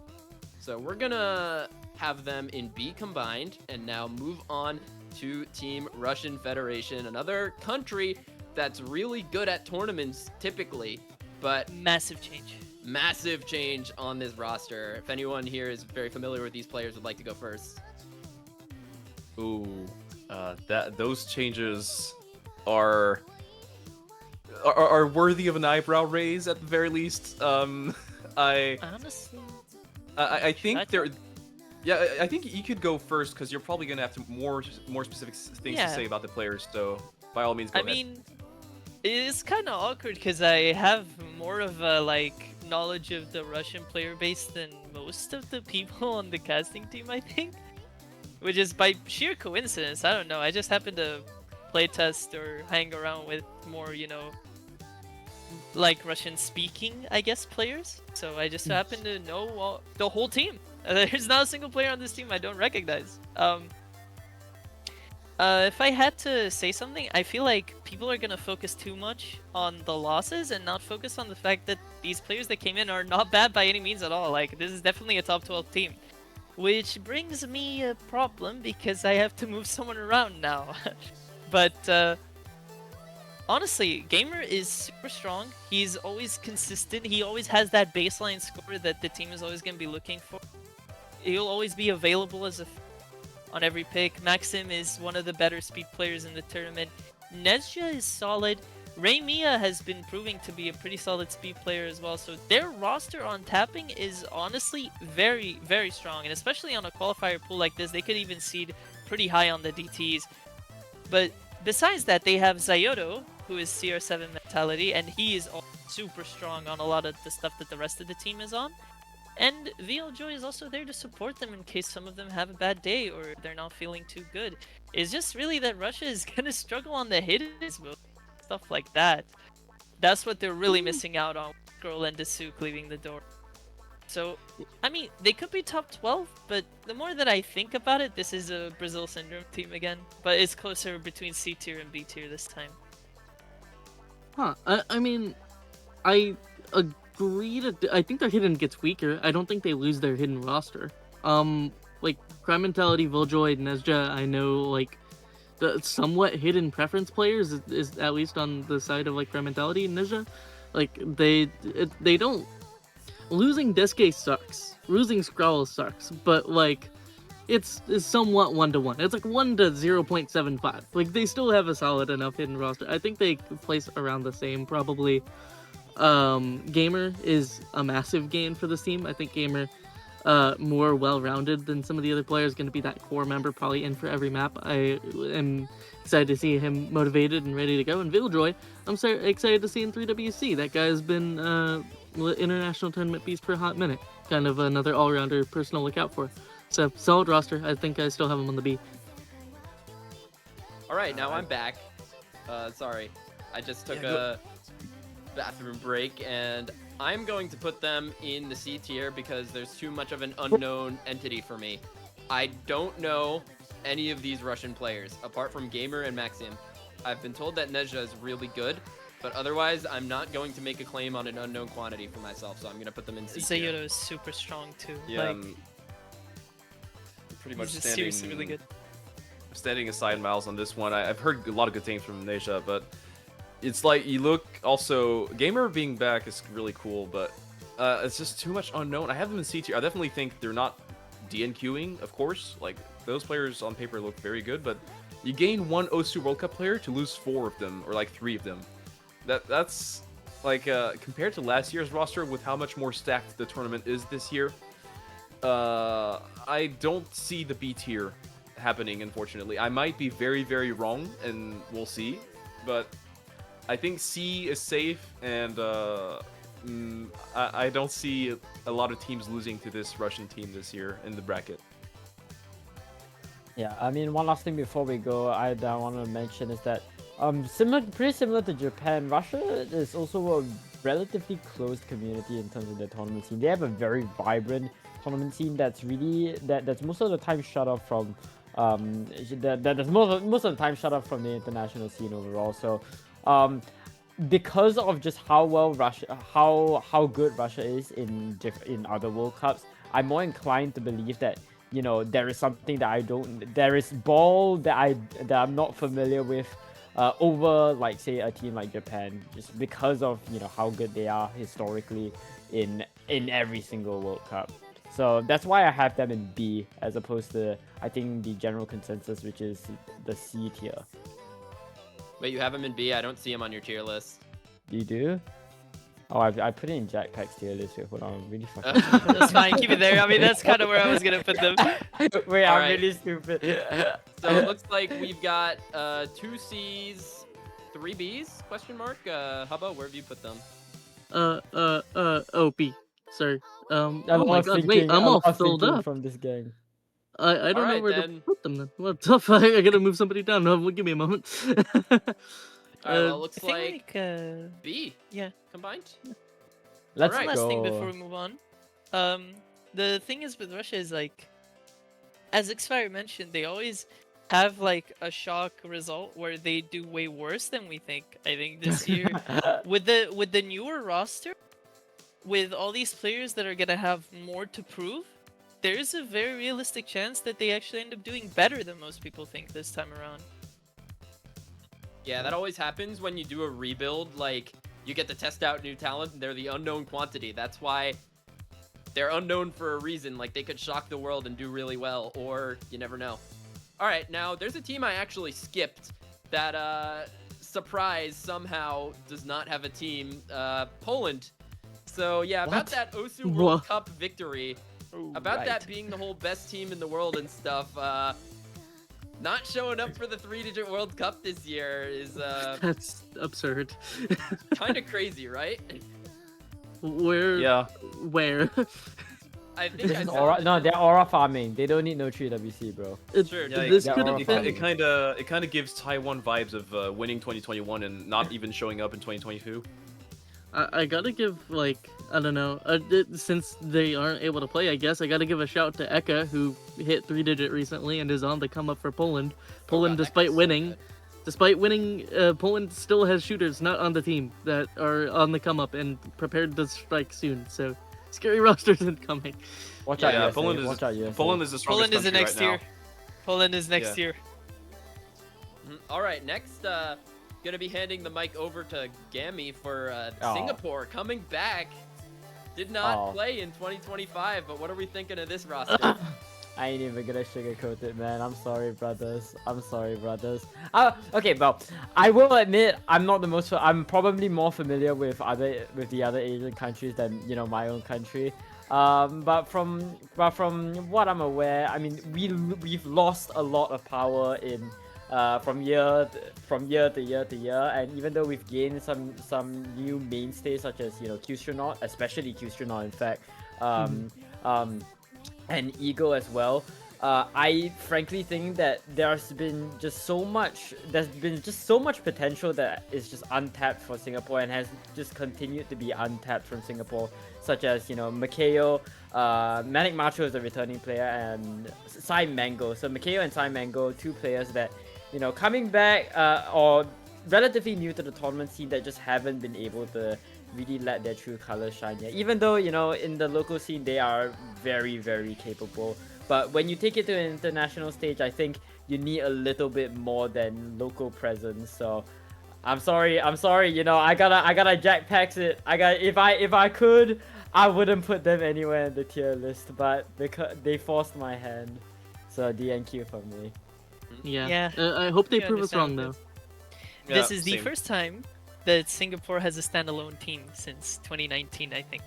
So we're gonna have them in B combined, and now move on to Team Russian Federation, another country that's really good at tournaments typically, but Massive change. massive change on this roster. If anyone here is very familiar with these players, would like to go first. Ooh, those changes are worthy of an eyebrow raise at the very least. Honestly, I think they're. Yeah, I think you could go first because you're probably gonna have more specific things to say about the players. So by all means, go ahead. mean, It's kind of awkward because I have more of a knowledge of the Russian player base than most of the people on the casting team, I think. Which is by sheer coincidence. I don't know. I just happen to playtest or hang around with more, Russian speaking, I guess, players. So I just happen to know the whole team. There's not a single player on this team I don't recognize. If I had to say something, I feel like people are gonna focus too much on the losses and not focus on the fact that these players that came in are not bad by any means at all. Like, this is definitely a top 12 team. Which brings me a problem because I have to move someone around now. But, honestly, Gamer is super strong. He's always consistent. He always has that baseline score that the team is always gonna be looking for. He'll always be available as on every pick. Maxim is one of the better speed players in the tournament. Nezja is solid. Raymia has been proving to be a pretty solid speed player as well. So their roster on tapping is honestly very, very strong. And especially on a qualifier pool like this, they could even seed pretty high on the DTs. But besides that, they have Zayoto, who is CR7 mentality, and he is super strong on a lot of the stuff that the rest of the team is on. And VLJoy is also there to support them in case some of them have a bad day or they're not feeling too good. It's just really that Russia is gonna struggle on the hidden mode, stuff like that. That's what they're really missing out on, Scroll and Dasuk leaving the door. So, I mean, they could be top 12, but the more that I think about it, this is a Brazil Syndrome team again. But it's closer between C tier and B tier this time. Huh. I mean, I agree that I think their hidden gets weaker. I don't think they lose their hidden roster. Like Crime Mentality, Voljoy, Nezja, I know like the somewhat hidden preference players is at least on the side of like Crime Mentality and Nezja. Like they don't. Losing Deske sucks. Losing Scrawl sucks. But like it's somewhat 1-to-1. It's like 1 to 0.75. Like they still have a solid enough hidden roster. I think they place around the same probably. Gamer is a massive gain for this team. I think Gamer more well-rounded than some of the other players, going to be that core member probably in for every map. I am excited to see him motivated and ready to go. And Viljoy, I'm so excited to see in 3WC. That guy has been international tournament beast for a hot minute. Kind of another all-rounder person to look out for. So solid roster. I think I still have him on the B. All right, now I'm back. Sorry, I just took a bathroom break, and I'm going to put them in the C tier because there's too much of an unknown entity for me. I don't know any of these Russian players apart from Gamer and Maxim. I've been told that Nezja is really good, but otherwise I'm not going to make a claim on an unknown quantity for myself, so I'm going to put them in C tier. Zayoto is super strong too. Yeah, like, pretty much he's standing, seriously really good. standing aside Miles on this one. I've heard a lot of good things from Nezja, but it's like you look also Gamer being back is really cool, but it's just too much unknown. I have them in C tier. I definitely think they're not DNQing, of course. Like those players on paper look very good, but you gain one OSU World Cup player to lose 4 of them or like 3 of them. That's like compared to last year's roster with how much more stacked the tournament is this year. I don't see the B tier happening, unfortunately. I might be very, very wrong, and we'll see. But I think C is safe, and I don't see a lot of teams losing to this Russian team this year in the bracket. Yeah, I mean, one last thing before we go, I want to mention is that pretty similar to Japan, Russia is also a relatively closed community in terms of their tournament scene. They have a very vibrant tournament scene that's most of the time shut off from that's most of the time shut off from the international scene overall. So because of just how good Russia is in other World Cups, I'm more inclined to believe that there is something there is ball that I'm not familiar with over like say a team like Japan, just because of how good they are historically in every single World Cup. So that's why I have them in B as opposed to I think the general consensus, which is the C tier. Wait, you have him in B? I don't see him on your tier list. You do? Oh, I put it in Jackpack's tier list. Hold on, I'm really fucking. That's fine, keep it there. I mean, that's kind of where I was gonna put them. Wait, All I'm right. really stupid. So it looks like we've got 2 C's, three Bs? Question mark. Hubba, where have you put them? OP. Sorry. A Oh lot my of god, thinking, wait, I'm a all lot of filled thinking up. from this gang. I don't know Alright, where then. to put them then. What the fuck? I gotta move somebody down. No, give me a moment. Alright, well, I looks think like B yeah. combined. Let's Alright. Last go. thing before we move on. The thing is with Russia is like, as Xfire mentioned, they always have like a shock result where they do way worse than we think. I think this year with the newer roster, with all these players that are gonna have more to prove, there's a very realistic chance that they actually end up doing better than most people think this time around. Yeah, that always happens when you do a rebuild. Like, you get to test out new talent, and they're the unknown quantity. That's why they're unknown for a reason. Like, they could shock the world and do really well, or you never know. Alright, now, there's a team I actually skipped that, surprise, somehow does not have a team. Poland. So, yeah, about What? that Osu Wha- World Cup victory, about Right. that being the whole best team in the world and stuff, not showing up for the 3-digit World Cup this year is, That's absurd. kind of crazy, right? Where? Yeah. Where? I think This I is saw aura. it. No, they're aura farming. They don't need no 3WC, bro. Sure, Yeah, This yeah, could or have It, fine. been. it kind of gives Taiwan vibes of winning 2021 and not even showing up in 2022. I gotta give, like, I don't know, since they aren't able to play, I guess I gotta give a shout to Eka, who hit 3-digit recently and is on the come up for Poland. Poland, God, despite Eka's so winning, good. Poland still has shooters not on the team that are on the come up and prepared to strike soon. So scary rosters incoming. Watch Yeah, out, USA. Poland is Watch out, USA. Poland is the strongest Poland is the country next right year. now. Poland is next Yeah. year. All right, next, gonna be handing the mic over to Gammy for Aw. Singapore coming back. Did not Aw. play in 2025, but what are we thinking of this roster? I ain't even gonna sugarcoat it, man. I'm sorry, brothers. I'm sorry, brothers. Okay, well, I will admit I'm not the most. I'm probably more familiar with the other Asian countries than my own country. But from what I'm aware, I mean, we've lost a lot of power in from year to year, and even though we've gained some new mainstays such as Qstronaut, especially Qstronaut, in fact, and Eagle as well. I frankly think that there's been just so much potential that is just untapped for Singapore and has just continued to be untapped from Singapore, such as Makeo, Manic Macho is a returning player, and Sai Mango. So Makeo and Sai Mango, two players that coming back or relatively new to the tournament scene that just haven't been able to really let their true colors shine yet. Even though in the local scene they are very, very capable, but when you take it to an international stage, I think you need a little bit more than local presence. So I'm sorry, I gotta jackpacks it. If I could, I wouldn't put them anywhere in the tier list, but they forced my hand. So DNQ for me. Yeah. Yeah. I hope they Yeah, prove us wrong though. understandable. Yeah, This is the same. first time that Singapore has a standalone team since 2019, I think.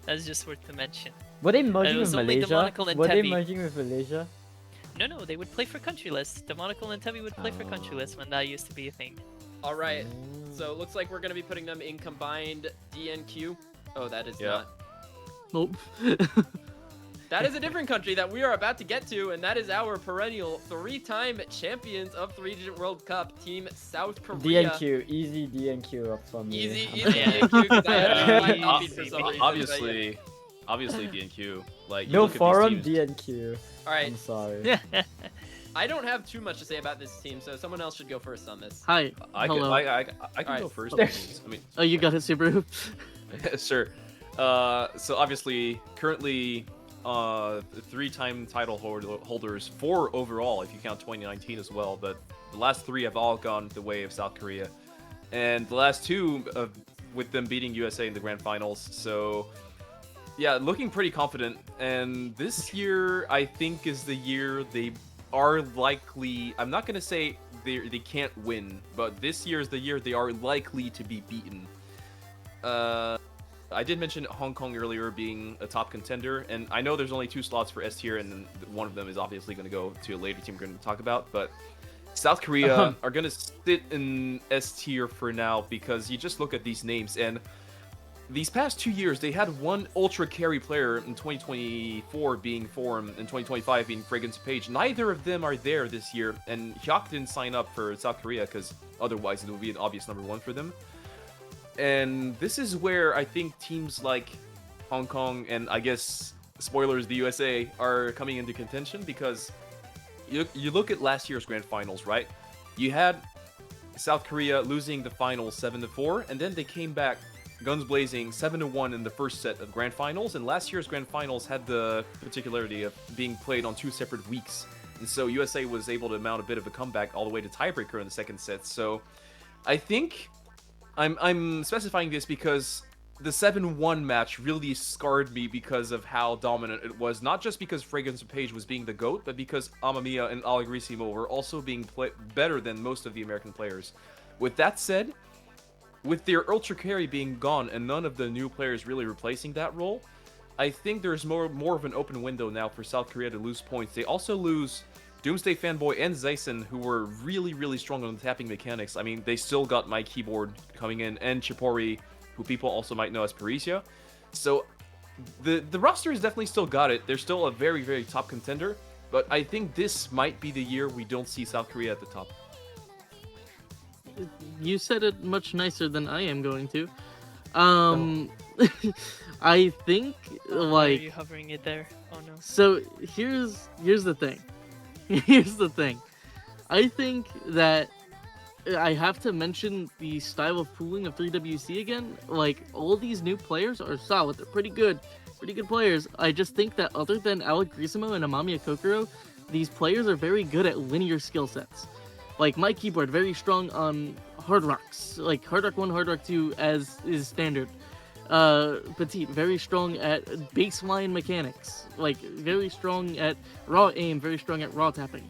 That's just worth to mention. Were they merging was with only Malaysia? Demonical and Were they Tebi. merging with Malaysia? No, they would play for Countryless. Demonical and Tebi would play for Oh. Countryless when that used to be a thing. All right, so it looks like we're gonna be putting them in combined DNQ. Oh, that is Yeah. not. Nope. That is a different country that we are about to get to, and that is our perennial 3-time champions of 3-digit World Cup team, South Korea. DNQ, easy DNQ up from me. Easy Yeah. DNQ, 'cause I had Yeah. my copies for some reason, but Obviously DNQ. Like you No look at these forum teams- DNQ. All right, I'm sorry. I don't have too much to say about this team, so someone else should go first on this. Hi. I can, Hello. I can Alright. go first. I mean, Oh, you got it, Subaru. sure. So obviously, currently, 3-time title holders, 4 overall if you count 2019 as well. But the last 3 have all gone the way of South Korea, and the last 2 with them beating USA in the grand finals. So yeah, looking pretty confident. And this year, I think, is the year they are likely. I'm not gonna say they can't win, but this year is the year they are likely to be beaten. I did mention Hong Kong earlier being a top contender, and I know there's only 2 slots for S tier, and then one of them is obviously going to go to a later team we're going to talk about. But South Korea are gonna sit in S tier for now because you just look at these names and these past 2 years they had one ultra carry player in 2024 being Forum, in 2025 being Fragrance Page. Neither of them are there this year, and Hyuk didn't sign up for South Korea because otherwise it would be an obvious #1 for them. And this is where I think teams like Hong Kong and I guess spoilers the USA are coming into contention because you look at last year's grand finals, right? You had South Korea losing the finals 7-4, and then they came back guns blazing 7-1 in the first set of grand finals. And last year's grand finals had the particularity of being played on 2 separate weeks, and so USA was able to mount a bit of a comeback all the way to tiebreaker in the second set. So I think I'm specifying this because the 7-1 match really scarred me because of how dominant it was. Not just because Fragrance Page was being the GOAT, but because Amamiya and Allegrissimo were also being better than most of the American players. With that said, with their Ultra Carry being gone and none of the new players really replacing that role, I think there's more of an open window now for South Korea to lose points. They also lose Doomsday Fanboy and Zayson, who were really strong on the tapping mechanics. I mean, they still got My Keyboard coming in, and Chipori, who people also might know as Parisia. So the roster has definitely still got it. They're still a very top contender, but I think this might be the year we don't see South Korea at the top. You said it much nicer than I am going to. I think Are you hovering it there? Oh no. So here's the thing. Here's the thing. I think that I have to mention the style of pooling of 3WC again. Like, all these new players are solid. They're pretty good players. I just think that other than Allegrissimo and Amamiya Kokoro, these players are very good at linear skill sets. Like, My Keyboard, very strong on Hard Rocks. Like, Hard Rock 1, Hard Rock 2 as is standard. Petite, very strong at baseline mechanics. Like, very strong at raw aim, very strong at raw tapping.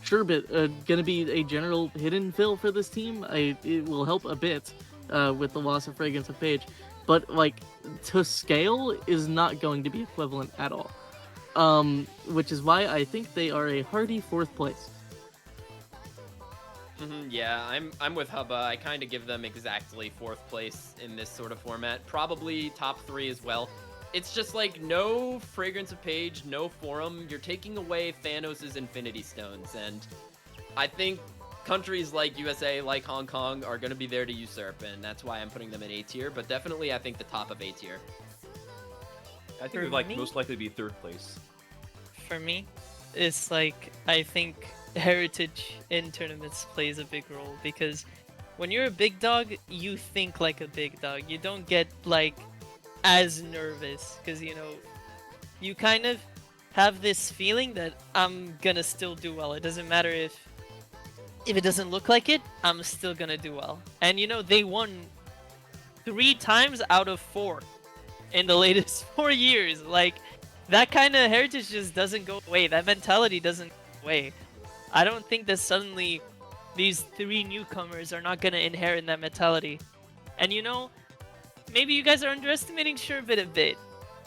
Sherbet, gonna be a general hidden fill for this team. It will help a bit with the loss of Fragrance of Page, but like, to scale is not going to be equivalent at all. Which is why I think they are a hearty 4th place. Yeah, I'm with Hubba. I kind of give them exactly 4th place in this sort of format. Probably top 3 as well. It's just like no Fragrance of Page, no Forum. You're taking away Thanos' Infinity Stones, and I think countries like USA, like Hong Kong, are going to be there to usurp, and that's why I'm putting them in A tier. But definitely, I think the top of A tier. I think they'd most likely be 3rd place. For me, it's like, I think heritage in tournaments plays a big role, because when you're a big dog, you think like a big dog. You don't get like as nervous, because you kind of have this feeling that I'm gonna still do well. It doesn't matter if it doesn't look like it, I'm still gonna do well. And they won 3 times out of 4 in the latest 4 years. Like, that kind of heritage just doesn't go away. That mentality doesn't go away. I don't think that suddenly these 3 newcomers are not gonna inherit that mentality. And maybe you guys are underestimating Sherbet a bit.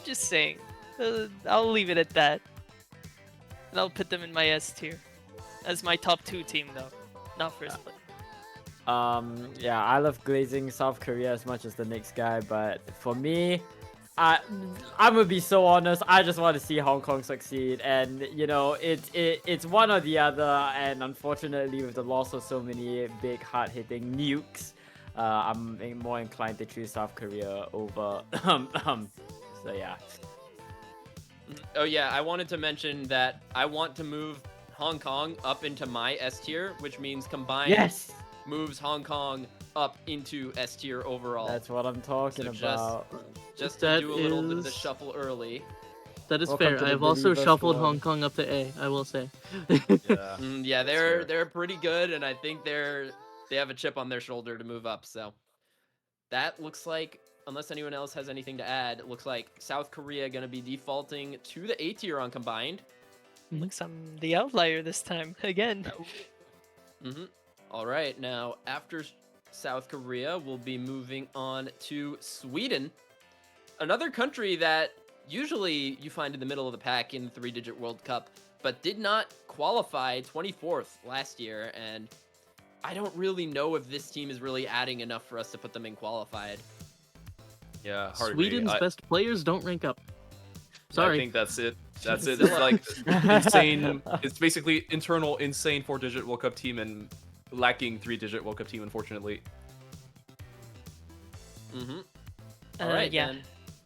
Just saying. I'll leave it at that. And I'll put them in my S tier. As my top 2 team, though. Not 1st place. Yeah, I love glazing South Korea as much as the next guy, but for me, I'm gonna be so honest. I just want to see Hong Kong succeed, and it's one or the other. And unfortunately, with the loss of so many big, hard-hitting nukes, I'm more inclined to choose South Korea over. So yeah. Oh yeah, I wanted to mention that I want to move Hong Kong up into my S tier, which means combined moves Hong Kong up into S tier overall. That's what I'm talking about. Just to do a little bit of the shuffle early. That is fair. I've also shuffled Hong Kong up to A, I will say. Yeah, they're pretty good, and I think they have a chip on their shoulder to move up. So that looks like, unless anyone else has anything to add, it looks like South Korea gonna be defaulting to the A tier on combined. Looks I'm the outlier this time again. All right, now after South Korea, we'll be moving on to Sweden, another country that usually you find in the middle of the pack in the 3-digit World Cup, but did not qualify 24th last year. And I don't really know if this team is really adding enough for us to put them in qualified. Yeah, hard Sweden's best players don't rank up. Sorry. I think that's it. That's it. It's like insane. It's basically internal insane 4-digit World Cup team and lacking 3-digit World Cup team, unfortunately. Mm-hmm. All right, yeah. then.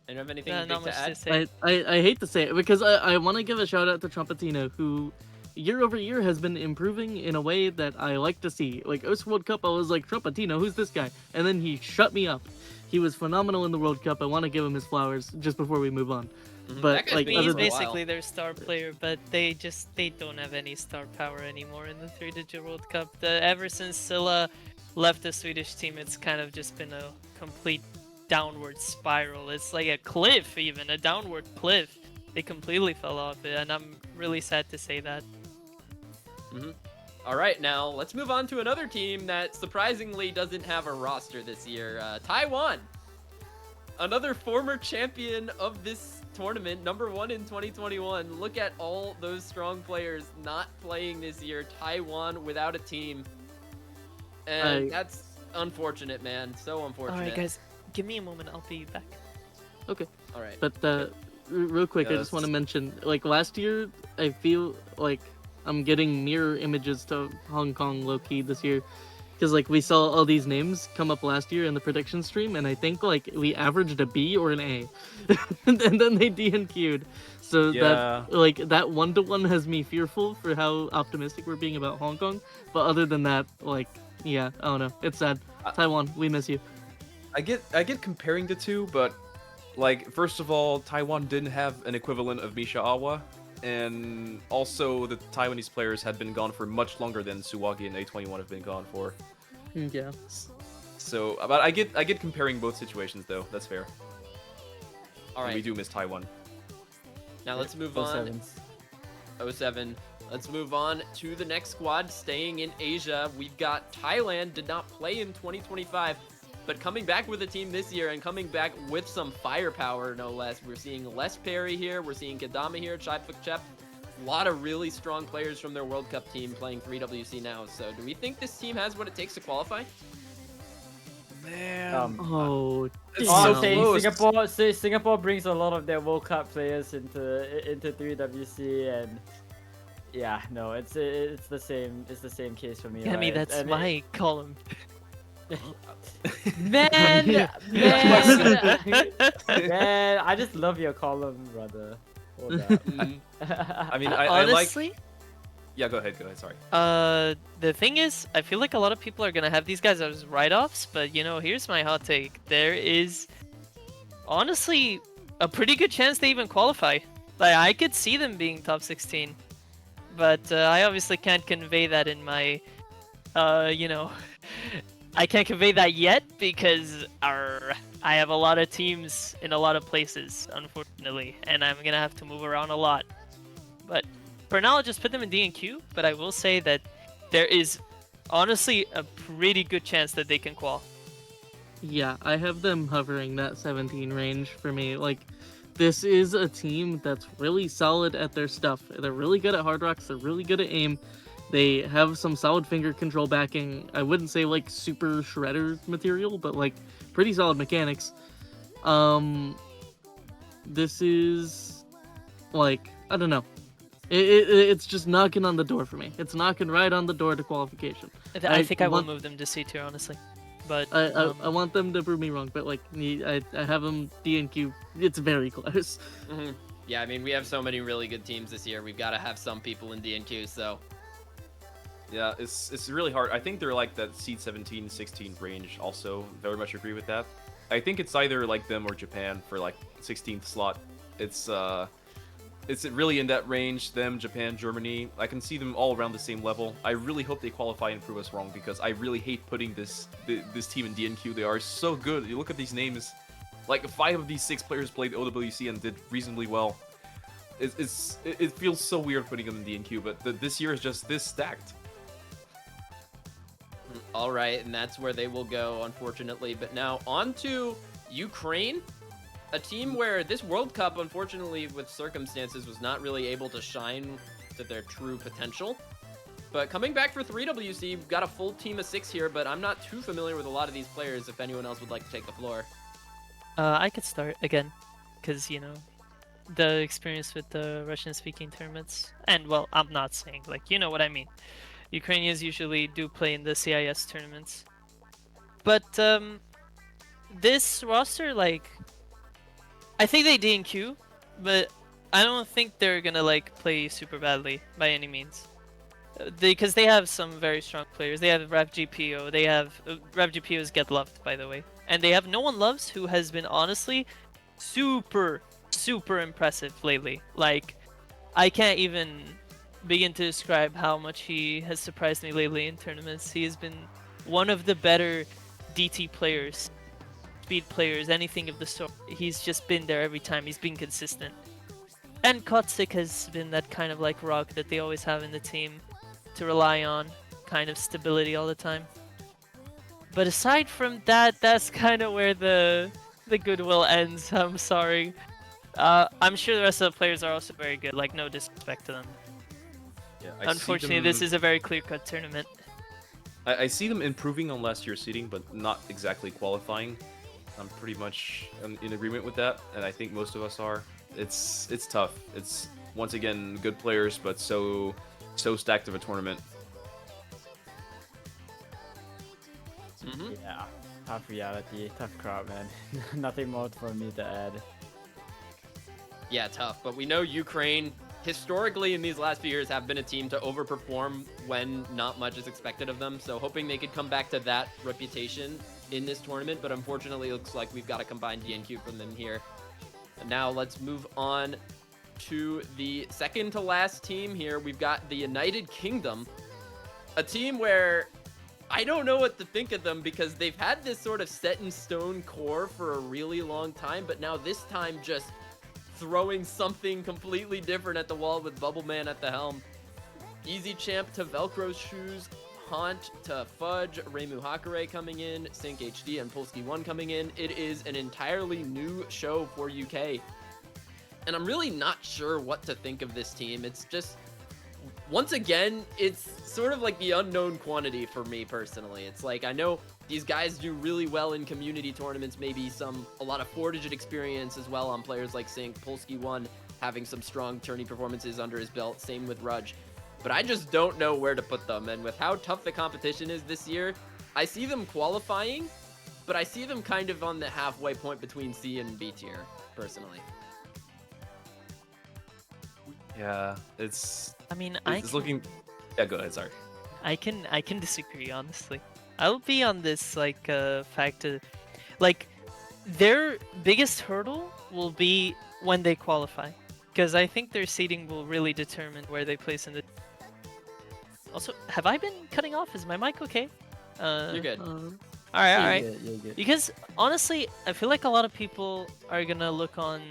And you have anything Not big to much add? to say. I hate to say it because I want to give a shout out to Trumpetino, who year over year has been improving in a way that I like to see. Like, OS World Cup, I was like, Trumpetino, who's this guy? And then he shut me up. He was phenomenal in the World Cup. I want to give him his flowers just before we move on. Mhm. But That guy's like, been He's for a other while. basically their star player, but they don't have any star power anymore in the 3-digit World Cup. Ever since Silla left the Swedish team, it's kind of just been a complete downward spiral. It's like a cliff, even a downward cliff. They completely fell off it, and I'm really sad to say that. All right, now let's move on to another team that surprisingly doesn't have a roster this year. Taiwan, another former champion of this tournament, #1 in 2021. Look at all those strong players not playing this year. Taiwan without a team, and that's unfortunate, man. So unfortunate. All right, guys, give me a moment. I'll be back. Okay. All right. But real quick, I Yeah, just want to mention, like, last year, I feel like I'm getting mirror images to Hong Kong low-key this year. Because, like, we saw all these names come up last year in the prediction stream, and I think, like, we averaged a B or an A. And then they DNQ'd. So Yeah. that, like, that 1-to-1 has me fearful for how optimistic we're being about Hong Kong. But other than that, like, yeah, I don't know. It's sad. Taiwan, we miss you. I get comparing the two, but like first of all, Taiwan didn't have an equivalent of Misha Awa, and also the Taiwanese players had been gone for much longer than Suwagi and A21 have been gone for. Yeah. So, but I get comparing both situations though. That's fair. All And right. we do miss Taiwan. Now let's move Full on. sevens. 07. Let's move on to the next squad, staying in Asia. We've got Thailand, did not play in 2025, but coming back with a team this year and coming back with some firepower, no less. We're seeing Les Perry here, we're seeing Kadama here, Chai Chep. A lot of really strong players from their World Cup team playing 3WC now. So do we think this team has what it takes to qualify? Man, Oh, It's All so I'm saying, close. Singapore brings a lot of their World Cup players into 3WC, and yeah, no, it's the same case for me. Yeah, I mean, right? that's And my column. man, man, I just love your column, brother. Hold up. I mean, I like. Honestly, Yeah, go ahead. Sorry. the thing is, I feel like a lot of people are gonna have these guys as write-offs, but you know, here's my hot take. There is honestly a pretty good chance they even qualify. Like, I could see them being top 16, but I obviously can't convey that in my, you know, I can't convey that yet because I have a lot of teams in a lot of places, unfortunately, and I'm gonna have to move around a lot. But for now, I'll just put them in D and Q, but I will say that there is honestly a pretty good chance that they can qual. yeah, I have them hovering that 17 range for me. Like, this is a team that's really solid at their stuff. They're really good at hard rocks. They're really good at aim. They have some solid finger control backing. I wouldn't say like super shredder material, but like pretty solid mechanics. This is like, I don't know. It's just knocking on the door for me. It's knocking right on the door to qualification. I think I will want- move them to C tier, honestly. But I want them to prove me wrong, but like I have them D and Q. It's very close. Mm-hmm. Yeah, I mean, we have so many really good teams this year. We've got to have some people in D&Q, so... Yeah, it's really hard. I think they're like that seed 17, 16 range. Also, very much agree with that. I think it's either like them or Japan for like 16th slot. It's really in that range. Them, Japan, Germany. I can see them all around the same level. I really hope they qualify and prove us wrong because I really hate putting this team in DNQ. They are so good. You look at these names. Like 5 of these 6 players played OWC and did reasonably well. It feels so weird putting them in DNQ, but this year is just this stacked. All right, and that's where they will go, unfortunately. But now on to Ukraine. a team where this World Cup, unfortunately, with circumstances, was not really able to shine to their true potential. But coming back for 3WC, we've got a full team of 6 here, but I'm not too familiar with a lot of these players, if anyone else would like to take the floor. I could start again, because, you know, the experience with the Russian-speaking tournaments. And, well, I'm not saying, like, you know what I mean. Ukrainians usually do play in the CIS tournaments. But, this roster, like, I think they DNQ, but I don't think they're gonna, like, play super badly by any means. Because they have some very strong players. They have RevGPO. They have RevGPO is Get Loved, by the way, and they have No One Loves, who has been honestly super impressive lately. Like, I can't even begin to describe how much he has surprised me lately in tournaments. He has been one of the better DT players, speed players, anything of the sort. He's just been there every time. He's been consistent. And Kotsik has been that kind of like rock that they always have in the team to rely on, kind of stability all the time. But aside from that, that's kind of where the goodwill ends. I'm sorry. I'm sure the rest of the players are also very good, like no disrespect to them. Yeah, Unfortunately, this is a very clear-cut tournament. I see them improving on last year's seeding, but not exactly qualifying. I'm pretty much in agreement with that, and I think most of us are. It's tough. It's, once again, good players, but so stacked of a tournament. Yeah, tough reality, tough crowd, man. Nothing more for me to add. Yeah, tough. But we know Ukraine, historically in these last few years, have been a team to overperform when not much is expected of them. So hoping they could come back to that reputation in this tournament. But unfortunately, it looks like we've got a combined DNQ from them here. And now let's move on to the second to last team here. We've got the United Kingdom, a team where I don't know what to think of them because they've had this sort of set in stone core for a really long time, but now this time just throwing something completely different at the wall with Bubbleman at the helm. Easy Champ to Velcro Shoes, Haunt to Fudge, Reimu Hakare coming in, Sync HD and Polsky1 coming in. It is an entirely new show for UK. And I'm really not sure what to think of this team. It's just, once again, it's sort of like the unknown quantity for me personally. It's like, I know these guys do really well in community tournaments, maybe a lot of 4-digit experience as well on players like Sync, Polsky1 having some strong tourney performances under his belt, same with Rudge. But I just don't know where to put them, and with how tough the competition is this year, I see them qualifying, but I see them kind of on the halfway point between C and B tier, personally. Yeah, it's I mean, it's looking. Yeah, go ahead. Sorry. I can disagree, honestly. I'll be on this like fact of, like, their biggest hurdle will be when they qualify, because I think their seeding will really determine where they place in the. Also, have I been cutting off? Is my mic okay? You're good. All right. You're good. Because honestly, I feel like a lot of people are gonna look on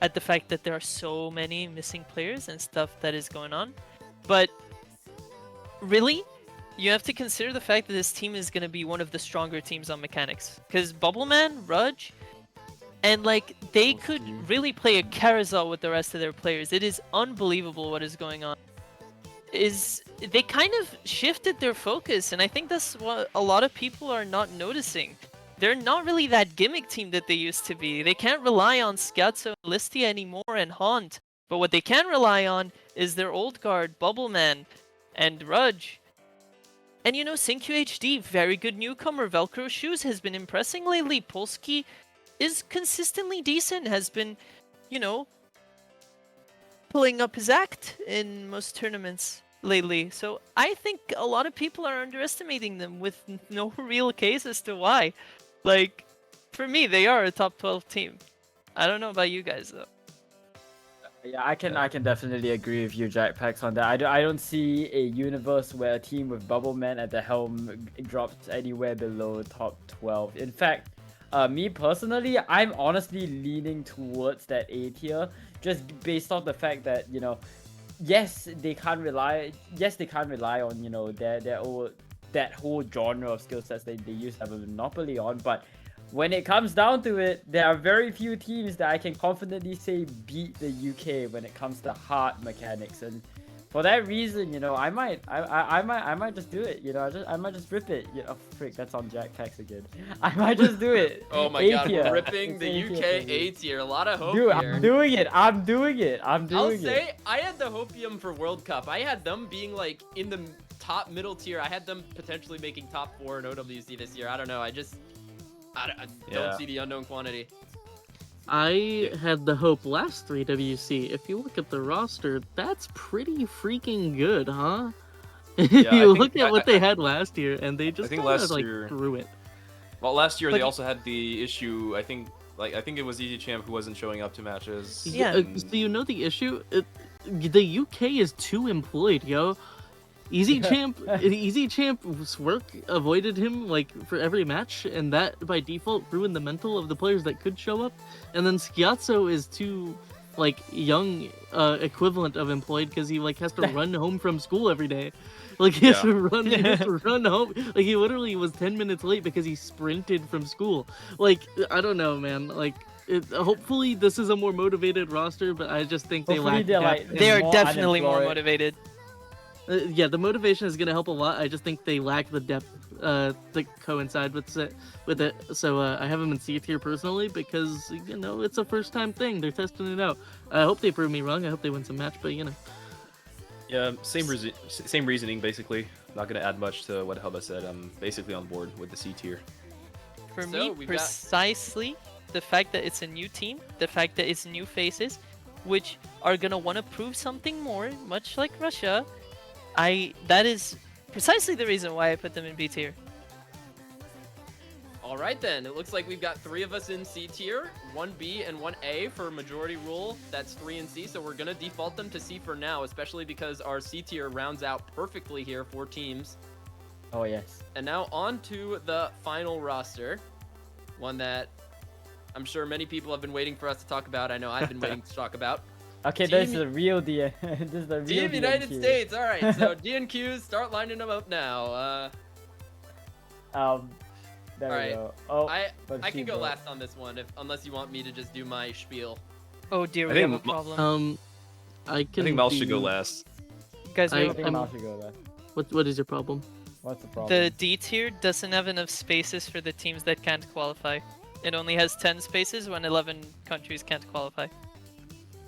at the fact that there are so many missing players and stuff that is going on, but really, you have to consider the fact that this team is gonna be one of the stronger teams on mechanics. Because Bubbleman, Rudge, and like they could really play a carousel with the rest of their players. It is unbelievable what is going on. They kind of shifted their focus, and I think that's what a lot of people are not noticing. They're not really that gimmick team that they used to be. They can't rely on Scatso and Listia anymore and Haunt. But what they can rely on is their old guard, Bubbleman and Rudge. And you know, SyncQHD, very good newcomer. Velcro Shoes has been impressing lately. Polsky is consistently decent, has been, you know, pulling up his act in most tournaments lately. So I think a lot of people are underestimating them with no real case as to why. Like, for me, they are a top 12 team. I don't know about you guys though. Yeah, I can definitely agree with you, Jackpacks, on that. I don't see a universe where a team with Bubbleman at the helm drops anywhere below top 12. In fact, me personally, I'm honestly leaning towards that A tier, just based off the fact that, you know, yes, they can't rely on, you know, that whole genre of skill sets that they used to have a monopoly on, but when it comes down to it, there are very few teams that I can confidently say beat the UK when it comes to hard mechanics, and for that reason, you know, I might just do it. You know, I might just rip it. You know, frick, that's on Jack Pax again. I might just do it. Oh my A god, tier. we're ripping It's the A tier UK for me. A tier. A lot of hope Dude, here. I'm doing it. I'm doing it. I'm doing I'll it. say I had the hopium for World Cup. I had them being like in the top middle tier. I had them potentially making top 4 in OWC this year. I don't know. I don't Yeah. see the unknown quantity. I had the hope last 3WC. If you look at the roster, that's pretty freaking good, huh? I you think- look at what they had last year, and they just think kinda, last like year- threw it. Well, last year But they y- also had the issue. I think it was Easy Champ who wasn't showing up to matches. Yeah. So you know the issue? The UK is too employed, yo. Easy Champ's work avoided him like for every match, and that by default ruined the mental of the players that could show up. And then Schiazzo is too like young equivalent of employed because he like has to run home from school every day. Like he has to run, he has to run home. Like he literally was 10 minutes late because he sprinted from school. Like I don't know, man. Like hopefully this is a more motivated roster, but I just think they Hopefully lack they're, depth. like, They are more definitely more unemployed. motivated. Yeah, the motivation is gonna help a lot. I just think they lack the depth to coincide with it. So I have them in C tier personally because you know it's a first time thing. They're testing it out. I hope they prove me wrong. I hope they win some match, but you know. Yeah, same reasoning basically. Not gonna add much to what Hubba said. I'm basically on board with the C tier. For So, me, we've got- precisely the fact that it's a new team, the fact that it's new faces, which are gonna want to prove something more, much like Russia. That is precisely the reason why I put them in B tier. All right then. It looks like we've got 3 of us in C tier, 1 B and 1 A for majority rule. That's 3 in C, so we're gonna default them to C for now, especially because our C tier rounds out perfectly here, 4 teams. Oh yes. And now on to the final roster, one that I'm sure many people have been waiting for us to talk about. I know I've been waiting to talk about. Okay, Team- this is the real D. This is the real Team United DNQ. States. All right, so DNQs, start lining them up now. There Alright, we go. Oh, I but I can she go broke. last on this one, unless you want me to just do my spiel. Oh dear, I we have a think problem. I I can. think Mal should go do- last. Guys, we I- have I a think I'm- Mal should go there. What is your problem? What's the problem? The D tier doesn't have enough spaces for the teams that can't qualify. It only has 10 spaces when 11 countries can't qualify.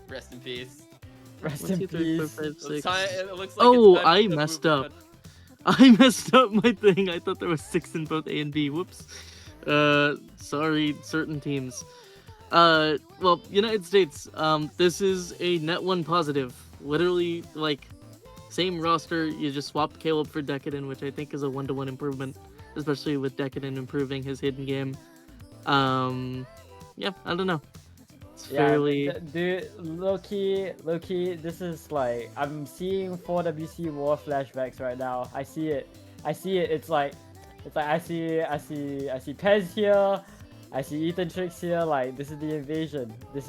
Rest in peace. Rest 1, in 2, 3, 4, peace. 5, Looks 6. it looks like Oh, it's time I to messed move up. on. I messed up my thing. I thought there was 6 in both A and B. Whoops. Sorry, certain teams. Well, United States. This is a net 1 positive. Literally, like, same roster. You just swapped Caleb for Decadent, which I think is a 1-to-1 improvement, especially with Decadent improving his hidden game. Yeah, I don't know. It's fairly. Dude, low-key, this is like, I'm seeing 4WC war flashbacks right now. I see it. It's like I see Pez here. I see Ethan Tricks here. Like, this is the invasion. It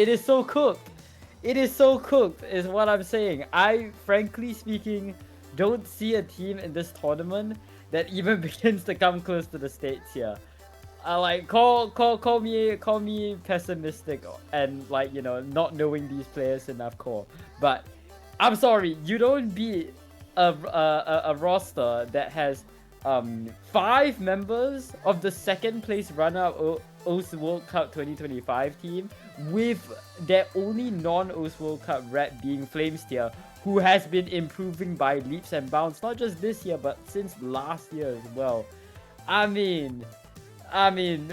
is so cooked. Is what I'm saying. I, frankly speaking, don't see a team in this tournament that even begins to come close to the States here. Like, call me pessimistic and, like, you know, not knowing these players enough core. But I'm sorry, you don't beat a roster that has 5 members of the second place runner-up OS World Cup 2025 team, with their only non-OS World Cup rep being Flamesteer, who has been improving by leaps and bounds, not just this year, but since last year as well. I mean,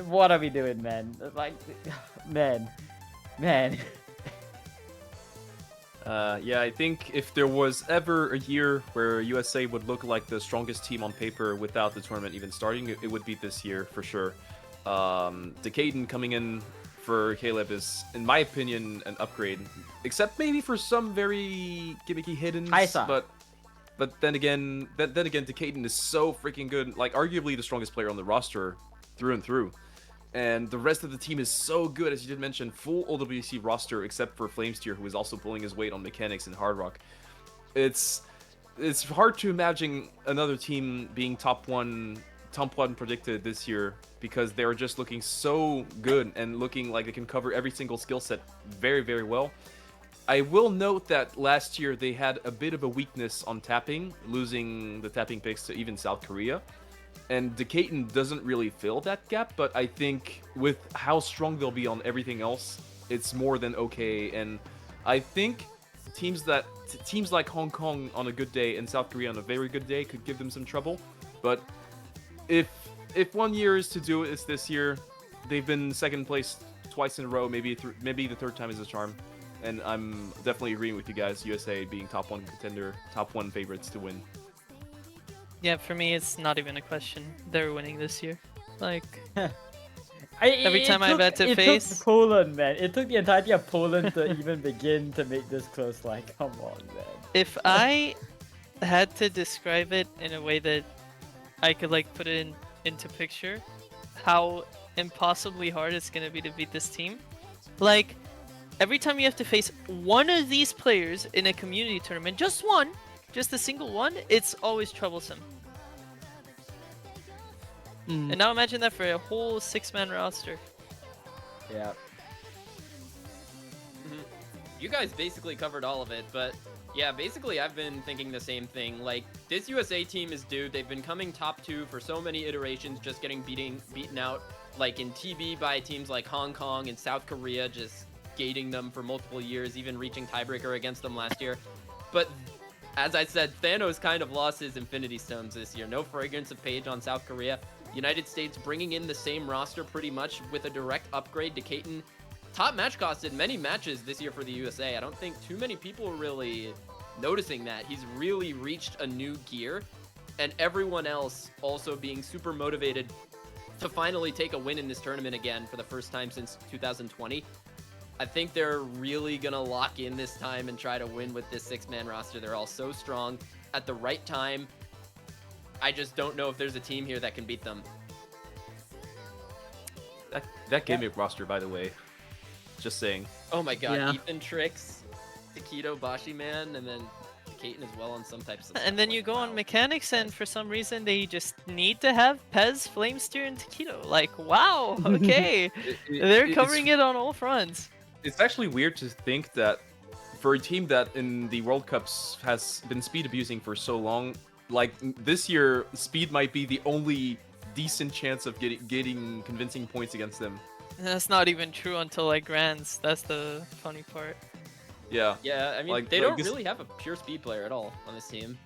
what are we doing, man? Like, man. Yeah, I think if there was ever a year where USA would look like the strongest team on paper without the tournament even starting, it would be this year for sure. Decadent coming in for Caleb is, in my opinion, an upgrade, except maybe for some very gimmicky hiddens. Kaisa. But then again, Decadent is so freaking good, like arguably the strongest player on the roster through and through. And the rest of the team is so good, as you did mention, full OWC roster except for Flamesteer, who is also pulling his weight on mechanics and Hard Rock. It's hard to imagine another team being top 1 Tompwan predicted this year because they're just looking so good and looking like they can cover every single skill set very, very well. I will note that last year they had a bit of a weakness on tapping, losing the tapping picks to even South Korea. And Decatur doesn't really fill that gap, but I think with how strong they'll be on everything else, it's more than okay. And I think teams like Hong Kong on a good day and South Korea on a very good day could give them some trouble. But if 1 year is to do it, it's this year. They've been second place twice in a row. Maybe the third time is a charm. And I'm definitely agreeing with you guys. USA being top 1 contender, top 1 favorites to win. Yeah, for me, it's not even a question. They're winning this year. Like, Every time I've had to it face- took Poland, man. It took the entirety of Poland to even begin to make this close. Like, come on, man. if I had to describe it in a way that I could like put it into picture, how impossibly hard it's gonna be to beat this team. Like, every time you have to face one of these players in a community tournament, just one, just a single one, it's always troublesome. And now imagine that for a whole 6-man roster. Yeah. You guys basically covered all of it, but yeah, basically I've been thinking the same thing. Like, this USA team is due. They've been coming top 2 for so many iterations, just getting beaten out, like in TB by teams like Hong Kong and South Korea, just gating them for multiple years, even reaching tiebreaker against them last year. But as I said, Thanos kind of lost his Infinity Stones this year. No Fragrance of Page on South Korea. United States bringing in the same roster pretty much with a direct upgrade to Kaiten. Top match costed many matches this year for the USA. I don't think too many people are really noticing that. He's really reached a new gear, and everyone else also being super motivated to finally take a win in this tournament again for the first time since 2020. I think they're really gonna lock in this time and try to win with this 6-man roster. They're all so strong at the right time. I just don't know if there's a team here that can beat them. That gimmick roster, by the way. Just saying. Oh my god, Yeah. Ethan Tricks, Takedo, Bashi Man, and then Kaiten as well on some types of And then you go on mechanics, and for some reason they just need to have Pez, Flamesteer, and Takedo. Like, wow, okay. They're covering it on all fronts. It's actually weird to think that for a team that in the World Cups has been speed abusing for so long, like this year, speed might be the only decent chance of getting convincing points against them. And that's not even true until like Grands. That's the funny part. Yeah, Yeah, I mean, Like- they like don't this- really have a pure speed player at all on this team.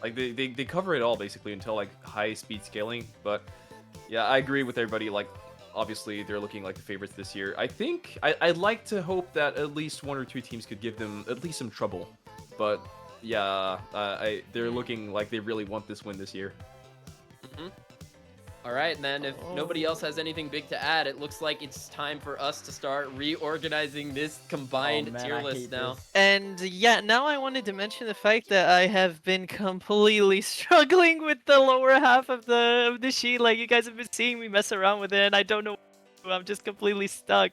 like they cover it all basically until like high speed scaling. But yeah, I agree with everybody. Like obviously they're looking like the favorites this year. I think I'd like to hope that at least 1 or 2 teams could give them at least some trouble. But yeah, they're looking like they really want this win this year. All right, then, if nobody else has anything big to add, it looks like it's time for us to start reorganizing this combined Oh, man, tier I list hate now. this. And yeah, now I wanted to mention the fact that I have been completely struggling with the lower half of the sheet. Like, you guys have been seeing me mess around with it, and I don't know. I'm just completely stuck.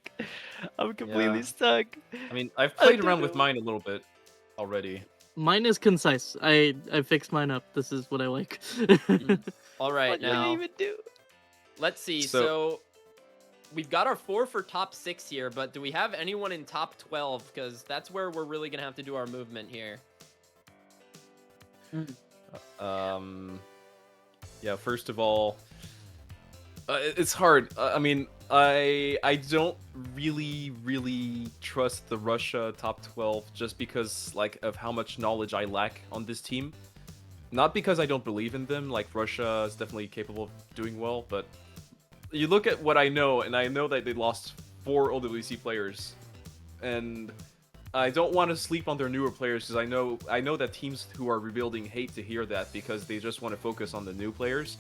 I'm completely Yeah. stuck. I mean, I've played don't around with know. mine a little bit already. Mine is concise. I fixed mine up. This is what I like. All right, What do now, I even do? let's see. So- So, we've got our 4 for top 6 here, but do we have anyone in top 12? Because that's where we're really going to have to do our movement here. Yeah, first of all, it's hard. I mean, I don't really trust the Russia top 12 just because like of how much knowledge I lack on this team. Not because I don't believe in them, like Russia is definitely capable of doing well, but you look at what I know, and I know that they lost 4 OWC players, and I don't want to sleep on their newer players because I know that teams who are rebuilding hate to hear that because they just want to focus on the new players.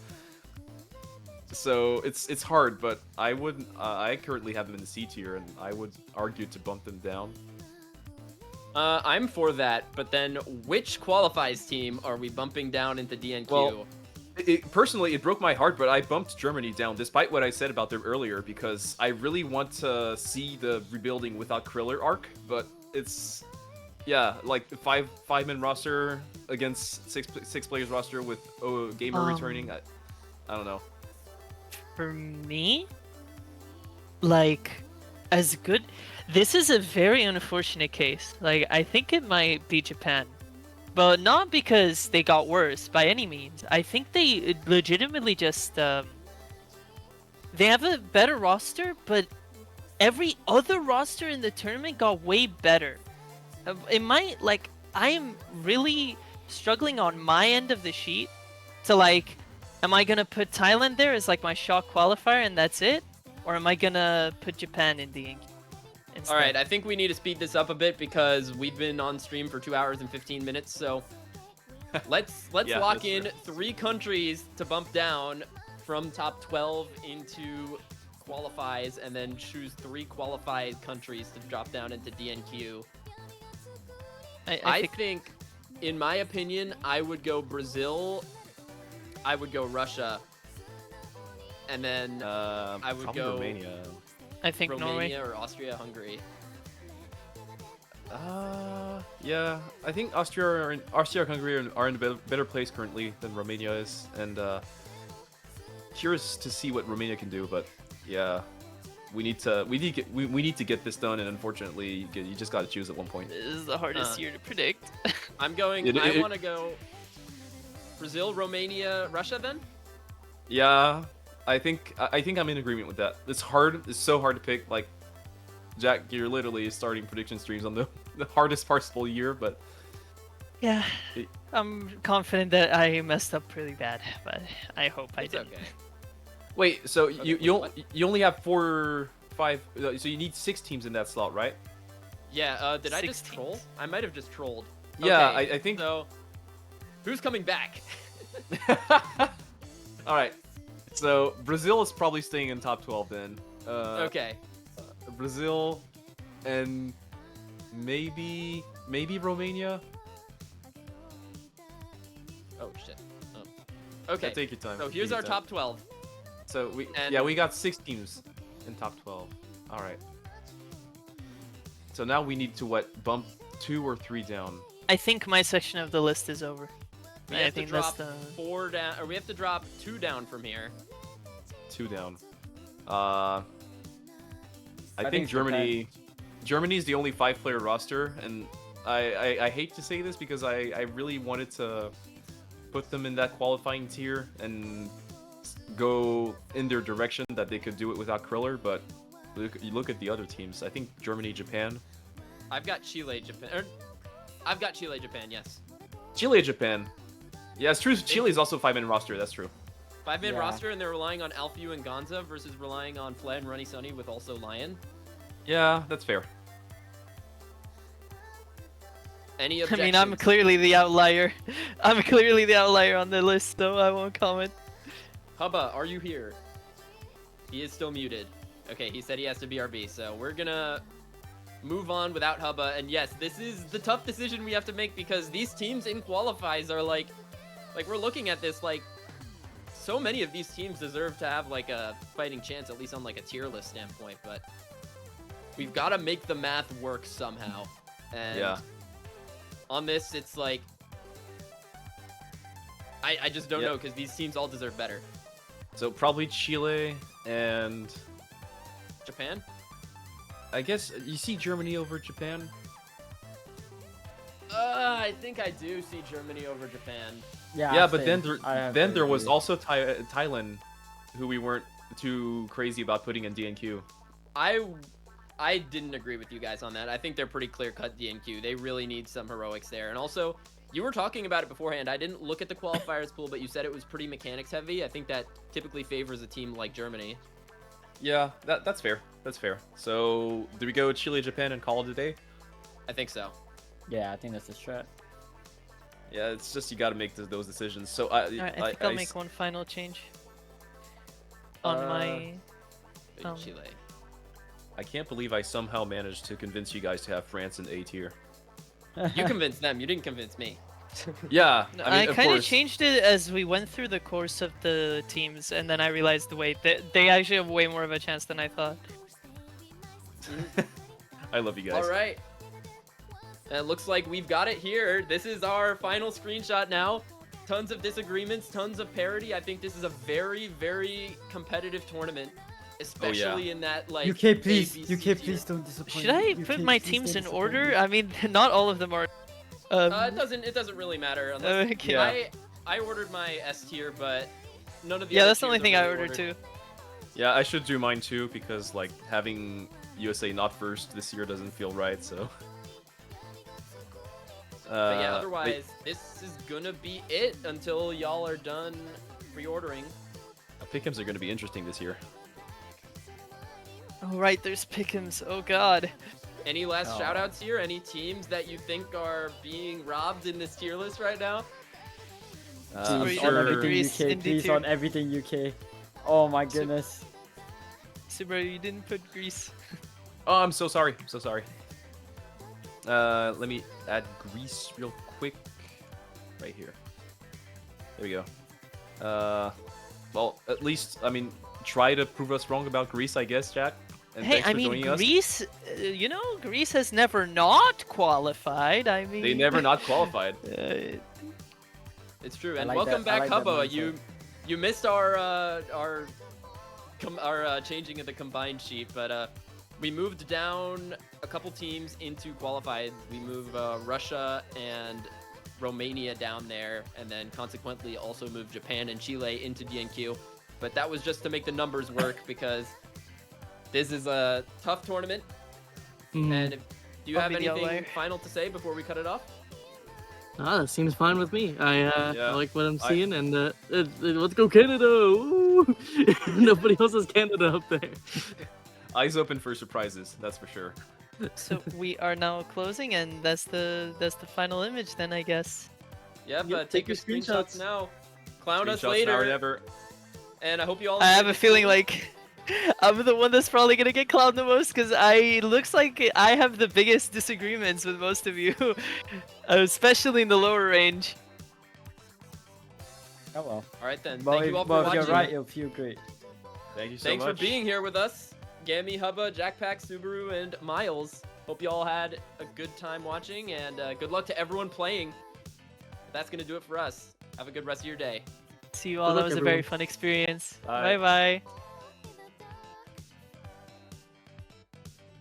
So it's hard, but I currently have them in the C tier, and I would argue to bump them down. I'm for that, but then which qualifies team are we bumping down into DNQ? Well, personally, it broke my heart, but I bumped Germany down despite what I said about them earlier because I really want to see the rebuilding without Kriller arc, but it's like the five-man roster against six players roster with Gamer returning. I don't know. For me, like, as good. This is a very unfortunate case. Like, I think it might be Japan. But not because they got worse by any means. I think they legitimately just they have a better roster, but every other roster in the tournament got way better. It might, like, I am really struggling on my end of the sheet to, like, am I gonna put Thailand there as like my shock qualifier and that's it, or am I gonna put Japan in the instead? All right, I think we need to speed this up a bit because we've been on stream for 2 hours and 15 minutes. So let's Yeah, lock that's in fair. 3 countries to bump down from top 12 into qualifies, and then choose 3 qualified countries to drop down into DNQ. I I think think, in my opinion, I would go Brazil, I would go Russia, and then I would go Romania. I think Romania Norway. or Austria, Hungary. Yeah, I think Austria and Hungary are in a better place currently than Romania is, and curious to see what Romania can do. But yeah, we need to get this done, and unfortunately, you just got to choose at one point. This is the hardest year to predict. I'm going. It- I it- want to go Brazil, Romania, Russia. Then Yeah, I think I'm in agreement with that. It's hard. It's so hard to pick. Like, Jack, you're literally starting prediction streams on the hardest possible year, but Yeah, It- I'm confident that I messed up pretty bad, but I hope I it's didn't. okay. wait. So Okay, you wait, you what? you only have 4, 5. So you need 6 teams in that slot, right? Yeah. Did I just 16. troll? I might have just trolled. Yeah, Okay, I think. so. Who's coming back? All right. So Brazil is probably staying in top 12 then. Okay. Brazil, and maybe Romania. Oh shit. Oh. Okay. Yeah, take your time. So take here's your our time. top 12. So and- we got 6 teams in top 12. All right. So now we need to bump 2 or 3 down. I think my section of the list is over. We I have to think that's drop the. 4 down, or we have to drop 2 down from here. 2 down. I think think Germany. Germany's the only 5-player roster, and I hate to say this because I really wanted to put them in that qualifying tier and go in their direction that they could do it without Kriller, but you look at the other teams. I think Germany, Japan. I've got Chile, Japan. I've got Chile, Japan. Yes. Chile, Japan. Yeah, it's true. Chile's also 5-man roster. That's true. 5-man Yeah. roster, and they're relying on Alfeu and Gonza versus relying on Fled and Runny Sunny with also Lion. Yeah, that's fair. Any I objections? mean, I'm clearly the outlier. I'm clearly the outlier on the list, though. I won't comment. Hubba, are you here? He is still muted. Okay, he said he has to BRB, so we're gonna move on without Hubba. And yes, this is the tough decision we have to make because these teams in qualifies are like we're looking at this like so many of these teams deserve to have like a fighting chance, at least on like a tier list standpoint. But we've got to make the math work somehow. And Yeah. on this, it's like I just don't Yep. know because these teams all deserve better. So probably Chile and Japan. I guess you see Germany over Japan. I think I do see Germany over Japan. Yeah, but same. then I have there to was agree. also Thailand, who we weren't too crazy about putting in DNQ. I didn't agree with you guys on that. I think they're pretty clear-cut DNQ. They really need some heroics there. And also, you were talking about it beforehand. I didn't look at the qualifiers pool, but you said it was pretty mechanics heavy. I think that typically favors a team like Germany. Yeah, that's fair. That's fair. So do we go Chile, Japan, and call it a day? I think so. Yeah, I think that's a strat. Yeah, it's just you got to make those decisions. So Alright, I think I'll make one final change on my. Wait, Chile. I can't believe I somehow managed to convince you guys to have France in A tier. You convinced them. You didn't convince me. Yeah, No, I mean, I of kind of course. changed it as we went through the course of the teams, and then I realized, wait, they actually have way more of a chance than I thought. I love you guys. All right. And it looks like we've got it here. This is our final screenshot now. tons of disagreements, tons of parity. I think this is a very, very competitive tournament, especially in that like. UK, please. ABC UK, tier. please don't disappoint. Should I me. put UK, my please teams don't in disappoint order? me. I mean, not all of them are. It doesn't really matter. Unless Okay. I ordered my S tier, but none of the Yeah, other that's the only tiers thing are I really ordered too. Yeah, I should do mine too because like having USA not first this year doesn't feel right. So. But yeah, but- otherwise, this is gonna be it until y'all are done pre-ordering. Pick'ems are going to be interesting this year. Oh right, there's Pick'ems. Oh god. Any last Oh. shout-outs here? Any teams that you think are being robbed in this tier list right now? I'm Please, On sure. everything Greece, UK, Indy please tier. on everything UK. Oh my goodness. Subaru, you didn't put Greece. Oh, I'm so sorry. I'm so sorry. Let me add Greece real quick. Right here. There we go. Well, at least, I mean, try to prove us wrong about Greece, I guess, Jack. And Hey, thanks I for mean, joining us. Greece. Greece has never not qualified. I mean, They never not qualified. It's true. I And like welcome that- I back, like that Hubba. You missed our changing of the combined sheet, but we moved down a couple teams into qualified. We moved Russia and Romania down there, and then consequently also moved Japan and Chile into DNQ. But that was just to make the numbers work because this is a tough tournament. Mhm. And do you I'll have be the anything outlier. final to say before we cut it off? Ah, that seems fine with me. I Yeah. like what I'm I- seeing, and let's go Canada! Woo! Nobody else has Canada up there. Eyes open for surprises, that's for sure. So we are now closing, and that's the final image. Then I guess. Yep, Yep, take your take your screenshots screenshots. now. Clown us Screenshots now or later. never. And I hope you all I have enjoyed a this feeling stream. like I'm the one that's probably gonna get clowned the most because it looks like I have the biggest disagreements with most of you, especially in the lower range. Oh well. All right then. Well, Thank you all if, for well, if watching. you're right, you'll feel great. Thank you so Thanks much. for being here with us, Gammy, Hubba, Jackpack, Subaru, and Miles. Hope you all had a good time watching, and good luck to everyone playing. That's gonna do it for us. Have a good rest of your day. See you all. Good That luck, was a very everyone. fun experience. Bye. Bye bye.